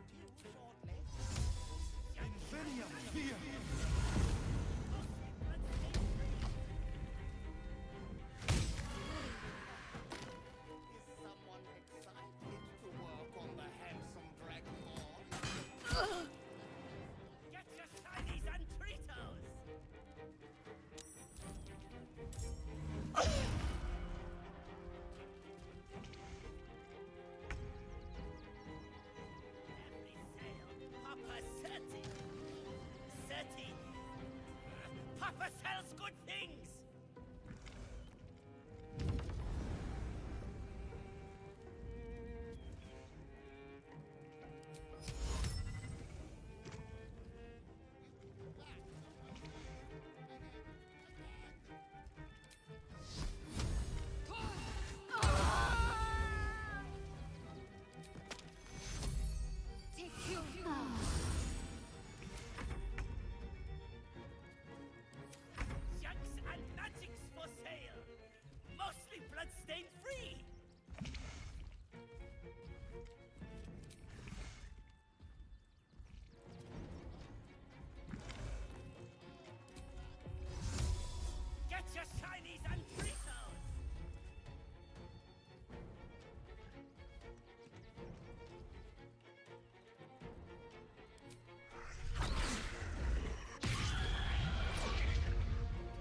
Papa sells good things! Bloodstain free! Get your shinies and treatos!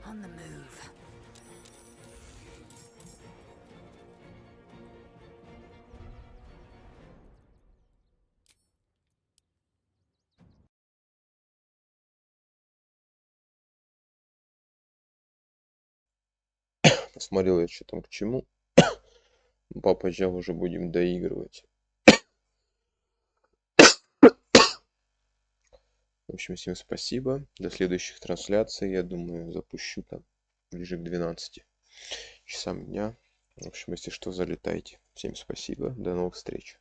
On the move. Посмотрел я, что там к чему. Папа, сейчас уже будем доигрывать. В общем, всем спасибо. До следующих трансляций. Я думаю, запущу там ближе к 12 часам дня. В общем, если что, залетайте. Всем спасибо. До новых встреч.